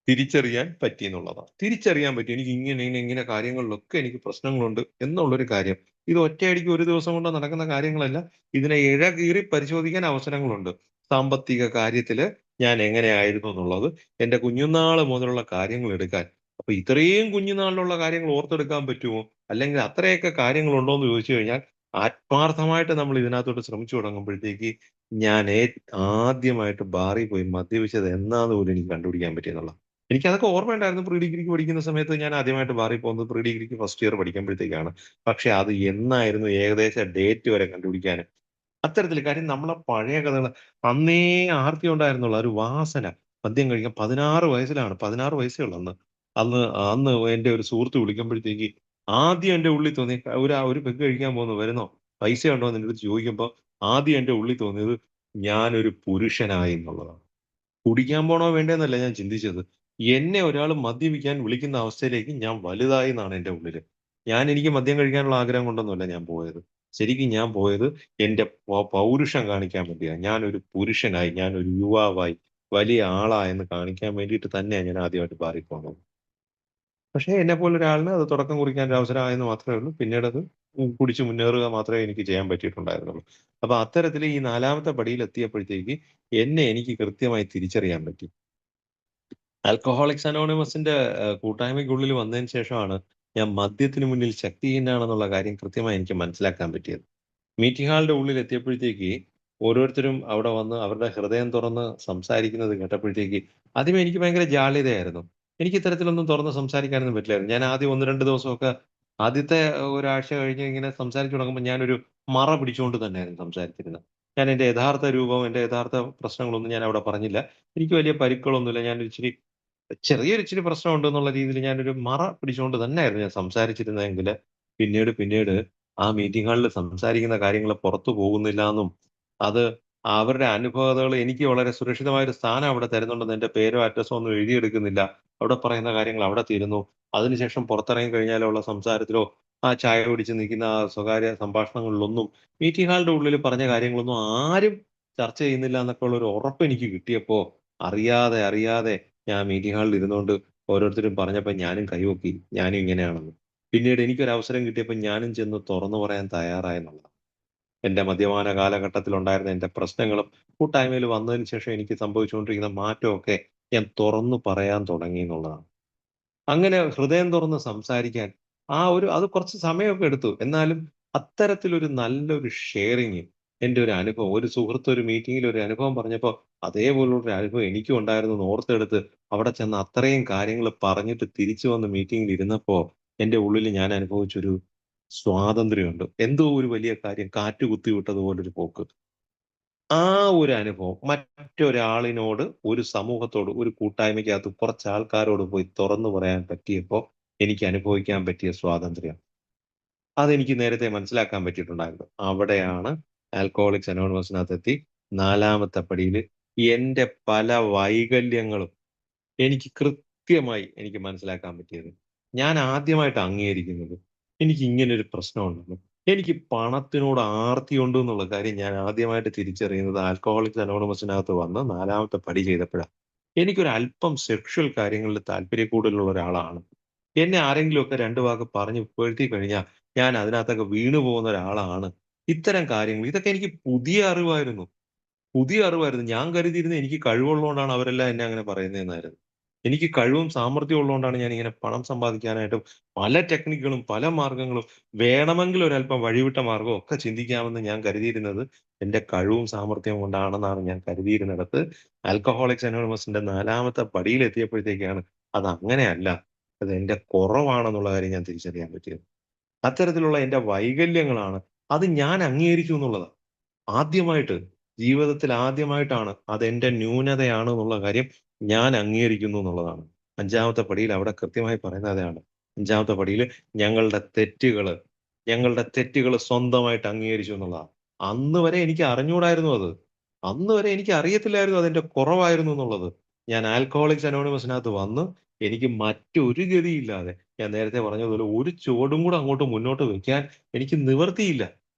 തിരിച്ചറിയാൻ പറ്റി എന്നുള്ളതാണ്. തിരിച്ചറിയാൻ പറ്റി. എനിക്ക് ഇങ്ങനെ കാര്യങ്ങളിലൊക്കെ എനിക്ക് പ്രശ്നങ്ങളുണ്ട് എന്നുള്ളൊരു കാര്യം. ഇത് ഒറ്റയടിക്ക് ഒരു ദിവസം കൊണ്ട് നടക്കുന്ന കാര്യങ്ങളല്ല. ഇതിനെ ഇഴകീറി പരിശോധിക്കാൻ അവസരങ്ങളുണ്ട്. സാമ്പത്തിക കാര്യത്തില് ഞാൻ എങ്ങനെയായിരുന്നു എന്നുള്ളത്, എന്റെ കുഞ്ഞുനാള് മുതലുള്ള കാര്യങ്ങൾ എടുക്കാൻ. അപ്പൊ ഇത്രയും കുഞ്ഞുനാളിലുള്ള കാര്യങ്ങൾ ഓർത്തെടുക്കാൻ പറ്റുമോ? അല്ലെങ്കിൽ അത്രയൊക്കെ കാര്യങ്ങളുണ്ടോ എന്ന് ചോദിച്ചു കഴിഞ്ഞാൽ ആത്മാർത്ഥമായിട്ട് നമ്മൾ ഇതിനകത്തോട്ട് ശ്രമിച്ചു തുടങ്ങുമ്പോഴത്തേക്ക് ഞാൻ ആദ്യമായിട്ട് ബാറിൽ പോയി മദ്യപിച്ചത് എന്നാന്ന് പോലും എനിക്ക് കണ്ടുപിടിക്കാൻ പറ്റിയെന്നുള്ളതാണ്. എനിക്കതൊക്കെ ഓർമ്മയുണ്ടായിരുന്നു. പ്രീ ഡിഗ്രിക്ക് പഠിക്കുന്ന സമയത്ത് ഞാൻ ആദ്യമായിട്ട് ബാറിൽ പോകുന്നത് പ്രീ ഡിഗ്രിക്ക് ഫസ്റ്റ് ഇയർ പഠിക്കുമ്പോഴത്തേക്കാണ്. പക്ഷെ അത് എന്നായിരുന്നു ഏകദേശം ഡേറ്റ് വരെ കണ്ടുപിടിക്കാന് അത്തരത്തില് കാര്യം നമ്മളെ പഴയ കഥകള് അന്നേ ആർത്തി ഉണ്ടായിരുന്നുള്ളൂ. ഒരു വാസന. മദ്യം കഴിക്കാൻ 16 വയസ്സിലാണ്. 16 വയസ്സേ ഉള്ളൂ അന്ന്. അന്ന് അന്ന് എന്റെ ഒരു സുഹൃത്ത് വിളിക്കുമ്പോഴത്തേക്ക് ആദ്യം എന്റെ ഉള്ളിൽ തോന്നി ഒരു പെഗ് കഴിക്കാൻ പോകുന്നു വരുന്നോ? പൈസ ഉണ്ടോ എന്ന് എന്റെടുത്ത് ചോദിക്കുമ്പോ ആദ്യം എന്റെ ഉള്ളിൽ തോന്നിയത് ഞാനൊരു പുരുഷനായി എന്നുള്ളതാണ്. കുടിക്കാൻ പോണോ വേണ്ടേന്നല്ല ഞാൻ ചിന്തിച്ചത്. എന്നെ ഒരാള് മദ്യപിക്കാൻ വിളിക്കുന്ന അവസ്ഥയിലേക്ക് ഞാൻ വലുതായി എന്നാണ് എന്റെ ഉള്ളില്. എനിക്ക് മദ്യം കഴിക്കാനുള്ള ആഗ്രഹം കൊണ്ടൊന്നുമല്ല ഞാൻ പോയത്. ശരിക്കും ഞാൻ പോയത് എന്റെ പൗരുഷം കാണിക്കാൻ വേണ്ടിയാ. ഞാനൊരു പുരുഷനായി, ഞാനൊരു യുവാവായി, വലിയ ആളായെന്ന് കാണിക്കാൻ വേണ്ടിയിട്ട് തന്നെയാ ഞാൻ ആദ്യമായിട്ട് ബാറിൽ പോകുന്നത്. പക്ഷേ എന്നെപ്പോലൊരാളിന് അത് തുടക്കം കുറിക്കാൻ ഒരു അവസരമായെന്ന് മാത്രമേ ഉള്ളൂ. പിന്നീടത് കുടിച്ച് മുന്നേറുക മാത്രമേ എനിക്ക് ചെയ്യാൻ പറ്റിയിട്ടുണ്ടായിരുന്നുള്ളൂ. അപ്പൊ അത്തരത്തില് ഈ 4ാമത്തെ പടിയിലെത്തിയപ്പോഴത്തേക്ക് എനിക്ക് കൃത്യമായി തിരിച്ചറിയാൻ പറ്റി. ആൽക്കഹോളിക്സ് അനോണിമസിന്റെ കൂട്ടായ്മയ്ക്കുള്ളിൽ വന്നതിന് ശേഷമാണ് ഞാൻ മദ്യത്തിന് മുന്നിൽ ശക്തിഹീനനാണെന്നുള്ള കാര്യം കൃത്യമായി എനിക്ക് മനസ്സിലാക്കാൻ പറ്റിയത്. മീറ്റിംഗ് ഹാളിന്റെ ഉള്ളിൽ എത്തിയപ്പോഴത്തേക്ക് ഓരോരുത്തരും അവിടെ വന്ന് അവരുടെ ഹൃദയം തുറന്ന് സംസാരിക്കുന്നത് കേട്ടപ്പോഴത്തേക്ക് ആദ്യമേ എനിക്ക് ഭയങ്കര ജാള്യതയായിരുന്നു. എനിക്ക് ഇത്തരത്തിലൊന്നും തുറന്ന് സംസാരിക്കാനൊന്നും പറ്റില്ലായിരുന്നു. ഞാൻ ആദ്യം 1, 2 ദിവസമൊക്കെ ആദ്യത്തെ ഒരാഴ്ച കഴിഞ്ഞ് ഇങ്ങനെ സംസാരിച്ചു തുടങ്ങുമ്പോൾ ഞാനൊരു മറ പിടിച്ചുകൊണ്ട് തന്നെയായിരുന്നു സംസാരിച്ചിരുന്നത്. ഞാൻ എന്റെ യഥാർത്ഥ രൂപം, എന്റെ യഥാർത്ഥ പ്രശ്നങ്ങളൊന്നും ഞാൻ അവിടെ പറഞ്ഞില്ല. എനിക്ക് വലിയ പരിക്കുകളൊന്നുമില്ല. ഞാനൊരു ഇച്ചിരി പ്രശ്നമുണ്ടെന്നുള്ള രീതിയിൽ ഞാനൊരു മറ പിടിച്ചുകൊണ്ട് തന്നെയായിരുന്നു ഞാൻ സംസാരിച്ചിരുന്നതെങ്കില് പിന്നീട് ആ മീറ്റിംഗ് ഹാളിൽ സംസാരിക്കുന്ന കാര്യങ്ങൾ പുറത്തു പോകുന്നില്ലാന്നും, അത് അവരുടെ അനുഭവതകൾ എനിക്ക് വളരെ സുരക്ഷിതമായ ഒരു സ്ഥാനം അവിടെ തരുന്നുണ്ടെന്ന് എന്റെ പേരോ അഡ്രസ്സോ ഒന്നും എഴുതിയെടുക്കുന്നില്ല. അവിടെ പറയുന്ന കാര്യങ്ങൾ അവിടെ തീരുന്നു. അതിനുശേഷം പുറത്തിറങ്ങി കഴിഞ്ഞാലുള്ള സംസാരത്തിലോ ആ ചായ കുടിച്ച് നിൽക്കുന്ന ആ സ്വകാര്യ സംഭാഷണങ്ങളിലൊന്നും മീറ്റിംഗ് ഹാളിന്റെ ഉള്ളിൽ പറഞ്ഞ കാര്യങ്ങളൊന്നും ആരും ചർച്ച ചെയ്യുന്നില്ല എന്നൊക്കെ ഉള്ള ഒരു ഉറപ്പ് എനിക്ക് കിട്ടിയപ്പോ അറിയാതെ അറിയാതെ ഞാൻ മീറ്റിംഗ് ഹാളിൽ ഇരുന്നുകൊണ്ട് ഓരോരുത്തരും പറഞ്ഞപ്പോ ഞാനും കൈവക്കി ഞാനും ഇങ്ങനെയാണെന്ന്. പിന്നീട് എനിക്കൊരു അവസരം കിട്ടിയപ്പോൾ ഞാനും ചെന്ന് തുറന്നു പറയാൻ തയ്യാറായെന്നുള്ളതാണ്. എന്റെ മദ്യപാന കാലഘട്ടത്തിൽ ഉണ്ടായിരുന്ന എന്റെ പ്രശ്നങ്ങളും കൂട്ടായ്മയിൽ വന്നതിന് ശേഷം എനിക്ക് സംഭവിച്ചുകൊണ്ടിരിക്കുന്ന മാറ്റമൊക്കെ ഞാൻ തുറന്നു പറയാൻ തുടങ്ങി എന്നുള്ളതാണ്. അങ്ങനെ ഹൃദയം തുറന്ന് സംസാരിക്കാൻ അത് കുറച്ച് സമയമൊക്കെ എടുത്തു. എന്നാലും അത്തരത്തിലൊരു നല്ലൊരു ഷെയറിങ് എന്റെ ഒരു അനുഭവം ഒരു സുഹൃത്ത് ഒരു മീറ്റിംഗിൽ ഒരു അനുഭവം പറഞ്ഞപ്പോ അതേപോലുള്ളൊരു അനുഭവം എനിക്കും ഉണ്ടായിരുന്നെന്ന് ഓർത്തെടുത്ത് അവിടെ ചെന്ന് അത്രയും കാര്യങ്ങൾ പറഞ്ഞിട്ട് തിരിച്ചു വന്ന് മീറ്റിംഗിൽ ഇരുന്നപ്പോ എന്റെ ഉള്ളിൽ ഞാൻ അനുഭവിച്ചൊരു സ്വാതന്ത്ര്യമുണ്ട്. എന്തോ ഒരു വലിയ കാര്യം കാറ്റ് കുത്തിവിട്ടതുപോലൊരു പോക്ക്. ആ ഒരു അനുഭവം മറ്റൊരാളിനോട്, ഒരു സമൂഹത്തോട്, ഒരു കൂട്ടായ്മയ്ക്കകത്ത് കുറച്ച് ആൾക്കാരോട് പോയി തുറന്നു പറയാൻ പറ്റിയപ്പോ എനിക്ക് അനുഭവിക്കാൻ പറ്റിയ സ്വാതന്ത്ര്യം. അതെനിക്ക് നേരത്തെ മനസ്സിലാക്കാൻ പറ്റിയിട്ടുണ്ടായിരുന്നു. അവിടെയാണ് ആൽക്കഹോളിക്സ് അനോണിമസിനകത്തെത്തി 4-മത്തെ പടിയില് എന്റെ പല വൈകല്യങ്ങളും എനിക്ക് കൃത്യമായി മനസ്സിലാക്കാൻ പറ്റിയത്. ഞാൻ ആദ്യമായിട്ട് അംഗീകരിക്കുന്നത് എനിക്ക് ഇങ്ങനൊരു പ്രശ്നമുണ്ടെന്നും, എനിക്ക് പണത്തിനോട് ആർത്തിയുണ്ട് എന്നുള്ള കാര്യം ഞാൻ ആദ്യമായിട്ട് തിരിച്ചറിയുന്നത് ആൽക്കഹോളിക്സ് അനോണിമസിനകത്ത് വന്ന് 4-മത്തെ പടി ചെയ്തപ്പോഴാ. എനിക്കൊരു അല്പം സെക്ഷൽ കാര്യങ്ങളിൽ താല്പര്യക്കൂടുതലുള്ള ഒരാളാണ്. എന്നെ ആരെങ്കിലുമൊക്കെ 2 വാക്ക് പറഞ്ഞ് പുകഴ്ത്തി കഴിഞ്ഞാൽ ഞാൻ അതിനകത്തൊക്കെ വീണു പോകുന്ന ഒരാളാണ്. ഇത്തരം കാര്യങ്ങൾ ഇതൊക്കെ എനിക്ക് പുതിയ അറിവായിരുന്നു. ഞാൻ കരുതിയിരുന്നത് എനിക്ക് കഴിവുള്ളതുകൊണ്ടാണ് അവരെല്ലാം എന്നെ അങ്ങനെ പറയുന്നതെന്നായിരുന്നു. എനിക്ക് കഴിവും സാമർത്ഥ്യവും ഉള്ളതുകൊണ്ടാണ് ഞാനിങ്ങനെ പണം സമ്പാദിക്കാനായിട്ടും പല ടെക്നിക്കുകളും, പല മാർഗ്ഗങ്ങളും വേണമെങ്കിൽ ഒരല്പം വഴിവിട്ട മാർഗ്ഗവും ഒക്കെ ചിന്തിക്കാമെന്ന് ഞാൻ കരുതിയിരുന്നത് എന്റെ കഴിവും സാമർത്ഥ്യവും കൊണ്ടാണെന്നാണ് ഞാൻ കരുതിയിരുന്നിടത്ത് ആൽക്കഹോളിക്സ് അനോണിമസിന്റെ 4-മത്തെ പടിയിലെത്തിയപ്പോഴത്തേക്കാണ് അതങ്ങനെയല്ല. അത് എന്റെ കുറവാണെന്നുള്ള കാര്യം ഞാൻ തിരിച്ചറിയാൻ പറ്റിയത്. അത്തരത്തിലുള്ള എന്റെ വൈകല്യങ്ങളാണ്. അത് ഞാൻ അംഗീകരിച്ചു എന്നുള്ളതാ. ആദ്യമായിട്ട് ജീവിതത്തിൽ ആദ്യമായിട്ടാണ് അതെന്റെ ന്യൂനതയാണ് എന്നുള്ള കാര്യം ഞാൻ അംഗീകരിക്കുന്നു എന്നുള്ളതാണ്. 5-മത്തെ പടിയിൽ അവിടെ കൃത്യമായി പറയുന്നത് അതാണ്. 5-മത്തെ പടിയില് ഞങ്ങളുടെ തെറ്റുകള് ഞങ്ങളുടെ തെറ്റുകള് സ്വന്തമായിട്ട് അംഗീകരിച്ചു എന്നുള്ളതാണ്. അന്ന് വരെ എനിക്ക് അറിഞ്ഞൂടായിരുന്നു അത്. അന്ന് വരെ എനിക്ക് അറിയത്തില്ലായിരുന്നു അതെന്റെ കുറവായിരുന്നു എന്നുള്ളത്. ഞാൻ ആൽക്കഹോളിക്സ് അനോണിമസിനകത്ത് വന്ന് എനിക്ക് മറ്റൊരു ഗതിയില്ലാതെ ഞാൻ നേരത്തെ പറഞ്ഞതുപോലെ ഒരു ചുവടും കൂടെ അങ്ങോട്ട് മുന്നോട്ട് വെക്കാൻ എനിക്ക് നിവർത്തിയില്ല.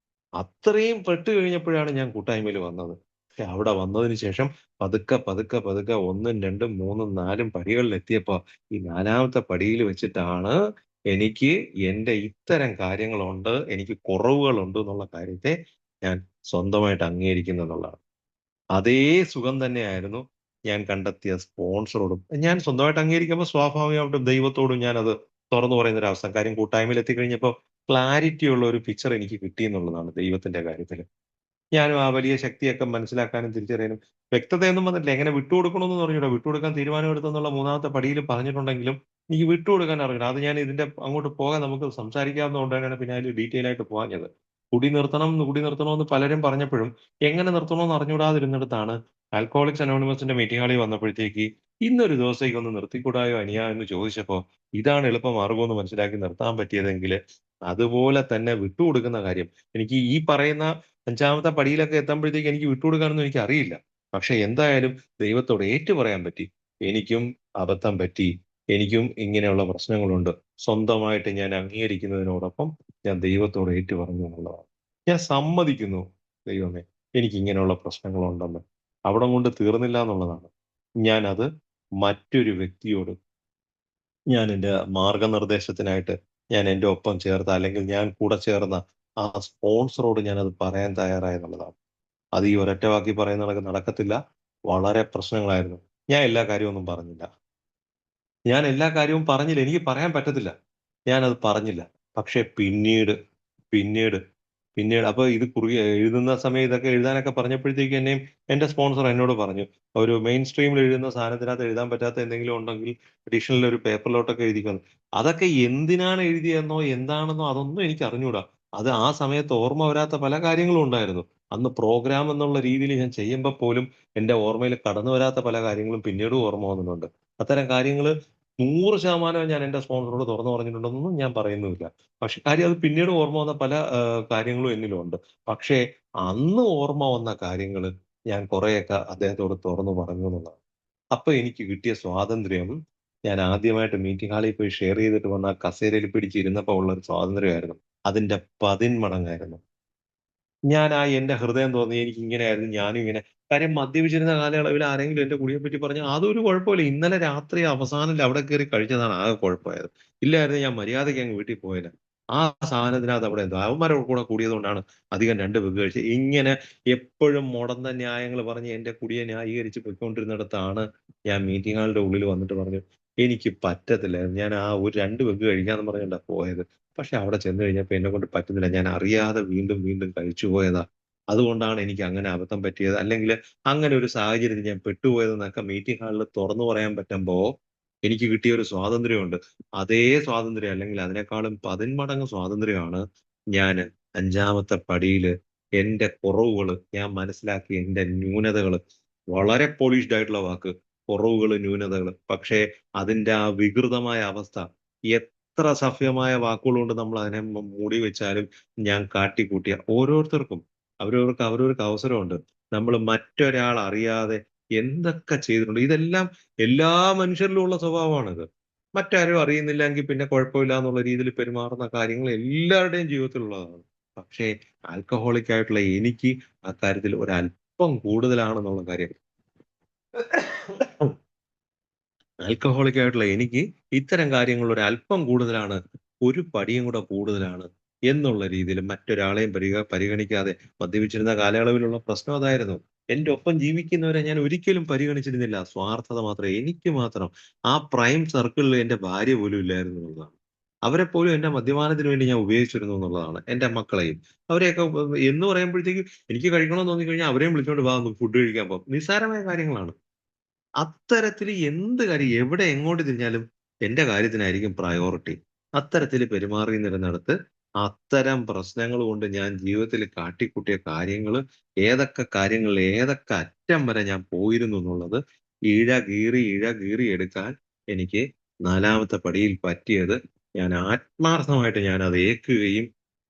അത്രയും പെട്ട് കഴിഞ്ഞപ്പോഴാണ് ഞാൻ കൂട്ടായ്മയിൽ വന്നത്. പക്ഷെ അവിടെ വന്നതിന് ശേഷം പതുക്കെ 1ഉം 2ഉം 3ഉം 4ഉം പടികളിലെത്തിയപ്പോ ഈ 4-മത്തെ പടിയിൽ വെച്ചിട്ടാണ് എനിക്ക് എന്റെ ഇത്തരം കാര്യങ്ങളുണ്ട്, എനിക്ക് കുറവുകളുണ്ട് എന്നുള്ള കാര്യത്തെ ഞാൻ സ്വന്തമായിട്ട് അംഗീകരിക്കുന്നു എന്നുള്ളതാണ്. അതേ സുഖം തന്നെയായിരുന്നു ഞാൻ കണ്ടെത്തിയ സ്പോൺസറോടും. ഞാൻ സ്വന്തമായിട്ട് അംഗീകരിക്കുമ്പോൾ സ്വാഭാവികമായിട്ടും ദൈവത്തോടും ഞാനത് തുറന്നു പറയുന്ന ഒരു അവസ്ഥ. കാര്യം കൂട്ടായ്മയിൽ എത്തിക്കഴിഞ്ഞപ്പോ ക്ലാരിറ്റി ഉള്ള ഒരു പിക്ചർ എനിക്ക് കിട്ടി എന്നുള്ളതാണ് ദൈവത്തിന്റെ കാര്യത്തില്. ഞാനും ആ വലിയ ശക്തിയൊക്കെ മനസ്സിലാക്കാനും തിരിച്ചറിയാനും വ്യക്തതയൊന്നും വന്നിട്ടില്ല. എങ്ങനെ വിട്ടുകൊടുക്കണമെന്ന് അറിഞ്ഞൂടാ. വിട്ടുകൊടുക്കാൻ തീരുമാനമെടുത്തെന്നുള്ള 3-മത്തെ പടിയിൽ പറഞ്ഞിട്ടുണ്ടെങ്കിലും എനിക്ക് വിട്ടുകൊടുക്കാൻ അറിഞ്ഞൂടാ. അത് ഞാൻ ഇതിന്റെ അങ്ങോട്ട് പോകാൻ നമുക്ക് സംസാരിക്കാവുന്നതുകൊണ്ടാണ് പിന്നെ അതിൽ ഡീറ്റെയിൽ ആയിട്ട് പോകാഞ്ഞത്. കുടി നിർത്തണമെന്ന് പലരും പറഞ്ഞപ്പോഴും എങ്ങനെ നിർത്തണമെന്ന് അറിഞ്ഞൂടാതിരുന്നിടത്താണ് ആൽക്കഹോളിക്സ് അനോണിമസിന്റെ മീറ്റിംഗ് ഹാളിൽ വന്നപ്പോഴത്തേക്ക് ഇന്നൊരു ദിവസത്തേക്ക് ഒന്ന് നിർത്തിക്കൂടായോ അനിയാ എന്ന് ചോദിച്ചപ്പോ ഇതാണ് എളുപ്പമാർഗ്ഗം എന്ന് മനസ്സിലാക്കി നിർത്താൻ പറ്റിയതെങ്കിൽ അതുപോലെ തന്നെ വിട്ടുകൊടുക്കുന്ന കാര്യം എനിക്ക് ഈ പറയുന്ന 5-മത്തെ പടിയിലൊക്കെ എത്തുമ്പോഴത്തേക്ക് എനിക്ക് വിട്ടുകൊടുക്കാനൊന്നും എനിക്കറിയില്ല. പക്ഷെ എന്തായാലും ദൈവത്തോട് ഏറ്റുപറയാൻ പറ്റി. എനിക്കും അബദ്ധം പറ്റി. എനിക്കും ഇങ്ങനെയുള്ള പ്രശ്നങ്ങളുണ്ട്. സ്വന്തമായിട്ട് ഞാൻ അംഗീകരിക്കുന്നതിനോടൊപ്പം ഞാൻ ദൈവത്തോട് ഏറ്റുപറഞ്ഞു എന്നുള്ളതാണ്. ഞാൻ സമ്മതിക്കുന്നു ദൈവമേ എനിക്ക് ഇങ്ങനെയുള്ള പ്രശ്നങ്ങളുണ്ടെന്ന്. അവിടം കൊണ്ട് തീർന്നില്ല എന്നുള്ളതാണ്. ഞാനത് മറ്റൊരു വ്യക്തിയോട് ഞാൻ എന്റെ മാർഗനിർദ്ദേശത്തിനായിട്ട് ഞാൻ എന്റെ ഒപ്പം ചേർത്ത അല്ലെങ്കിൽ ഞാൻ കൂടെ ചേർന്ന ആ സ്പോൺസറോട് ഞാനത് പറയാൻ തയ്യാറായെന്നുള്ളതാണ്. അത് ഈ ഒരൊറ്റ വാക്കി പറയുന്ന കണക്ക് നടക്കത്തില്ല. വളരെ പ്രശ്നങ്ങളായിരുന്നു. ഞാൻ എല്ലാ കാര്യമൊന്നും പറഞ്ഞില്ല. ഞാൻ എല്ലാ കാര്യവും പറഞ്ഞില്ല. എനിക്ക് പറയാൻ പറ്റത്തില്ല. ഞാനത് പറഞ്ഞില്ല. പക്ഷേ പിന്നീട് പിന്നീട് അപ്പൊ ഇത് എഴുതുന്ന സമയം ഇതൊക്കെ എഴുതാനൊക്കെ പറഞ്ഞപ്പോഴത്തേക്ക് എന്നെയും എന്റെ സ്പോൺസർ എന്നോട് പറഞ്ഞു. ഒരു മെയിൻ സ്ട്രീമിൽ എഴുതുന്ന സാധനത്തിനകത്ത് എഴുതാൻ പറ്റാത്ത എന്തെങ്കിലും ഉണ്ടെങ്കിൽ അഡീഷണൽ ഒരു പേപ്പറിലോട്ടൊക്കെ എഴുതിക്കുന്നു. അതൊക്കെ എന്തിനാണ് എഴുതിയെന്നോ എന്താണെന്നോ അതൊന്നും എനിക്ക് അറിഞ്ഞൂടാ. അത് ആ സമയത്ത് ഓർമ്മ വരാത്ത പല കാര്യങ്ങളും ഉണ്ടായിരുന്നു. അന്ന് പ്രോഗ്രാം എന്നുള്ള രീതിയിൽ ഞാൻ ചെയ്യുമ്പോൾ പോലും എന്റെ ഓർമ്മയിൽ കടന്നു വരാത്ത പല കാര്യങ്ങളും പിന്നീടും ഓർമ്മ വന്നിട്ടുണ്ട്. അത്തരം കാര്യങ്ങള് 100% ഞാൻ എന്റെ സ്പോൺസറോട് തുറന്നു പറഞ്ഞിട്ടുണ്ടെന്നൊന്നും ഞാൻ പറയുന്നുമില്ല. പക്ഷെ കാര്യം അത് പിന്നീട് ഓർമ്മ വന്ന പല കാര്യങ്ങളും എന്നിലുണ്ട്. പക്ഷേ അന്ന് ഓർമ്മ വന്ന കാര്യങ്ങള് ഞാൻ കുറെയൊക്കെ അദ്ദേഹത്തോട് തുറന്നു പറഞ്ഞു എന്നുള്ളതാണ്. അപ്പൊ എനിക്ക് കിട്ടിയ സ്വാതന്ത്ര്യം ഞാൻ ആദ്യമായിട്ട് മീറ്റിംഗ് ഹാളിൽ പോയി ഷെയർ ചെയ്തിട്ട് വന്ന ആ കസേരയിൽ പിടിച്ചിരുന്നപ്പോൾ ഉള്ള ഒരു സ്വാതന്ത്ര്യമായിരുന്നു അതിന്റെ 10 മടങ്ങായിരുന്നു. ഞാൻ എന്റെ ഹൃദയം തോന്നി എനിക്ക് ഇങ്ങനെയായിരുന്നു ഞാനും ഇങ്ങനെ. കാര്യം മദ്യപിച്ചിരുന്ന കാലയളവിൽ ആരെങ്കിലും എന്റെ കുടിയെ പറ്റി പറഞ്ഞാൽ അതൊരു കുഴപ്പമില്ല. ഇന്നലെ രാത്രി അവസാനം അവിടെ കയറി കഴിച്ചതാണ് ആകെ കുഴപ്പമായത്. ഇല്ലായിരുന്നു ഞാൻ മര്യാദയ്ക്ക് അങ്ങ് വീട്ടിൽ പോയേനെ. ആ സാധനത്തിനകത്ത് അവിടെ എന്തോ അവന്മാരുടെ കൂടെ കൂടിയത് കൊണ്ടാണ് അധികം 2 പെഗ് കഴിച്ചത്. ഇങ്ങനെ എപ്പോഴും മുടന്ന ന്യായങ്ങൾ പറഞ്ഞ് എന്റെ കുടിയെ ന്യായീകരിച്ച് പൊയ്ക്കൊണ്ടിരുന്നിടത്താണ് ഞാൻ മീറ്റിംഗ് ഹാളിന്റെ ഉള്ളിൽ വന്നിട്ട് പറഞ്ഞു എനിക്ക് പറ്റത്തില്ല. ഞാൻ ഒരു 2 പെഗ് കഴിക്കാന്ന് പറഞ്ഞുകൊണ്ടാ പോയത്. പക്ഷെ അവിടെ ചെന്ന് കഴിഞ്ഞപ്പോ എന്നെ കൊണ്ട് പറ്റുന്നില്ല. ഞാൻ അറിയാതെ വീണ്ടും വീണ്ടും കഴിച്ചു പോയതാ. അതുകൊണ്ടാണ് എനിക്ക് അങ്ങനെ അബദ്ധം പറ്റിയത്. അല്ലെങ്കിൽ അങ്ങനെ ഒരു സാഹചര്യത്തിൽ ഞാൻ പെട്ടുപോയതെന്നൊക്കെ മീറ്റിംഗ് ഹാളിൽ തുറന്നു പറയാൻ പറ്റുമ്പോ എനിക്ക് കിട്ടിയ ഒരു സ്വാതന്ത്ര്യമുണ്ട്. അതേ സ്വാതന്ത്ര്യം അല്ലെങ്കിൽ അതിനേക്കാളും 10 മടങ്ങ് സ്വാതന്ത്ര്യമാണ് ഞാൻ 5ാമത്തെ പടിയില് എന്റെ കുറവുകള് ഞാൻ മനസ്സിലാക്കി എന്റെ ന്യൂനതകള് വളരെ പോളിഷ്ഡ് ആയിട്ടുള്ള വാക്ക് കുറവുകള് ന്യൂനതകള്. പക്ഷേ അതിന്റെ ആ വികൃതമായ അവസ്ഥ എത്ര സഭ്യമായ വാക്കുകൾ കൊണ്ട് നമ്മൾ അതിനെ മൂടി വെച്ചാലും ഞാൻ കാട്ടിക്കൂട്ടിയ ഓരോരുത്തർക്കും അവരവർക്ക് അവസരമുണ്ട്. നമ്മൾ മറ്റൊരാൾ അറിയാതെ എന്തൊക്കെ ചെയ്തിട്ടുണ്ട്. ഇതെല്ലാം എല്ലാ മനുഷ്യരിലും ഉള്ള സ്വഭാവമാണിത്. മറ്റാരും അറിയുന്നില്ലെങ്കിൽ പിന്നെ കുഴപ്പമില്ല എന്നുള്ള രീതിയിൽ പെരുമാറുന്ന കാര്യങ്ങൾ എല്ലാവരുടെയും ജീവിതത്തിലുള്ളതാണ്. പക്ഷേ ആൽക്കഹോളിക് ആയിട്ടുള്ള എനിക്ക് ആ കാര്യത്തിൽ ഒരല്പം കൂടുതലാണെന്നുള്ള കാര്യം ആൽക്കഹോളിക് ആയിട്ടുള്ള എനിക്ക് ഇത്തരം കാര്യങ്ങൾ ഒരു അല്പം കൂടുതലാണ്, ഒരു പടിയും കൂടെ കൂടുതലാണ് എന്നുള്ള രീതിയിൽ മറ്റൊരാളെയും പരിഗണിക്കാതെ മദ്യപിച്ചിരുന്ന കാലയളവിലുള്ള പ്രശ്നം അതായിരുന്നു. എന്റെ ഒപ്പം ജീവിക്കുന്നവരെ ഞാൻ ഒരിക്കലും പരിഗണിച്ചിരുന്നില്ല. സ്വാർത്ഥത മാത്രം, എനിക്ക് മാത്രം. ആ പ്രൈം സർക്കിളിൽ എന്റെ ഭാര്യ പോലും ഇല്ലായിരുന്നു എന്നുള്ളതാണ്. അവരെ പോലും എന്റെ മദ്യപാനത്തിന് വേണ്ടി ഞാൻ ഉപയോഗിച്ചിരുന്നു എന്നുള്ളതാണ്. എന്റെ മക്കളെയും അവരെയൊക്കെ എന്ന് പറയുമ്പോഴത്തേക്കും എനിക്ക് കഴിക്കണമെന്ന് തോന്നിക്കഴിഞ്ഞാൽ അവരെയും വിളിച്ചോണ്ട് വാ ഫുഡ് കഴിക്കാൻ പോകും. നിസ്സാരമായ കാര്യങ്ങളാണ്. അത്തരത്തില് എന്ത് കാര്യം എവിടെ എങ്ങോട്ട് തിരിഞ്ഞാലും എന്റെ കാര്യത്തിനായിരിക്കും പ്രയോറിറ്റി. അത്തരത്തില് പെരുമാറിയിരുന്നിടത്ത് അത്തരം പ്രശ്നങ്ങൾ കൊണ്ട് ഞാൻ ജീവിതത്തിൽ കാട്ടിക്കൂട്ടിയ കാര്യങ്ങള് ഏതൊക്കെ കാര്യങ്ങളിൽ ഏതൊക്കെ അറ്റം വരെ ഞാൻ പോയിരുന്നു എന്നുള്ളത് ഇഴ കീറി എടുക്കാൻ എനിക്ക് 4ാമത്തെ പടിയിൽ പറ്റിയത് ഞാൻ ആത്മാർത്ഥമായിട്ട് ഞാൻ അത് ഏൽക്കുകയും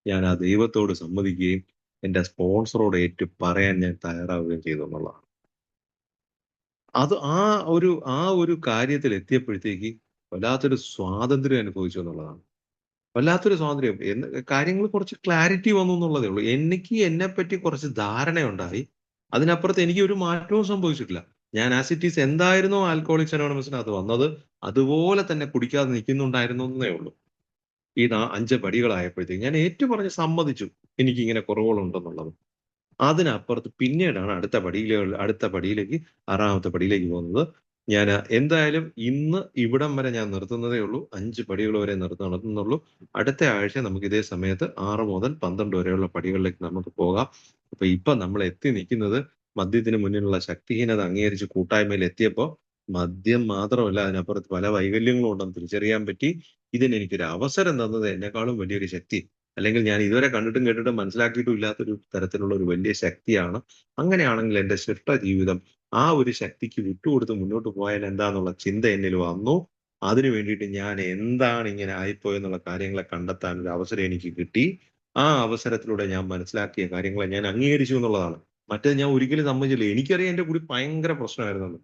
ഞാൻ ആ ദൈവത്തോട് സമ്മതിക്കുകയും എന്റെ സ്പോൺസറോട് ഏറ്റു പറയാൻ ഞാൻ തയ്യാറാവുകയും ചെയ്തു എന്നുള്ളതാണ്. അത് ആ ഒരു കാര്യത്തിൽ എത്തിയപ്പോഴത്തേക്ക് വല്ലാത്തൊരു സ്വാതന്ത്ര്യം അനുഭവിച്ചു എന്നുള്ളതാണ്. വല്ലാത്തൊരു സ്വാതന്ത്ര്യം. കാര്യങ്ങൾ കുറച്ച് ക്ലാരിറ്റി വന്നു എന്നുള്ളതേ ഉള്ളൂ. എനിക്ക് എന്നെപ്പറ്റി കുറച്ച് ധാരണയുണ്ടായി. അതിനപ്പുറത്ത് എനിക്ക് ഒരു മാറ്റവും സംഭവിച്ചിട്ടില്ല. ഞാൻ ആസ് ഇറ്റ് ഈസ് എന്തായിരുന്നോ ആൽക്കഹോളിക്സ് അനോണിമസിനകത്ത് വന്നത്, അതുപോലെ തന്നെ കുടിക്കാതെ നിൽക്കുന്നുണ്ടായിരുന്നു എന്നേ ഉള്ളൂ. ഈ 5 പടികളായപ്പോഴത്തേക്ക് ഞാൻ ഏറ്റുപറഞ്ഞ് സമ്മതിച്ചു. എനിക്കിങ്ങനെ കുറവുകളുണ്ടെന്നുള്ളത്. അതിനപ്പുറത്ത് പിന്നീടാണ് അടുത്ത പടിയിലേക്ക് 6ാമത്തെ പടിയിലേക്ക് പോകുന്നത്. ഞാന് എന്തായാലും ഇന്ന് ഇവിടം വരെ ഞാൻ നിർത്തുന്നതേ ഉള്ളൂ. 5 പടികൾ വരെ നടത്തുന്നുള്ളൂ. അടുത്ത ആഴ്ച നമുക്ക് ഇതേ സമയത്ത് 6 മുതൽ 12 വരെയുള്ള പടികളിലേക്ക് നമുക്ക് പോകാം. അപ്പൊ ഇപ്പൊ നമ്മൾ എത്തി നിൽക്കുന്നത് മദ്യത്തിന് മുന്നിലുള്ള ശക്തിഹീനത അംഗീകരിച്ച് കൂട്ടായ്മയിൽ എത്തിയപ്പോ മദ്യം മാത്രമല്ല അതിനപ്പുറത്ത് പല വൈകല്യങ്ങളും ഉണ്ടെന്ന് തിരിച്ചറിയാൻ പറ്റി. ഇതിന് എനിക്കൊരു അവസരം തന്നത് എന്നെക്കാളും വലിയൊരു ശക്തി അല്ലെങ്കിൽ ഞാൻ ഇതുവരെ കണ്ടിട്ടും കേട്ടിട്ടും മനസ്സിലാക്കിയിട്ടും ഇല്ലാത്തൊരു തരത്തിലുള്ള ഒരു വലിയ ശക്തിയാണ്. അങ്ങനെയാണെങ്കിൽ എന്റെ ശിഷ്ട ജീവിതം ആ ഒരു ശക്തിക്ക് വിട്ടുകൊടുത്ത് മുന്നോട്ട് പോയാൽ എന്താന്നുള്ള ചിന്ത എന്നിൽ വന്നു. അതിനു വേണ്ടിയിട്ട് ഞാൻ എന്താണ് ഇങ്ങനെ ആയിപ്പോയെന്നുള്ള കാര്യങ്ങളെ കണ്ടെത്താൻ ഒരു അവസരം എനിക്ക് കിട്ടി. ആ അവസരത്തിലൂടെ ഞാൻ മനസ്സിലാക്കിയ കാര്യങ്ങളെ ഞാൻ അംഗീകരിച്ചു എന്നുള്ളതാണ്. മറ്റേത് ഞാൻ ഒരിക്കലും സമ്മതിച്ചില്ല. എനിക്കറിയാം എന്റെ കൂടി ഭയങ്കര പ്രശ്നമായിരുന്നു.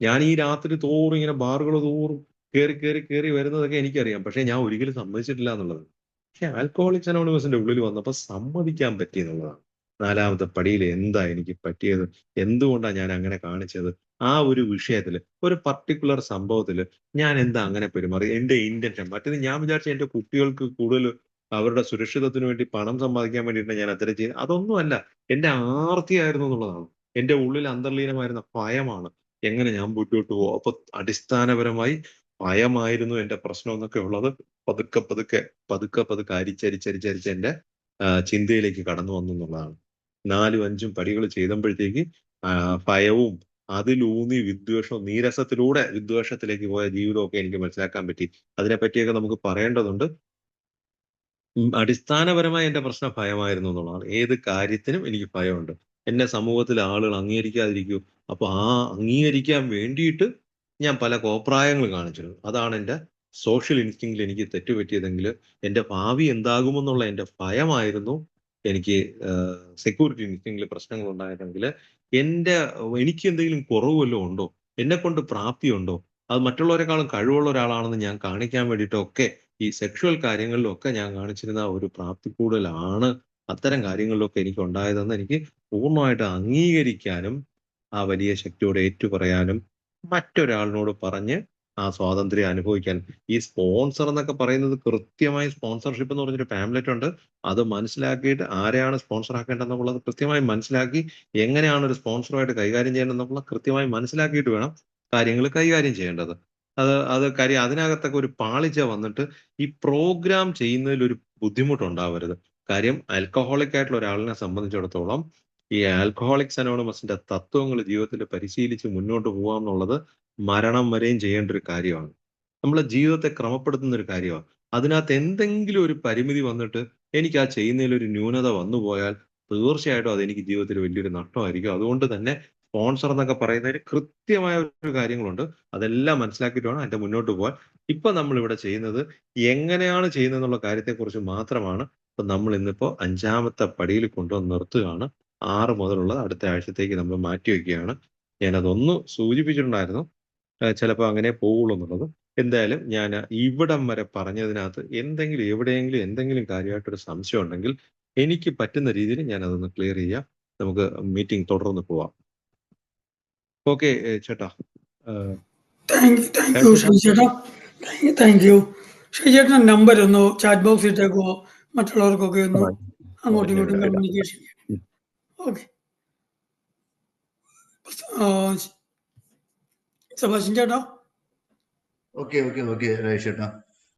ഞാൻ ഈ രാത്രി തോറും ഇങ്ങനെ ബാറുകൾ തോറും കേറി വരുന്നതൊക്കെ എനിക്കറിയാം. പക്ഷെ ഞാൻ ഒരിക്കലും സമ്മതിച്ചിട്ടില്ല എന്നുള്ളത്. പക്ഷെ ആൽക്കഹോളിക്സ് അനോണിമസിന്റെ ഉള്ളിൽ വന്നപ്പോ സമ്മതിക്കാൻ പറ്റി എന്നുള്ളതാണ്. 4ാമത്തെ പടിയിൽ എന്താ എനിക്ക് പറ്റിയത്? എന്തുകൊണ്ടാണ് ഞാൻ അങ്ങനെ കാണിച്ചത്? ആ ഒരു വിഷയത്തില് ഒരു പർട്ടിക്കുലർ സംഭവത്തില് ഞാൻ എന്താ അങ്ങനെ പെരുമാറി? എന്റെ ഇന്റൻഷൻ മറ്റേത് ഞാൻ വിചാരിച്ച എന്റെ കുട്ടികൾക്ക് കൂടുതൽ അവരുടെ സുരക്ഷിതത്വത്തിന് വേണ്ടി പണം സമ്പാദിക്കാൻ വേണ്ടിയിട്ടാണ് ഞാൻ അത്തരം ചെയ്യുന്നത്. അതൊന്നുമല്ല. എന്റെ ആർത്തിയായിരുന്നു എന്നുള്ളതാണ്. എന്റെ ഉള്ളിൽ അന്തർലീനമായിരുന്ന ഭയമാണ്. എങ്ങനെ ഞാൻ മുന്നോട്ട് പോകും? അപ്പൊ അടിസ്ഥാനപരമായി ഭയമായിരുന്നു എന്റെ പ്രശ്നം എന്നൊക്കെ ഉള്ളത് പതുക്കെ പതുക്കെ പതുക്കെ അരിച്ചരിച്ചരിച്ചരിച്ച് എന്റെ ചിന്തയിലേക്ക് കടന്നു വന്നു എന്നുള്ളതാണ്. 4ഉം 5ഉം പടികൾ ചെയ്തപ്പോഴത്തേക്ക് ഭയവും അതിലൂന്നി വിദ്വേഷവും നീരസത്തിലൂടെ വിദ്വേഷത്തിലേക്ക് പോയ ജീവിതമൊക്കെ എനിക്ക് മനസ്സിലാക്കാൻ പറ്റി. അതിനെപ്പറ്റിയൊക്കെ നമുക്ക് പറയേണ്ടതുണ്ട്. അടിസ്ഥാനപരമായി എന്റെ പ്രശ്നം ഭയമായിരുന്നു എന്നുള്ളതാണ്. ഏത് കാര്യത്തിനും എനിക്ക് ഭയമുണ്ട്. എന്നെ സമൂഹത്തിലെ ആളുകൾ അംഗീകരിക്കാതിരിക്കൂ. അപ്പൊ ആ അംഗീകരിക്കാൻ വേണ്ടിയിട്ട് ഞാൻ പല കോപ്രായങ്ങൾ കാണിച്ചിരുന്നു. അതാണ് എന്റെ സോഷ്യൽ ഇൻസ്റ്റിങ്ക്റ്റിൽ എനിക്ക് തെറ്റുപറ്റിയതെങ്കിൽ എന്റെ ഭാവി എന്താകുമെന്നുള്ള എന്റെ ഭയമായിരുന്നു എനിക്ക് സെക്യൂരിറ്റി ഇൻസ്റ്റിങ്ക്റ്റിൽ പ്രശ്നങ്ങൾ ഉണ്ടായതെങ്കിൽ എനിക്ക് എന്തെങ്കിലും കുറവ് വല്ലതും ഉണ്ടോ? എന്നെക്കൊണ്ട് പ്രാപ്തിയുണ്ടോ? അത് മറ്റുള്ളവരെക്കാളും കഴിവുള്ള ഒരാളാണെന്ന് ഞാൻ കാണിക്കാൻ വേണ്ടിയിട്ടൊക്കെ ഈ സെക്ഷുവൽ കാര്യങ്ങളിലൊക്കെ ഞാൻ കാണിച്ചിരുന്ന ഒരു പ്രാപ്തി കൂടുതലാണ് അത്തരം കാര്യങ്ങളിലൊക്കെ എനിക്ക് ഉണ്ടായതെന്ന് എനിക്ക് പൂർണ്ണമായിട്ട് അംഗീകരിക്കാനും ആ വലിയ ശക്തിയോട് ഏറ്റുപറയാനും മറ്റൊരാളിനോട് പറഞ്ഞ് ആ സ്വാതന്ത്ര്യം അനുഭവിക്കാൻ ഈ സ്പോൺസർ എന്നൊക്കെ പറയുന്നത് കൃത്യമായി സ്പോൺസർഷിപ്പ് എന്ന് പറഞ്ഞൊരു പാംലെറ്റ് ഉണ്ട്. അത് മനസ്സിലാക്കിയിട്ട് ആരെയാണ് സ്പോൺസർ ആക്കേണ്ടതെന്നുള്ളത് കൃത്യമായി മനസ്സിലാക്കി എങ്ങനെയാണ് ഒരു സ്പോൺസറുമായിട്ട് കൈകാര്യം ചെയ്യേണ്ടതെന്നുള്ള കൃത്യമായി മനസ്സിലാക്കിയിട്ട് വേണം കാര്യങ്ങൾ കൈകാര്യം ചെയ്യേണ്ടത്. അത് കാര്യം അതിനകത്തൊക്കെ ഒരു പാളിച്ച വന്നിട്ട് ഈ പ്രോഗ്രാം ചെയ്യുന്നതിൽ ഒരു ബുദ്ധിമുട്ടുണ്ടാവരുത്. കാര്യം ആൽക്കഹോളിക് ആയിട്ടുള്ള ഒരാളിനെ സംബന്ധിച്ചിടത്തോളം ഈ ആൽക്കഹോളിക്സ് അനോണിമസിന്റെ തത്വങ്ങൾ ജീവിതത്തിൽ പരിശീലിച്ച് മുന്നോട്ട് പോകാം എന്നുള്ളത് മരണം വരെയും ചെയ്യേണ്ട ഒരു കാര്യമാണ്. നമ്മളെ ജീവിതത്തെ ക്രമപ്പെടുത്തുന്ന ഒരു കാര്യമാണ്. അതിനകത്ത് എന്തെങ്കിലും ഒരു പരിമിതി വന്നിട്ട് എനിക്ക് ആ ചെയ്യുന്നതിൽ ഒരു ന്യൂനത വന്നു പോയാൽ തീർച്ചയായിട്ടും അതെനിക്ക് ജീവിതത്തിൽ വലിയൊരു നഷ്ടമായിരിക്കും. അതുകൊണ്ട് തന്നെ സ്പോൺസർ എന്നൊക്കെ പറയുന്നതിന് കൃത്യമായ ഒരു കാര്യങ്ങളുണ്ട്. അതെല്ലാം മനസ്സിലാക്കിയിട്ട് വേണം അതിന്റെ മുന്നോട്ട് പോകാൻ. ഇപ്പൊ നമ്മൾ ഇവിടെ ചെയ്യുന്നത് എങ്ങനെയാണ് ചെയ്യുന്നത് എന്നുള്ള കാര്യത്തെക്കുറിച്ച് മാത്രമാണ്. ഇപ്പൊ നമ്മൾ ഇന്നിപ്പോ 5ാമത്തെ പടിയിൽ കൊണ്ടുവന്ന് നിർത്തുകയാണ്. 6 മുതലുള്ള അടുത്ത ആഴ്ചത്തേക്ക് നമ്മൾ മാറ്റി വെക്കുകയാണ്. ഞാനതൊന്ന് സൂചിപ്പിച്ചിട്ടുണ്ടായിരുന്നു. ചിലപ്പോൾ അങ്ങനെ പോവുള്ളൂ എന്നുള്ളത്. എന്തായാലും ഞാൻ ഇവിടം വരെ പറഞ്ഞതിനകത്ത് എവിടെയെങ്കിലും എന്തെങ്കിലും കാര്യമായിട്ടൊരു സംശയം ഉണ്ടെങ്കിൽ എനിക്ക് പറ്റുന്ന രീതിയിൽ ഞാൻ അതൊന്ന് ക്ലിയർ ചെയ്യാം. നമുക്ക് മീറ്റിംഗ് തുടർന്ന് പോവാം. ഓക്കെ ചേട്ടാ. താങ്ക് യു ശ്രീചേട്ടാ. Thank you. ശ്രീചേട്ടൻ്റെ നമ്പർ ഒന്ന് ചാറ്റ് ബോക്സിൽ ഇട്ടേക്കുമോ? മറ്റുള്ളവർക്കൊക്കെ ഒന്ന് അങ്ങോട്ടും ഇങ്ങോട്ടും കമ്മ്യൂണിക്കേഷൻ ചെയ്യാം. ഓക്കെ. സെബാസ്റ്റ്യൻ ചേട്ടാ. ഓക്കെ രാജേഷ് ചേട്ടാ.